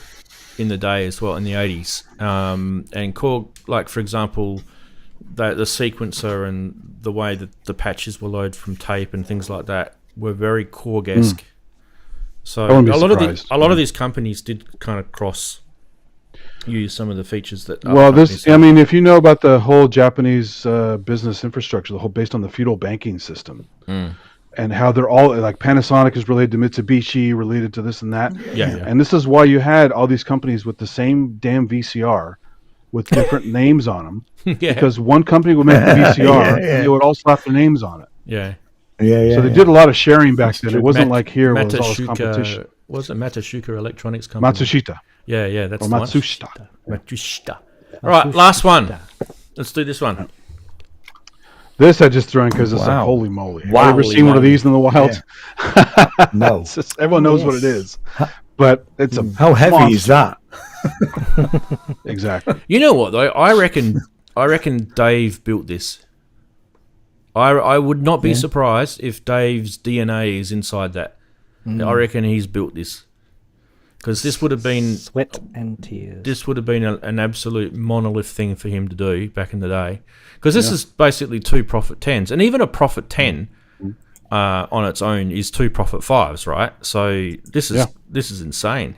in the day as well, in the 80s. And Korg, like, for example, the sequencer and the way that the patches were loaded from tape and things like that were very Korg-esque. So a lot of these companies did kind of use some of the features that. If you know about the whole Japanese business infrastructure, the whole based on the feudal banking system, and how they're all like Panasonic is related to Mitsubishi, related to this and that. Yeah. And this is why you had all these companies with the same damn VCR with different names on them. Yeah. Because one company would make the VCR, and they would all slap their names on it. Yeah. So they did a lot of sharing back then. It wasn't like here where it was all this competition. Was it Matsushita Electronics Company? Matsushita. Yeah, that's or the Matsushita. One. Matsushita. All right, last one. Let's do this one. This I just threw in because it's like, holy moly. Wow. Have you ever seen one of these in the wild? Yeah. No. Everyone knows what it is. But it's a How heavy monster. is that? Exactly. You know what, though? I reckon Dave built this. I would not be surprised if Dave's DNA is inside that. I reckon he's built this. Because this would have been... Sweat and tears. This would have been an absolute monolith thing for him to do back in the day. Because this is basically 2 Prophet 10s. And even a Prophet 10 on its own is 2 Prophet 5s, right? So this is insane.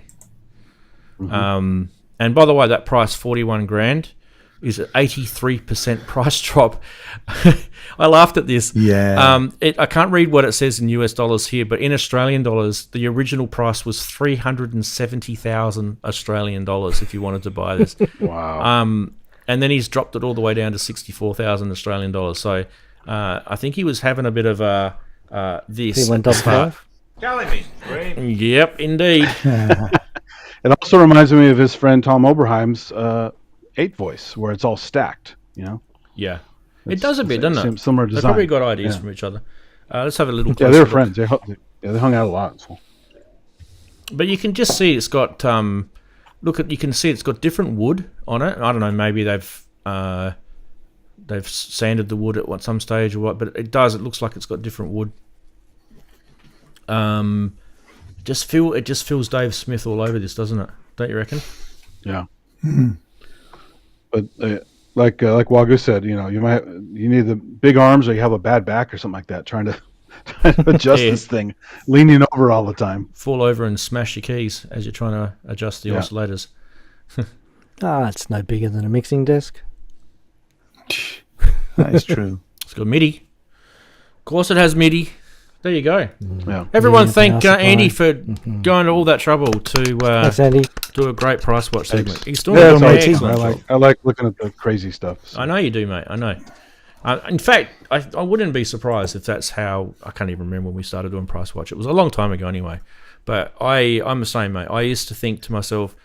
And by the way, that price, 41 grand, is an 83% price drop. I laughed at this. Yeah. I can't read what it says in US dollars here, but in Australian dollars, the original price was 370,000 Australian dollars if you wanted to buy this. Wow. And then he's dropped it all the way down to 64,000 Australian dollars. So I think he was having a bit of this. He went up half. Yep, indeed. It also reminds me of his friend Tom Oberheim's 8 voice, where it's all stacked. Yeah. It does a bit, doesn't it? Similar design. They probably got ideas from each other. Let's have a little closer Yeah, they're look. friends. They hung out a lot. So. But you can just see it's got you can see it's got different wood on it. I don't know, maybe they've sanded the wood at some stage or what, but it looks like it's got different wood. It just feels Dave Smith all over this, doesn't it? Don't you reckon? Yeah. But like Wagyu said, you need the big arms, or you have a bad back or something like that, trying to adjust this thing, leaning over all the time. Fall over and smash your keys as you're trying to adjust the oscillators. It's no bigger than a mixing desk. That is true. It's got MIDI. Of course it has MIDI. There you go. Yeah. Everyone thank Andy for going to all that trouble to Thanks, Andy. do a great price watch segment. He's doing Yeah, an it's excellent awesome. job. I like looking at the crazy stuff. So. I know you do, mate. I know. In fact, I wouldn't be surprised if that's how... I can't even remember when we started doing price watch. It was a long time ago anyway. But I'm the same, mate. I used to think to myself,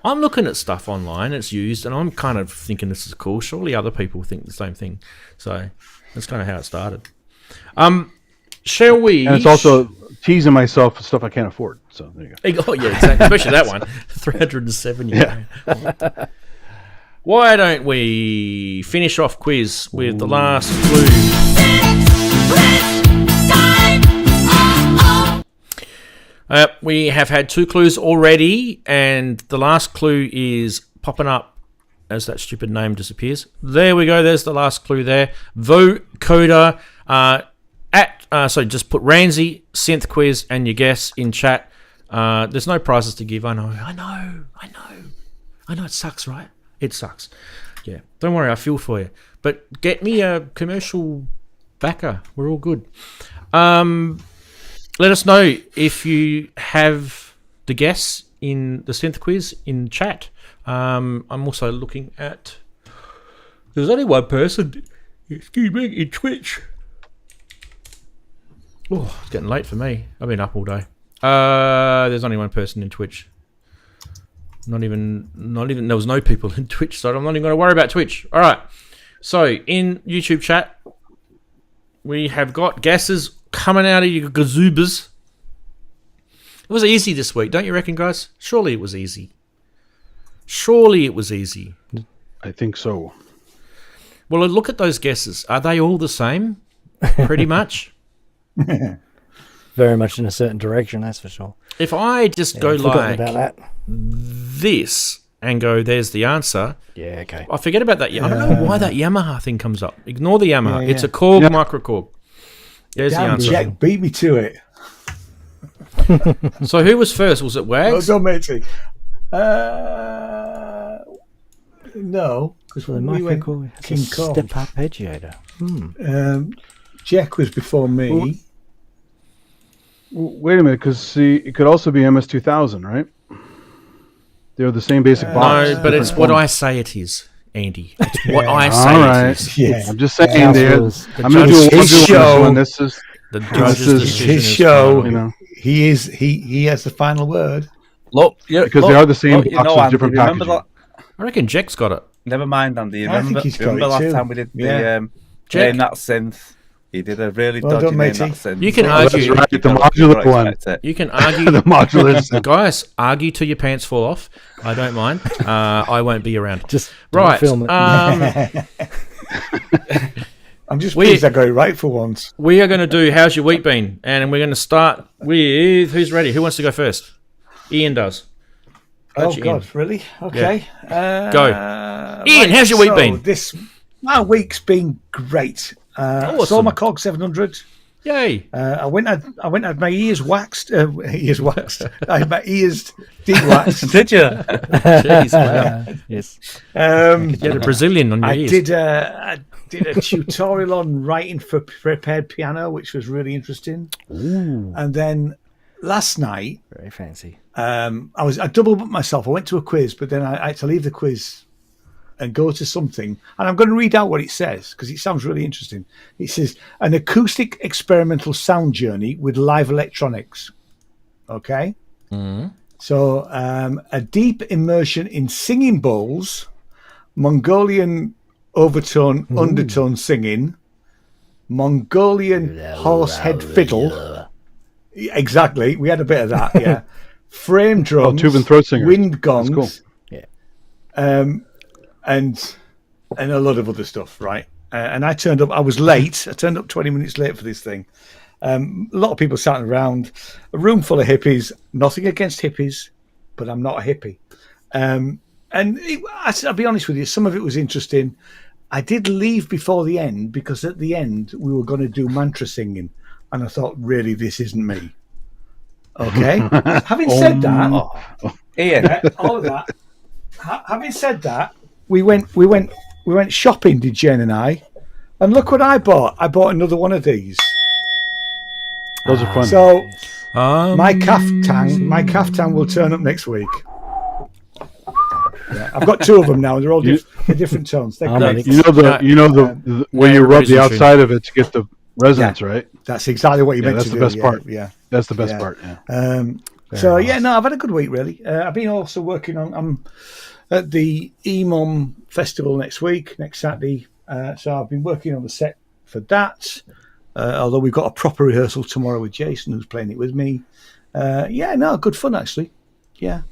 I'm looking at stuff online, it's used, and I'm kind of thinking this is cool. Surely other people think the same thing. So that's kind of how it started. Shall we... And it's also teasing myself for stuff I can't afford. So there you go. Oh, yeah, exactly. Especially that one. 370. Yeah. Why don't we finish off quiz with the last clue? We have had 2 clues already, and the last clue is popping up as that stupid name disappears. There we go. There's the last clue there. Vocoder. So just put Ranzee, Synth Quiz, and your guess in chat. There's no prizes to give. I know. It sucks, right? It sucks. Yeah. Don't worry. I feel for you. But get me a commercial backer. We're all good. Let us know if you have the guess in the Synth Quiz in chat. I'm also looking at... There's only one person, excuse me, in Twitch. Oh, it's getting late for me. I've been up all day. There's only one person in Twitch. Not even. There was no people in Twitch, so I'm not even going to worry about Twitch. All right. So in YouTube chat, we have got guesses coming out of your gazoobas. It was easy this week, don't you reckon, guys? Surely it was easy. I think so. Well, look at those guesses. Are they all the same? Pretty much. Very much in a certain direction, that's for sure. If I just go like about that. this and go, there's the answer. Yeah, okay. I forget about that. I don't know why that Yamaha thing comes up. Ignore the Yamaha. It's a Korg microkorg. There's the answer. Jack beat me to it. So who was first? Was it Wags? Well done, matey. No, because So the microkorg has a King Kong. step-up edgeator. Jack was before me. Wait a minute, because see, it could also be MS-2000, right? They're the same basic box. No, but it's what I say it is, Andy. It's what I say All it right. is. Yeah. I'm just saying, Yeah, there. rules. I'm going to do His one show. one. This is The This judge's is decision his is show. final. He has the final word. Look, because they are the same box with different remember packaging. I reckon Jack's got it. Never mind, Andy. I think Remember, he's got remember it last too. time we did Yeah. the Jack. name that synth? He did a really Well dodgy done, name matey. that synth. You can Oh, argue. that's right, the You modular don't one. expect it. You can argue. The modular. Guys, argue till your pants fall off. I don't mind. I won't be around. Just Right. don't film it. I'm I'm just pleased I got it right for once. We are going to do How's Your Week Been? And we're going to start with... Who's ready? Who wants to go first? Ian does. Oh, God, really? Okay. Yeah. Go. Ian, how's your week been? My week's been great. Awesome. Saw my COG 700. Yay. I went and had my ears waxed. I had my ears de-waxed. Did you? Jeez, wow. Yes. You had a Brazilian on your ears. I did a tutorial on writing for prepared piano, which was really interesting. Ooh. And then last night, very fancy. I doubled up myself. I went to a quiz, but then I had to leave the quiz and go to something. And I'm going to read out what it says because it sounds really interesting. It says, an acoustic experimental sound journey with live electronics. Okay? Mm-hmm. So a deep immersion in singing bowls, Mongolian overtone, undertone singing, Mongolian horsehead fiddle. Exactly. We had a bit of that, yeah. Frame drums, tube and throat singers. wind gongs, cool. Yeah. and a lot of other stuff, right? And I turned up. I was late. I turned up 20 minutes late for this thing. A lot of people sat around, a room full of hippies. Nothing against hippies, but I'm not a hippie. I'll be honest with you, some of it was interesting. I did leave before the end because at the end we were going to do mantra singing, and I thought, really, this isn't me. Okay. Having said that, Ian, all of that. Having said that, we went shopping, did Jen and I, and look what I bought. I bought another one of these. Those are fun. So my caftan will turn up next week. Yeah, I've got two of them now. They're all different tones. They're great. You know the where you rub the outside of it to get the resonance, right? That's exactly what you meant to do. That's the best part. Yeah, that's the best part. Yeah. I've had a good week really. I've been also working on. I'm at the EMOM festival next Saturday. So I've been working on the set for that. Although we've got a proper rehearsal tomorrow with Jason, who's playing it with me. Good fun actually. Yeah.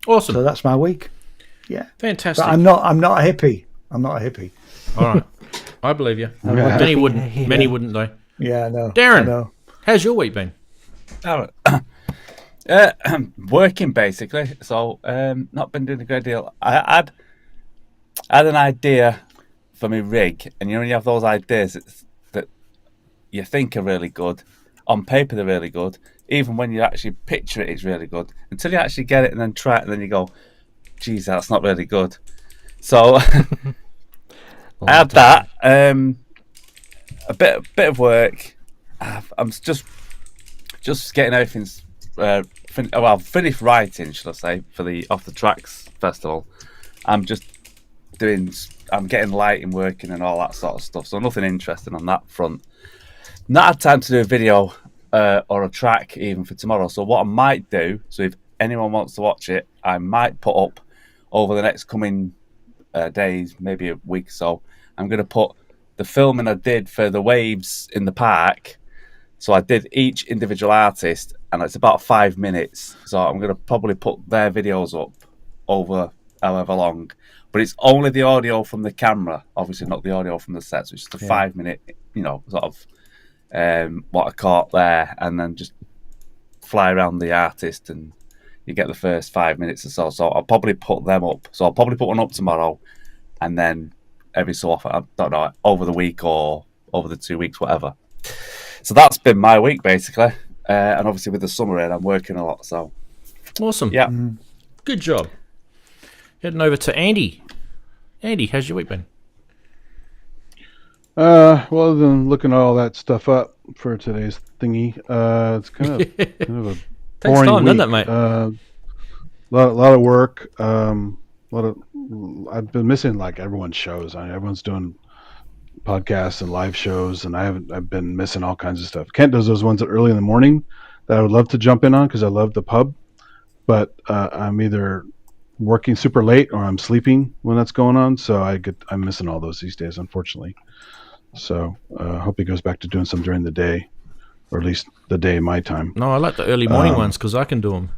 Awesome. So that's my week. Yeah. Fantastic. But I'm not a hippie. All right. I believe you. Many wouldn't though. Yeah, I know. Daren, I know. how's your week been? Working basically. So not been doing a great deal. I had an idea for my rig, and when you have those ideas that you think are really good, on paper they're really good. Even when you actually picture it, it's really good. Until you actually get it and then try it, and then you go, geez, that's not really good. So I had that. A bit of work. I'm just getting everything finished writing, should I say, for the Off the Tracks festival. I'm getting lighting working and all that sort of stuff. So nothing interesting on that front. Not had time to do a video or a track even for tomorrow. So what I might do, so if anyone wants to watch it, I might put up over the next coming days, maybe a week or so, I'm going to put the filming I did for the waves in the park. So I did each individual artist, and it's about 5 minutes. So I'm going to probably put their videos up over however long. But it's only the audio from the camera, obviously not the audio from the sets, which is the 5 minute, sort of what I caught there, and then just fly around the artist and you get the first 5 minutes or so. So I'll probably put them up. So I'll probably put one up tomorrow, and then every so often, I don't know, over the week or over the 2 weeks, whatever. So that's been my week basically, and obviously with the summer in, I'm working a lot. So awesome. Yeah, good job. Heading over to Andy. Andy, how's your week been? Well, other than looking all that stuff up for today's thingy, it's kind of a Takes boring time, week. doesn't it, mate? Lot of work. I've been missing like everyone's shows. Everyone's doing podcasts and live shows, and I've been missing all kinds of stuff. Kent does those ones early in the morning that I would love to jump in on because I love the pub, but I'm either working super late or I'm sleeping when that's going on, so I'm missing all those these days, unfortunately. So hope he goes back to doing some during the day, or at least the day my time. No, I like the early morning ones because I can do them.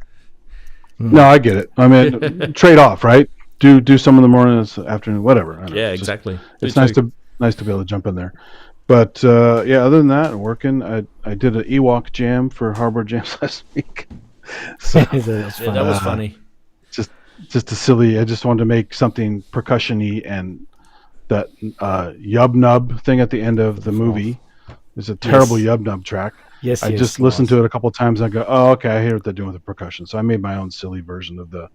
No, I get it. I mean, trade off, right? Do some in the morning, afternoon, whatever. Yeah, exactly. It's nice to nice to be able to jump in there. But yeah, other than that, working. I did an Ewok jam for Hardware Jams last week. So that was funny. Just a silly. I just wanted to make something percussion-y, and that Yub Nub thing at the end of the movie is a terrible Yub Nub track. Yes, I just listened to it a couple of times and I go, oh, okay, I hear what they're doing with the percussion. So I made my own silly version of the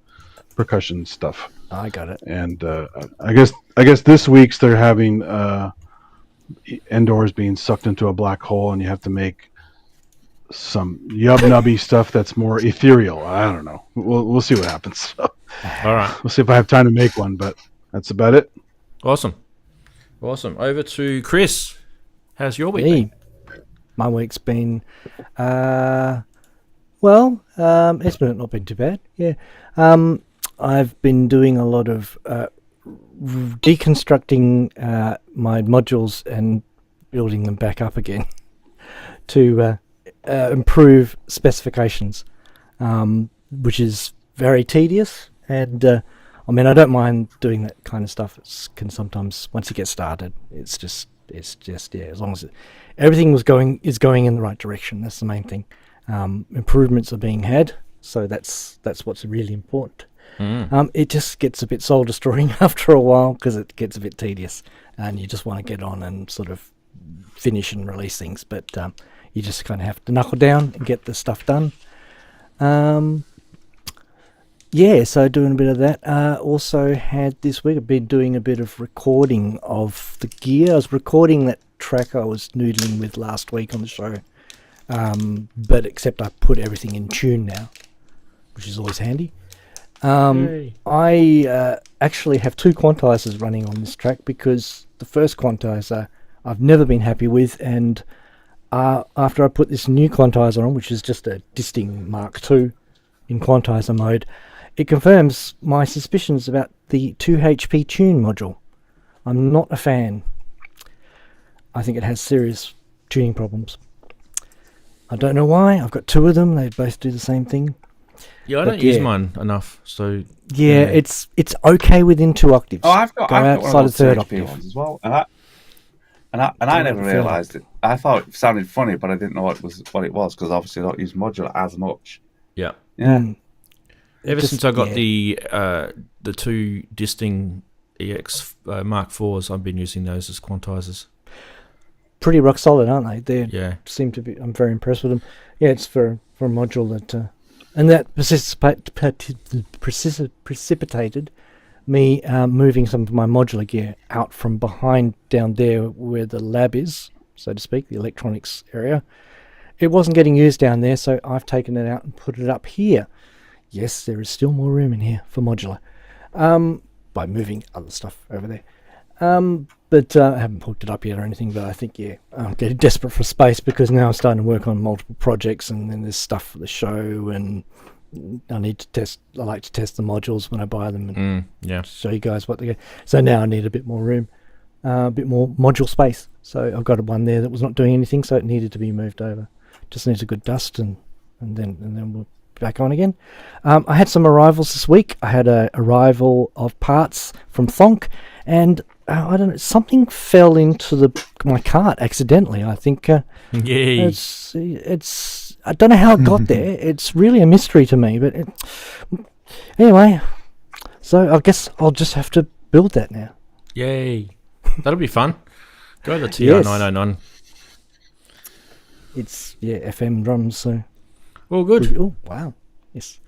percussion stuff. I got it. And I guess this week's they're having Endor's being sucked into a black hole, and you have to make some Yub Nubby stuff that's more ethereal. I don't know. We'll see what happens. So, all right. We'll see if I have time to make one, but that's about it. Awesome. Over to Chris. How's your week been? My week's been, it's not been too bad. Yeah. I've been doing a lot of deconstructing my modules and building them back up again to improve specifications, which is very tedious. And I don't mind doing that kind of stuff. It can sometimes, once you get started, it's just as long as everything is going in the right direction. That's the main thing. Improvements are being had, so that's what's really important. It just gets a bit soul destroying after a while because it gets a bit tedious, and you just want to get on and sort of finish and release things. But you just kind of have to knuckle down and get the stuff done. So doing a bit of that. Also had this week, I've been doing a bit of recording of the gear. I was recording that track I was noodling with last week on the show. But except I put everything in tune now, which is always handy. I actually have 2 quantizers running on this track because the first quantizer I've never been happy with, and after I put this new quantizer on, which is just a Disting Mark II in quantizer mode, it confirms my suspicions about the 2HP tune module. I'm not a fan. I think it has serious tuning problems. I don't know why. I've got 2 of them. They both do the same thing. Yeah, I don't use mine enough. So yeah, it's okay within 2 octaves. Oh, I've got outside one of of third HP octave ones as well, and I never realised it. I thought it sounded funny, but I didn't know what it was because obviously I don't use modular as much. Yeah. Ever since I got the 2 Disting EX Mark IVs, I've been using those as quantizers. Pretty rock solid, aren't they? They seem to be. I'm very impressed with them. Yeah, it's for a module that, and that precipitated me moving some of my modular gear out from behind down there where the lab is, so to speak, the electronics area. It wasn't getting used down there, so I've taken it out and put it up here. Yes, there is still more room in here for modular, by moving other stuff over there. But I haven't hooked it up yet or anything, but I think, I'm getting desperate for space because now I'm starting to work on multiple projects, and then there's stuff for the show, and I like to test the modules when I buy them and show you guys what they get. So now I need a bit more room, a bit more module space. So I've got one there that was not doing anything, so it needed to be moved over. Just needs a good dust, and then we'll be back on again. I had some arrivals this week. I had an arrival of parts from Thonk, and I don't know, something fell into my cart accidentally. I think it's I don't know how it got there. It's really a mystery to me. But anyway, so I guess I'll just have to build that now. Yay! That'll be fun. Go to the TR909. It's FM drums. So all good. Oh wow! Yes.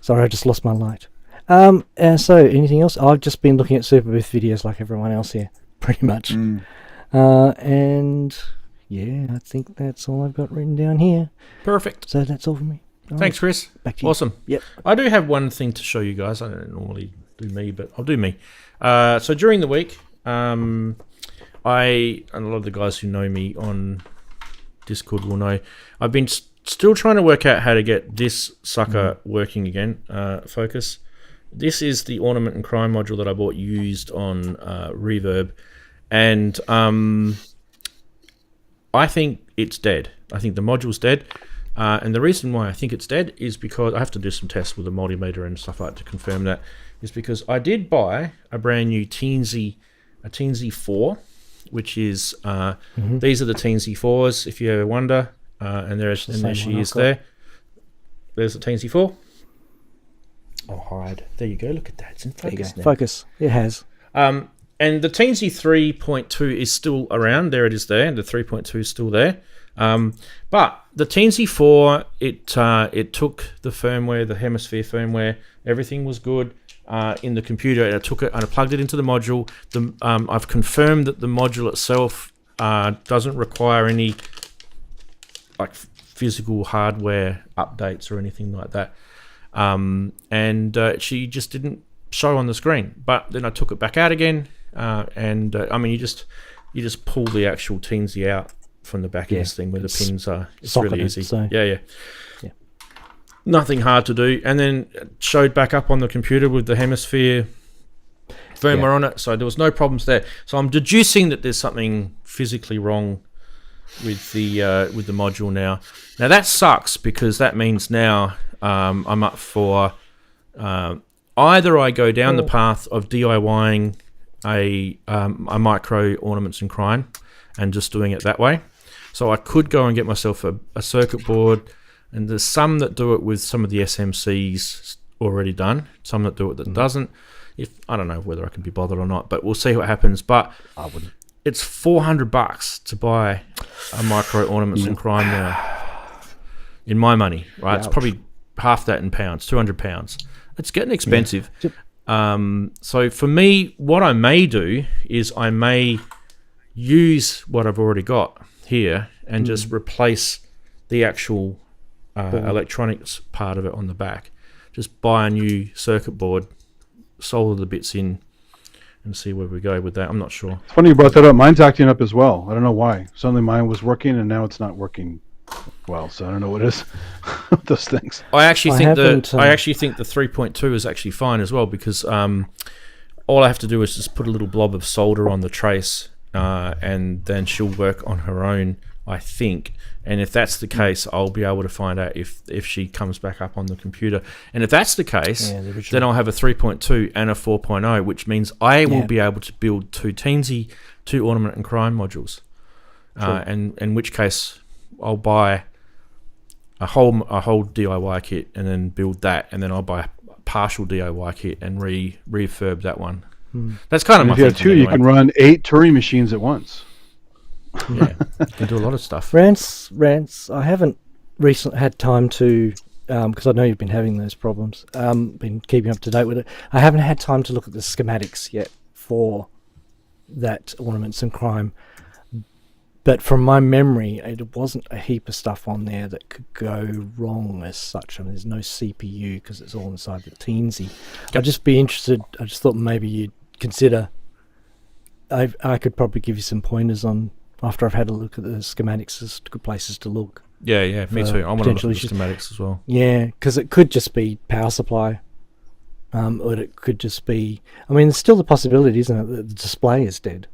Sorry, I just lost my light. So anything else? I've just been looking at Superbooth videos like everyone else here, pretty much. And I think that's all I've got written down here. Perfect. So that's all from me. Thanks, Chris. Back to you. Awesome. Yep. I do have one thing to show you guys. I don't normally do me, but I'll do me. So during the week, and a lot of the guys who know me on Discord will know, I've been still trying to work out how to get this sucker working again. Focus. This is the Ornament and Crime module that I bought used on Reverb, and I think it's dead. I think the module's dead, and the reason why I think it's dead is because I have to do some tests with a multimeter and stuff like that to confirm that, is because I did buy a brand new Teensy 4 which is these are the Teensy 4s, if you ever wonder. And there she is there. There's the Teensy 4. Oh, hide. There you go. Look at that. It's in focus now. Focus. It has. And the Teensy 3.2 is still around. There it is there. The 3.2 is still there. But the Teensy 4, it took the firmware, the Hemisphere firmware. Everything was good in the computer. And I took it and I plugged it into the module. I've confirmed that the module itself doesn't require any like physical hardware updates or anything like that. And she just didn't show on the screen. But then I took it back out again. I mean, you just pull the actual Teensy out from the back of this thing where the pins are. It's really easy. So. Yeah. Nothing hard to do. And then it showed back up on the computer with the Hemisphere firmware on it. So there was no problems there. So I'm deducing that there's something physically wrong with the module now. Now that sucks because that means now I'm up for either I go down the path of DIYing a micro ornaments and crime and just doing it that way. So I could go and get myself a circuit board, and there's some that do it with some of the SMCs already done, some that do it that doesn't. I don't know whether I can be bothered or not, but we'll see what happens. But I wouldn't. It's $400 to buy a micro ornaments and crime now. In my money, right? Ouch. It's probably half that in pounds, £200. It's getting expensive. Yeah. So for me, what I may do is I may use what I've already got here and just replace the actual electronics part of it on the back. Just buy a new circuit board, solder the bits in, and see where we go with that. I'm not sure. It's funny you brought that up. Mine's acting up as well. I don't know why. Suddenly mine was working and now it's not working well. So I don't know what it is. Those things. I actually think the 3.2 is actually fine as well because all I have to do is just put a little blob of solder on the trace, and then she'll work on her own, I think. And if that's the case, I'll be able to find out if she comes back up on the computer. And if that's the case, then I'll have a 3.2 and a 4.0, which means I will be able to build two ornament and crime modules. And in which case, I'll buy a whole DIY kit and then build that, and then I'll buy a partial DIY kit and refurb that one. That's kind of my thinking. If you have two, you can run 8 Turing machines at once. Yeah, you can do a lot of stuff. Rants. I haven't recently had time to, because I know you've been having those problems, been keeping up to date with it. I haven't had time to look at the schematics yet for that ornaments and crime. But from my memory, it wasn't a heap of stuff on there that could go wrong as such. I mean, there's no CPU because it's all inside the Teensy. I'd just be interested. I just thought maybe you'd consider. I could probably give you some pointers on. After I've had a look at the schematics, as good places to look. Yeah, me too. I want to look at the schematics as well. Yeah, because it could just be power supply, or it could just be. I mean, there's still the possibility, isn't it, that the display is dead?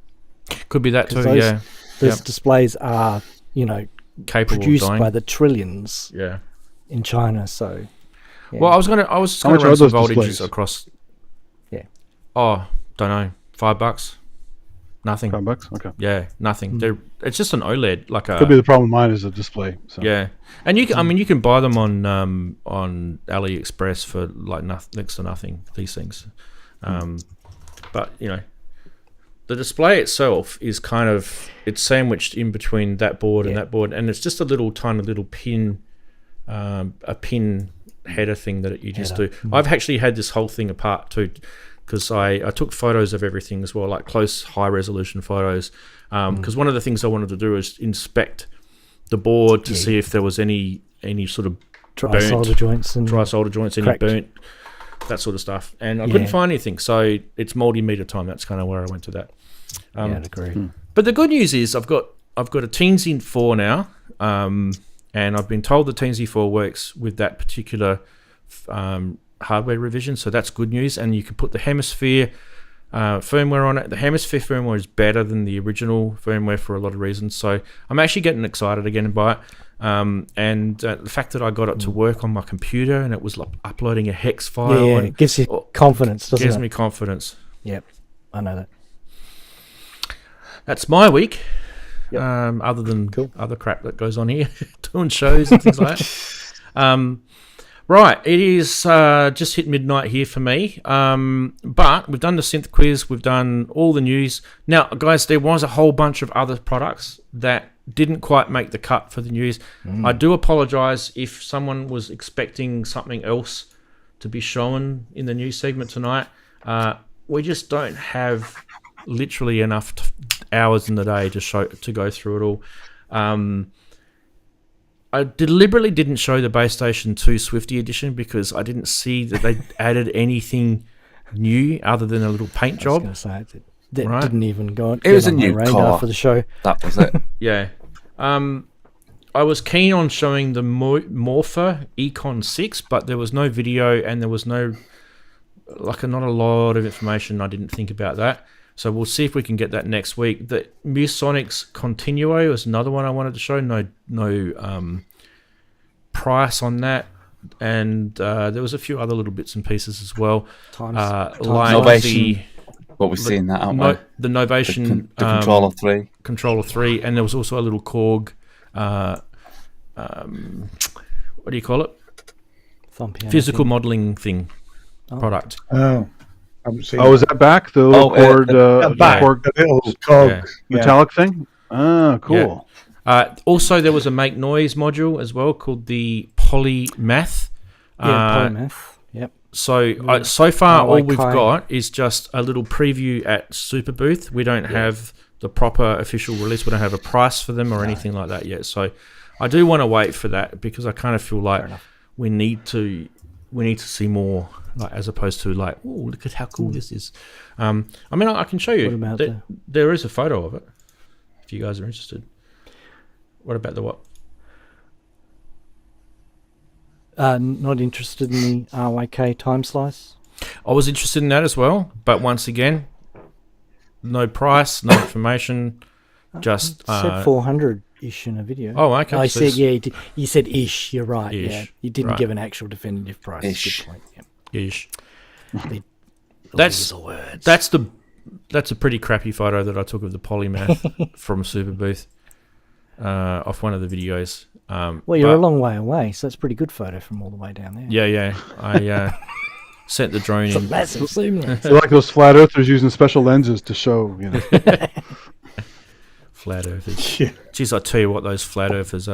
Could be that too. Those displays are, capable produced of dying by the trillions. Yeah. In China, so. Yeah. Well, I was gonna run some voltages across. Yeah. Oh, don't know. $5. Nothing. $5? Okay. Yeah, nothing. It's just an OLED. Could be the problem. Mine is a display. So. Yeah, and you can buy them on AliExpress for like next to nothing. These things, but the display itself is kind of sandwiched in between that board and that board, and it's just a tiny little pin, a pin header thing that you just do. I've actually had this whole thing apart too. Because I took photos of everything as well, like close, high-resolution photos. Because one of the things I wanted to do is inspect the board to see if there was any sort of dry solder joints, any burnt, that sort of stuff. And I couldn't find anything, so it's multimeter time. That's kind of where I went to that. I'd agree. But the good news is I've got a Teensy 4 now, and I've been told the Teensy 4 works with that particular hardware revision, so that's good news. And you can put the Hemisphere firmware on it. The Hemisphere firmware is better than the original firmware for a lot of reasons, so I'm actually getting excited again by it. And the fact that I got it to work on my computer and it was like uploading a hex file, it gives you confidence, doesn't it? Gives me confidence. Yep, I know that. that's my week. Yep. Other than other crap that goes on here, doing shows and things like that. Right, it is just hit midnight here for me. But we've done the synth quiz, we've done all the news. Now, guys, there was a whole bunch of other products that didn't quite make the cut for the news. I do apologise if someone was expecting something else to be shown in the news segment tonight. We just don't have literally enough hours in the day to go through it all. I deliberately didn't show the Base Station 2 Swifty edition because I didn't see that they added anything new other than a little paint job. I was going to say, that didn't even go on. It was a new radar car for the show. That was it. Yeah. I was keen on showing the Morpher Econ 6, but there was no video and there was not a lot of information. I didn't think about that. So we'll see if we can get that next week. The Musonics Continuo is another one I wanted to show. No price on that. And there was a few other little bits and pieces as well. Like Novation. What we're seeing that, aren't we? The Novation. The Controller 3. Controller 3. And there was also a little Korg. What do you call it? Physical modeling thing. Product. Oh. Is that back? The little Korg metallic thing? Ah, cool. Yeah. Also, there was a Make Noise module as well called the Polymath. Polymath. Yep. So, so far, all we've got is just a little preview at Superbooth. We don't have the proper official release. We don't have a price for them or anything like that yet. So, I do want to wait for that because I kind of feel like we need to see more. Like, as opposed to like, oh, look at how cool this is. I mean, I can show you. There is a photo of it, if you guys are interested. What about the what? Not interested in the RYK time slice. I was interested in that as well, but once again, no price, no information. Just said 400-ish in a video. Oh, okay. I said you said ish. You're right. Ish, yeah, you didn't give an actual definitive price. Ish. Good point. Yep. Ish. That's a pretty crappy photo that I took of the Polymath from Superbooth off one of the videos. Well, you're a long way away, so that's a pretty good photo from all the way down there. Yeah. I sent the drone it's in. a massive zoom lens. They're like those flat earthers using special lenses to show, Flat earthers. Jeez, I tell you what, those flat earthers,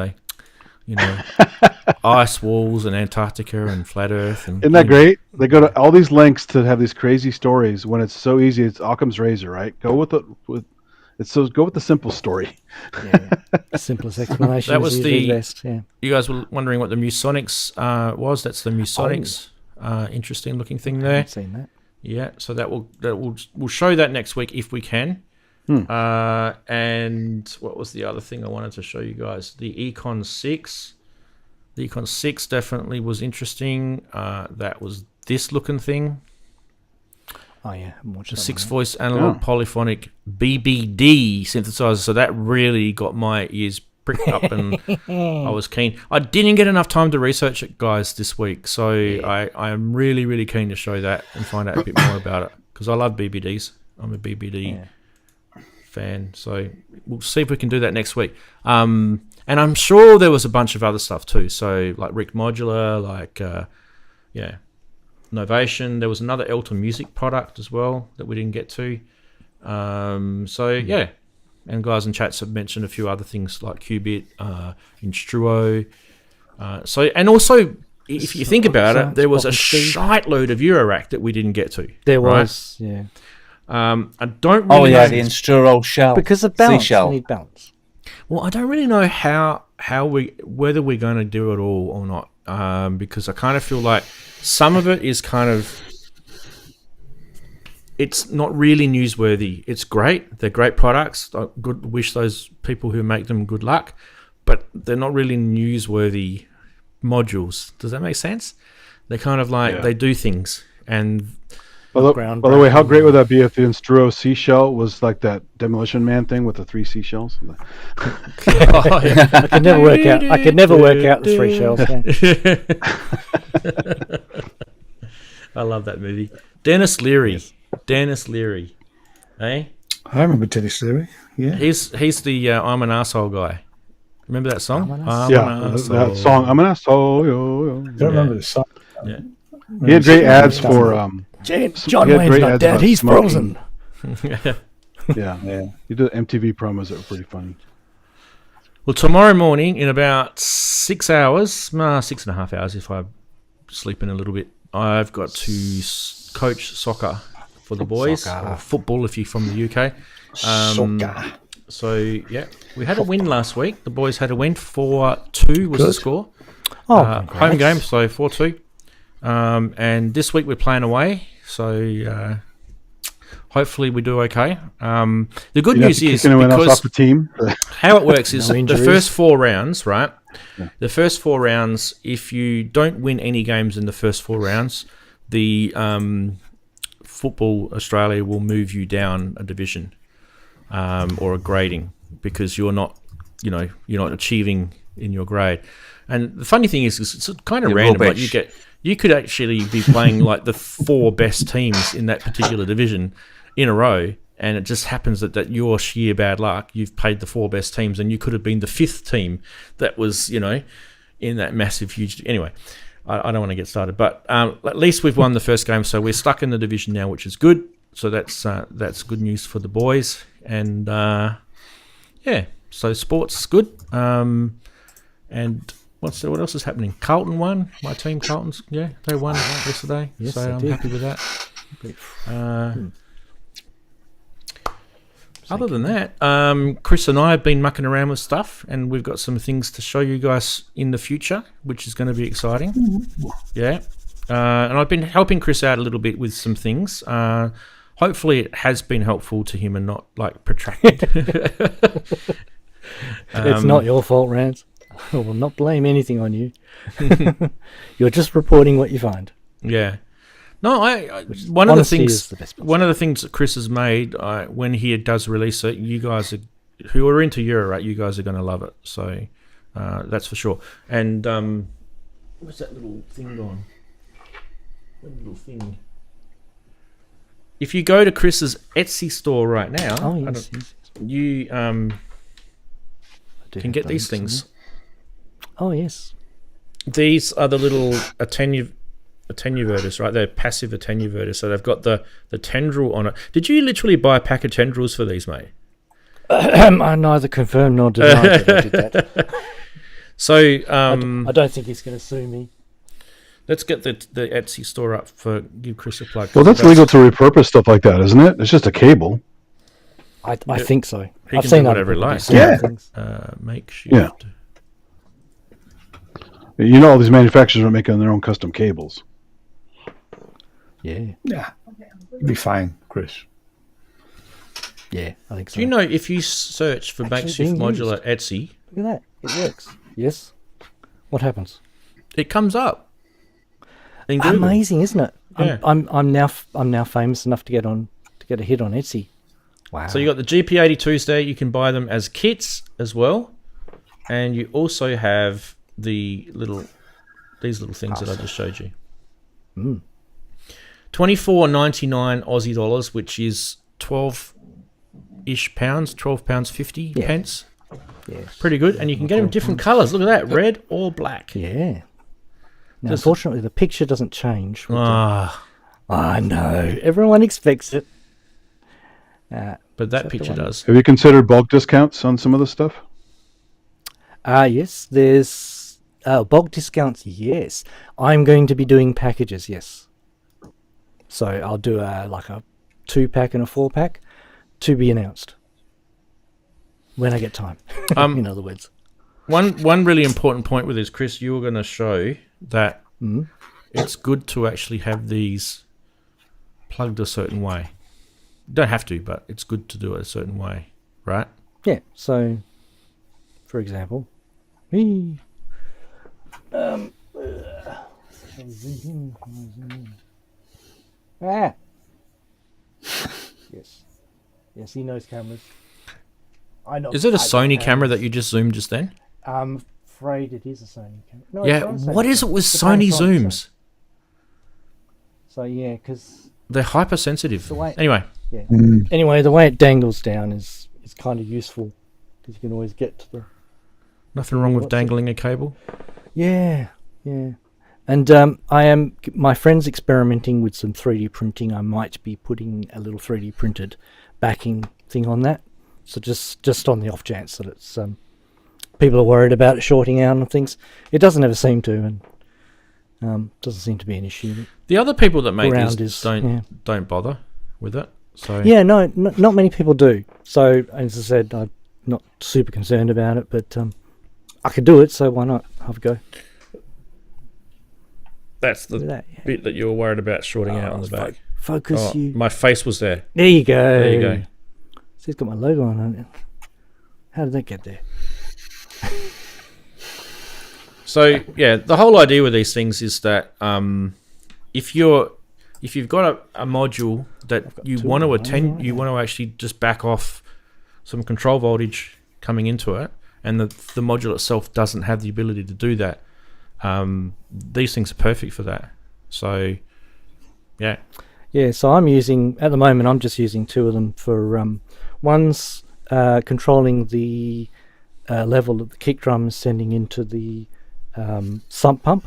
ice walls and Antarctica and flat Earth. And, isn't that great? They go to all these lengths to have these crazy stories when it's so easy. It's Occam's razor, right? Go with the simple story. The simplest explanation. That was the best. Yeah. You guys were wondering what the Musonics was. That's the Musonics. Interesting looking thing there. I haven't seen that. Yeah, so we'll show that next week if we can. And what was the other thing I wanted to show you guys? The Econ 6. The Econ 6 definitely was interesting. That was this looking thing. Oh, yeah. The 6-voice analog polyphonic BBD synthesizer. So that really got my ears pricked up and I was keen. I didn't get enough time to research it, guys, this week. So I am really, really keen to show that and find out a bit more about it because I love BBDs. I'm a BBD fan. So we'll see if we can do that next week. And I'm sure there was a bunch of other stuff too. So like Rick Modular, like Novation. There was another Elton Music product as well that we didn't get to. And guys in chats have mentioned a few other things like Qubit, Instruo. And also, if you think about it, there was a shite load of Eurorack that we didn't get to. There was, yeah. I don't really know the Instruo shell. Because of balance, C-shell. you need balance. Well, I don't really know whether we're going to do it all or not, because I kind of feel like some of it is kind of, it's not really newsworthy. It's great. They're great products. I wish those people who make them good luck, but they're not really newsworthy modules. Does that make sense? They're kind of like, they do things. And by the way, how great would that be if the Instruo seashell was like that Demolition Man thing with the 3 seashells? I could never work out. I could never work out the 3 shells. I love that movie. Dennis Leary. Dennis Leary. Eh? I remember Dennis Leary. Yeah, He's the I'm an asshole guy. Remember that song? I'm that song. I'm an asshole. I don't remember the song. Yeah. He had great ads for. John Wayne's not dead. He's frozen. Yeah. He did MTV promos that were pretty funny. Well, tomorrow morning, in about 6 hours, 6.5 hours if I sleep in a little bit, I've got to coach soccer for the boys, or football if you're from the UK. Soccer. So, yeah, we had a win last week. The boys had a win. 4-2 was the score. Home game, so 4-2. And this week we're playing away, so hopefully we do okay. The good news is because off the team. How it works is the first 4 rounds, right? Yeah. The first 4 rounds, if you don't win any games in the first 4 rounds, the Football Australia will move you down a division or a grading because you're not achieving in your grade. And the funny thing is it's kind of random. Like you could actually be playing like the 4 best teams in that particular division in a row, and it just happens that your sheer bad luck, you've played the 4 best teams, and you could have been the 5th team that was, in that massive, huge... Anyway, I don't want to get started, but at least we've won the first game, so we're stuck in the division now, which is good. So that's good news for the boys, and so sports is good. And what else is happening? Carlton won. My team, Carlton's, they won yesterday, yes, so I'm happy with that. Other than that, Chris and I have been mucking around with stuff, and we've got some things to show you guys in the future, which is going to be exciting. Yeah. And I've been helping Chris out a little bit with some things. Hopefully it has been helpful to him and not, like, protracted. It's not your fault, Rant. I will not blame anything on you. You're just reporting what you find. Yeah. No, one of the things that Chris has made when he does release it, you guys who are into Eurorack, you guys are going to love it. So that's for sure. And what's that little thing gone? What little thing? If you go to Chris's Etsy store right now, you can get these things. Oh yes, these are the little attenuators, right? They're passive attenuators, so they've got the tendril on it. Did you literally buy a pack of tendrils for these, mate? I neither confirm nor deny that I did that. So I don't think he's going to sue me. Let's get the Etsy store up for give Chris a plug. Well, that's legal to repurpose stuff like that, isn't it? It's just a cable. I think so. I've seen whatever he likes. Yeah. Makeshift. Yeah. You know, all these manufacturers are making their own custom cables. Yeah. Yeah. You'll be fine, Chris. Yeah, I think so. Do you know if you search for Makeshift modular Etsy? Look at that. It works. Yes. What happens? It comes up. Amazing, isn't it? Yeah. I'm now famous enough to get a hit on Etsy. Wow. So you got the GP82s there. You can buy them as kits as well, and you also have these little things that I just showed you. $24.99 Aussie dollars, which is 12-ish pounds, £12.50 pence. Yes. Pretty good, and you can get them different colours. Look at that, red or black. Yeah. Now, unfortunately, the picture doesn't change. I know. Everyone expects it. But that picture does. Have you considered bulk discounts on some of the stuff? Yes, there's bulk discounts. Yes, I'm going to be doing packages. Yes, so I'll do a 2-pack and a 4-pack to be announced when I get time. In other words, one really important point with this, Chris, you were going to show that it's good to actually have these plugged a certain way. You don't have to, but it's good to do it a certain way, right? Yeah. So, for example. Yes, he knows cameras. I know. Is it a Sony camera that you just zoomed just then? I'm afraid it is a Sony camera. No, yeah, what is it with Sony zooms? So yeah, because they're hypersensitive. Anyway, yeah. Anyway, the way it dangles down is kind of useful because you can always get to the. Nothing wrong with dangling a cable. Yeah. And my friend's experimenting with some 3D printing. I might be putting a little 3D printed backing thing on that. So just on the off chance that it's people are worried about it shorting out and things. It doesn't ever seem to, and doesn't seem to be an issue. The other people that make this don't bother with it. So yeah, no, not many people do. So as I said, I'm not super concerned about it, but I could do it, so why not have a go? That's the bit that you were worried about shorting out on the back. Focus you. My face was there. There you go. There you go. See, it's got my logo on it. How did that get there? So yeah, the whole idea with these things is that if you've got a module that you want to actually just back off some control voltage coming into it, and the module itself doesn't have the ability to do that. These things are perfect for that. So, yeah. Yeah, so I'm just using two of them for, one's controlling the level that the kick drum is sending into the sump pump,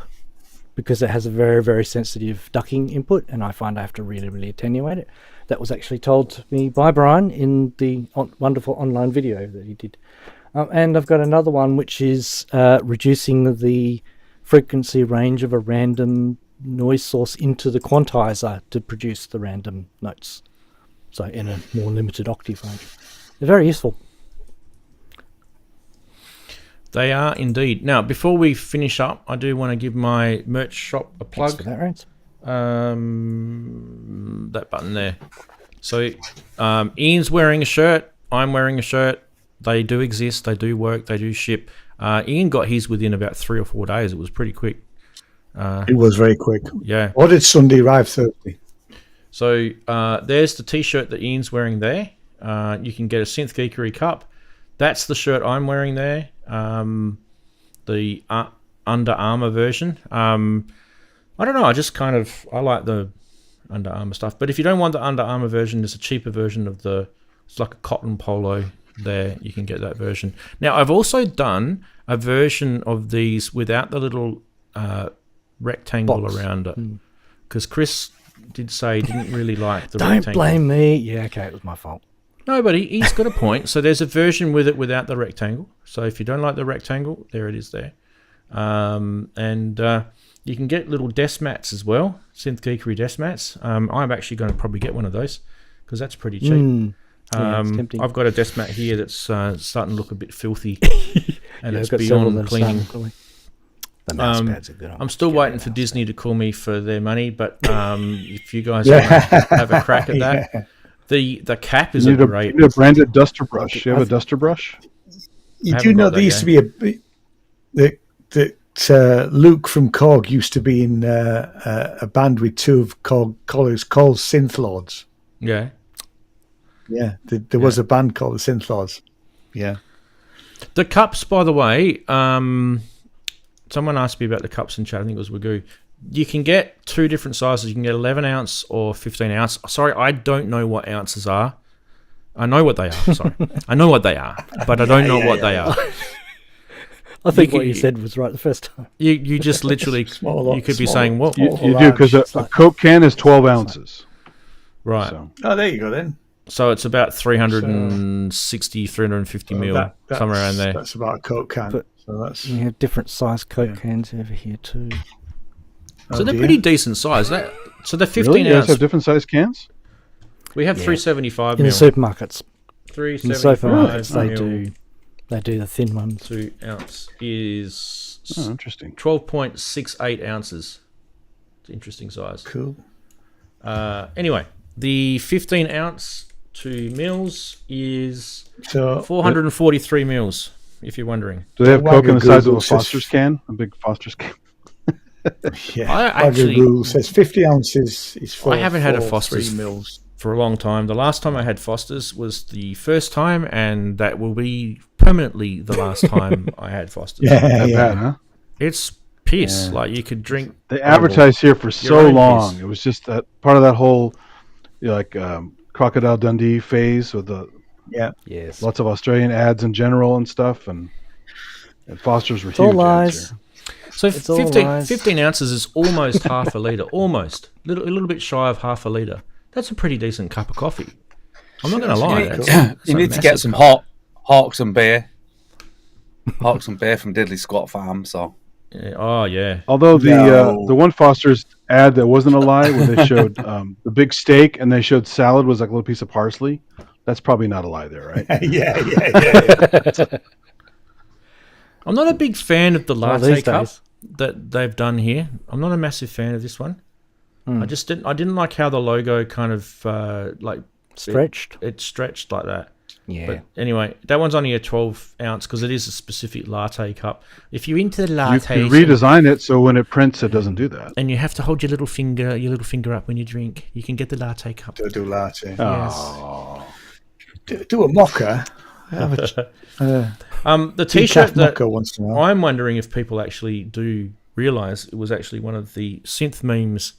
because it has a very, very sensitive ducking input, and I find I have to really, really attenuate it. That was actually told to me by Brian in the wonderful online video that he did. And I've got another one which is reducing the frequency range of a random noise source into the quantizer to produce the random notes. So in a more limited octave range. They're very useful. They are indeed. Now, before we finish up, I do want to give my merch shop a plug. Thanks for that, Rant. That button there. So Ian's wearing a shirt. I'm wearing a shirt. They do exist. They do work. They do ship. Ian got his within about 3 or 4 days. It was pretty quick. It was very quick. Yeah. Or did Sunday arrive Thursday? So there's the T-shirt that Ian's wearing there. You can get a Synth Geekery cup. That's the shirt I'm wearing there. The Under Armour version. I don't know. I like the Under Armour stuff. But if you don't want the Under Armour version, there's a cheaper version of it's like a cotton polo there. You can get that version. Now, I've also done a version of these without the little rectangle box around it. Because Chris did say he didn't really like the Don't rectangle. blame me. Yeah, okay, it was my fault. No, but he's got a point. So there's a version with it without the rectangle. So if you don't like the rectangle, there it is there. And you can get little desk mats as well, Synth Geekery desk mats. I'm actually going to probably get one of those because that's pretty cheap. Yeah, it's tempting. I've got a desk mat here that's starting to look a bit filthy, and Yeah, it's I've got several beyond that are cleaning. starting to The mouse pads are good. I'm still waiting for Disney to call me for their money, but if you guys want to have a crack at that, the cap is great. You need a branded duster brush. You have a duster brush? You do know there used to be that Luke from Korg used to be in a band with two of Korg's called Synth Lords. Yeah. Yeah, there was a band called the Synth Lords. Yeah. The cups, by the way, someone asked me about the cups in chat. I think it was Wagoo. You can get two different sizes. You can get 11 ounce or 15 ounce. Sorry, I don't know what ounces are. I know what they are. Sorry, I know what they are, but I don't know what they are. I think what you said was right the first time. You just literally you could be saying what you do, because a Coke can is 12 ounces. Right. So. Oh, there you go then. So it's about 360, 350 mil, somewhere around there. That's about a Coke can. But so that's we have different size Coke cans over here too. So they're pretty decent size. So they're 15 really? You guys ounce. have different size cans? We have 375 in mil. the supermarkets. 375 they do the thin ones. 2 ounce is interesting. 12.68 ounces. It's an interesting size. Cool. Anyway, the 15 ounce 2 mils is 443 mils, if you're wondering. Do they have Coke in the size of a Foster's can? A big Foster's can? Yeah. I actually rule says 50 ounces is 4. I haven't had a Foster's 3 mils for a long time. The last time I had Foster's was the first time, and that will be permanently the last time I had Foster's. Bad, huh? It's piss. Yeah. Like you could drink. They advertised here for so long. Piss. It was just that part of that whole Crocodile Dundee phase with the Yes. lots of Australian ads in general and stuff, and Foster's were It's all huge ads lies. here. So It's all 15, lies. 15 ounces is almost half a litre. Almost. A little bit shy of half a litre. That's a pretty decent cup of coffee. I'm not going to lie. You need to get some Hawks and beer. Hawks and beer from Diddley Squat Farm. So Yeah. Oh, yeah. Although the one Foster's ad that wasn't a lie, where they showed the big steak and they showed salad was like a little piece of parsley, that's probably not a lie there, right? yeah. I'm not a big fan of the latte these cup days. that they've done here. I'm not a massive fan of this one. I didn't like how the logo kind of like Stretched. It stretched like that. Yeah. But anyway, that one's only a 12 ounce because it is a specific latte cup. If you're into the You lattes, can redesign it so when it prints, it doesn't do that. and you have to hold your little finger up when you drink, you can get the latte cup. Do latte. Oh. Do a mocha. The Decaf t-shirt that mocha once in a while. I'm wondering if people actually do realize it was actually one of the synth memes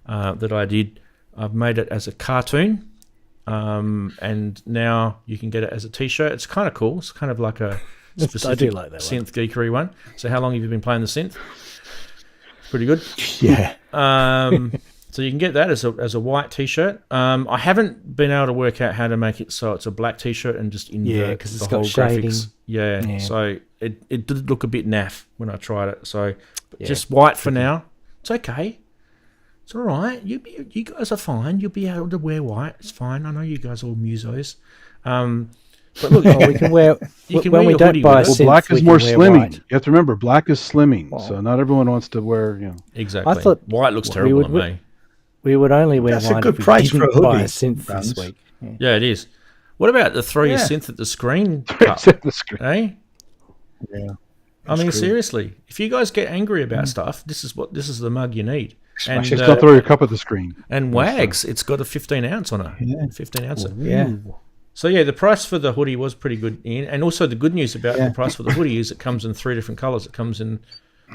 that I did. I've made it as a cartoon, and now you can get it as a t-shirt. It's kind of cool. It's kind of like a specific I do like that one. Synth Geekery one. So how long have you been playing the synth? Pretty good. Yeah. So you can get that as a white t-shirt. I haven't been able to work out how to make it so it's a black t-shirt and just invert 'cause the it's got whole shading. graphics. Yeah. Yeah. So it did look a bit naff when I tried it. So just white for now. It's okay. It's all right. You guys are fine. You'll be able to wear white. It's fine. I know you guys are all musos. But look, we can wear. you can when wear we your don't hoodie buy with it. synths, Black we is can more wear slimming. white. You have to remember, black is slimming, so not everyone wants to wear, Exactly. I thought white looks we terrible would to wear- me. We would only wear That's a white good if we price for didn't a buy hoodie, a synth Franz. this week. Yeah. Yeah, it is. What about the throw your Yeah. synth at the screen cup? the screen. Eh? Yeah. I mean, cool. seriously, if you guys get angry about stuff, this is the mug you need. And Just don't throw your cup at the screen. and Wags, it's got a 15 ounce on it. Yeah. 15 ounce. Yeah. So yeah, the price for the hoodie was pretty good, Ian. And also the good news about the price for the hoodie is it comes in 3 different colours. It comes in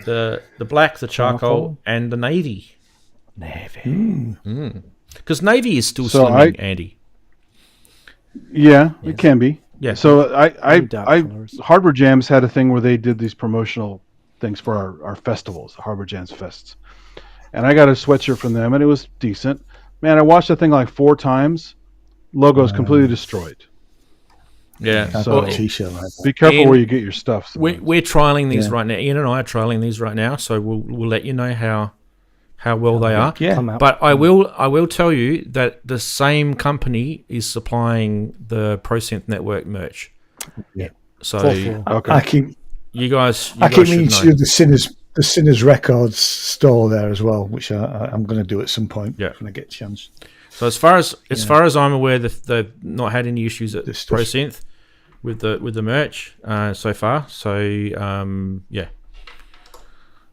the black, the charcoal, and the navy. Navy. Because navy is still So slimming, Andy. Yeah, it can be. Yeah. So Dark colours. Hardware Jams had a thing where they did these promotional things for our festivals, the Hardware Jams fests. And I got a sweatshirt from them, and it was decent. Man, I watched the thing like 4 times. Logo's completely destroyed. Yeah. Can't So- buy a t-shirt like that. Be careful Ian, where you get your stuff. We're trialing these Yeah. right now. Ian and I are trialing these right now, so we'll let you know how well they are. Yeah. Come out. But I will tell you that the same company is supplying the ProSynth Network merch. Yeah. So Okay. I keep you guys meaning should to know. do the Sinners Records store there as well, which I'm going to do at some point Yeah. when I get a chance. So as far as I'm aware, they've not had any issues at This stuff. ProSynth with the merch so far. So yeah,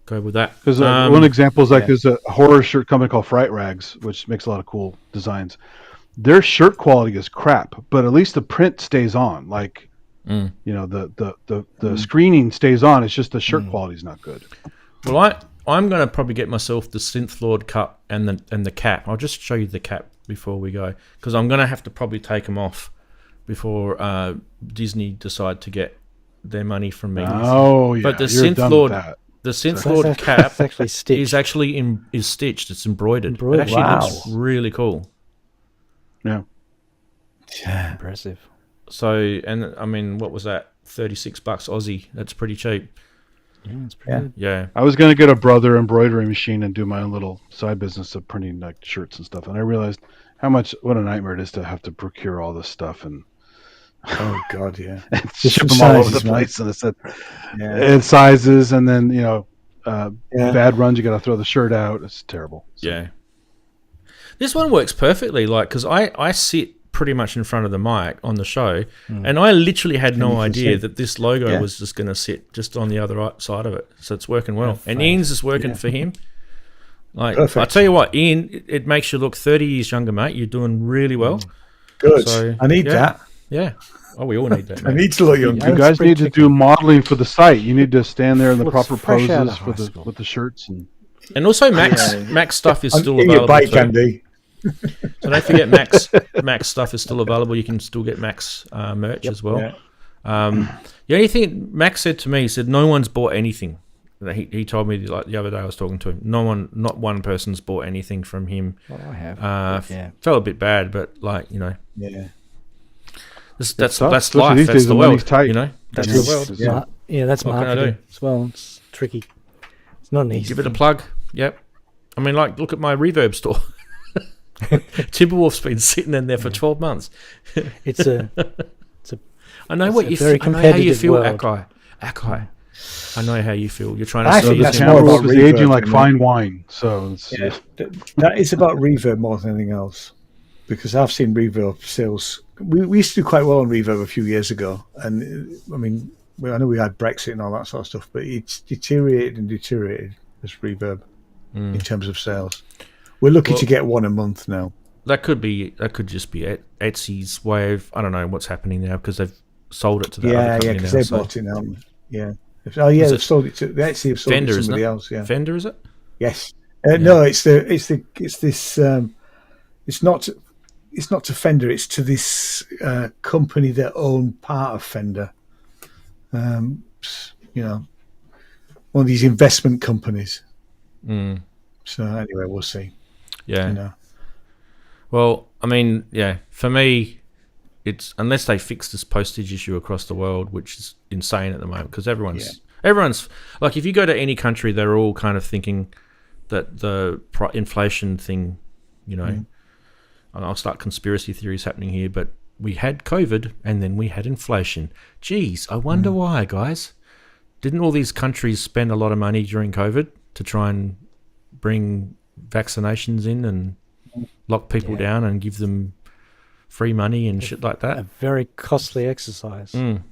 go with that. Because one example is like there's a horror shirt company called Fright Rags, which makes a lot of cool designs. Their shirt quality is crap, but at least the print stays on. Like, you know, the screening stays on. It's just the shirt quality is not good. Well, I'm going to probably get myself the Synth Lord cup and the cap. I'll just show you the cap before we go, because I'm going to have to probably take them off before Disney decide to get their money from me. Oh, yeah. But the you're Synth done Lord, with that. the Synth So Lord that's cap actually stitched. is actually is stitched. It's embroidered. It Embroidered. actually Wow. looks really cool. Yeah. Impressive. So, and I mean, what was that? $36 Aussie. That's pretty cheap. Yeah, it's pretty good. Yeah. I was going to get a brother embroidery machine and do my own little side business of printing like shirts and stuff. And I realized what a nightmare it is to have to procure all this stuff and Oh God, yeah. ship them all over the sizes, man. place. And it said, Yeah. and sizes, and then, you know, bad runs, you got to throw the shirt out. It's terrible. So, Yeah. This one works perfectly, like, because I sit pretty much in front of the mic on the show, and I literally had no idea that this logo was just going to sit just on the other side of it. So it's working well. And Ian's is working for him. Like, Perfect. I tell you what, Ian, it makes you look 30 years younger, mate. You're doing really well. Good. So, I need yeah. that. Yeah. Oh, we all need that, I mate. need to look younger. You guys need to do modeling for the site. You need to stand there in the Looks proper fresh out poses of for high school. with the shirts and And also, Max stuff is I'll still give you a available bike, too. Andy. So don't forget Max stuff is still available. You can still get Max merch as well. Yeah. The only thing Max said to me, he said no one's bought anything. He told me like the other day I was talking to him. Not one person's bought anything from him. Well, I have. Felt a bit bad, but like Yeah. That's tough, life. especially these That's days, the the world. money's tight. That's Yes. the world. Yeah. Yeah, that's What can I marketing do? as well. It's tricky. It's not an easy. Give it a plug. Yep. I mean, like, look at my Reverb store. Timberwolf's been sitting in there for 12 months. It's a I know It's what a you very feel. I know how you competitive feel, world. Akai. I know how you feel. You're trying to I sell think this that's more in. about Timberwolf is reverb aging like than fine wine. So it's Yeah, that is about reverb more than anything else, because I've seen reverb sales. We used to do quite well on reverb a few years ago, and I mean, I know we had Brexit and all that sort of stuff, but it's deteriorated as reverb in terms of sales. We're lucky to get one a month now. That could just be Etsy's way of, I don't know what's happening now because they've sold it to that other company because now. they bought it now. Yeah. Oh yeah, they've sold it to Etsy. Have sold Fender, it to isn't somebody it? else. Yeah. Fender, is it? Yes. No, it's this. It's not to Fender. It's to this company that own part of Fender. One of these investment companies. So anyway, we'll see. Yeah. Well, I mean, for me, it's unless they fix this postage issue across the world, which is insane at the moment, because everyone's like, if you go to any country, they're all kind of thinking that the inflation thing, and I'll start conspiracy theories happening here, but we had COVID and then we had inflation. Geez, I wonder why, guys. Didn't all these countries spend a lot of money during COVID to try and bring vaccinations in and lock people down and give them free money and shit like that? a very costly exercise. And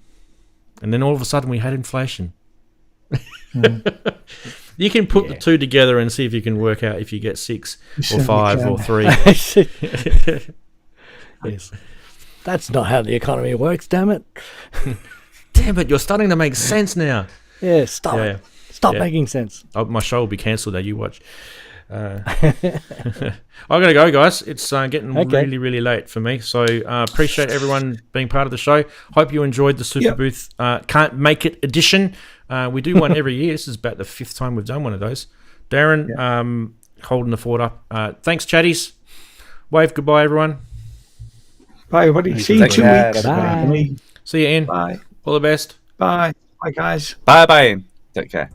then all of a sudden we had inflation. You can put the two together and see if you can work out if you get 6 or 5 or 3. Yes. That's not how the economy works, damn it. Damn it, you're starting to make sense now. Yeah, stop it. Stop making sense. Oh, my show will be cancelled now, you watch. I'm going to go, guys. It's getting really, really late for me. So appreciate everyone being part of the show. Hope you enjoyed the Superbooth Can't Make It edition. We do one every year. This is about the 5th time we've done one of those. Daren, holding the fort up. Thanks, chatties. Wave goodbye, everyone. Bye, everybody. See you in 2 weeks. Bye. See you, Ian. Bye. All the best. Bye. Bye, guys. Bye, Ian. Take care.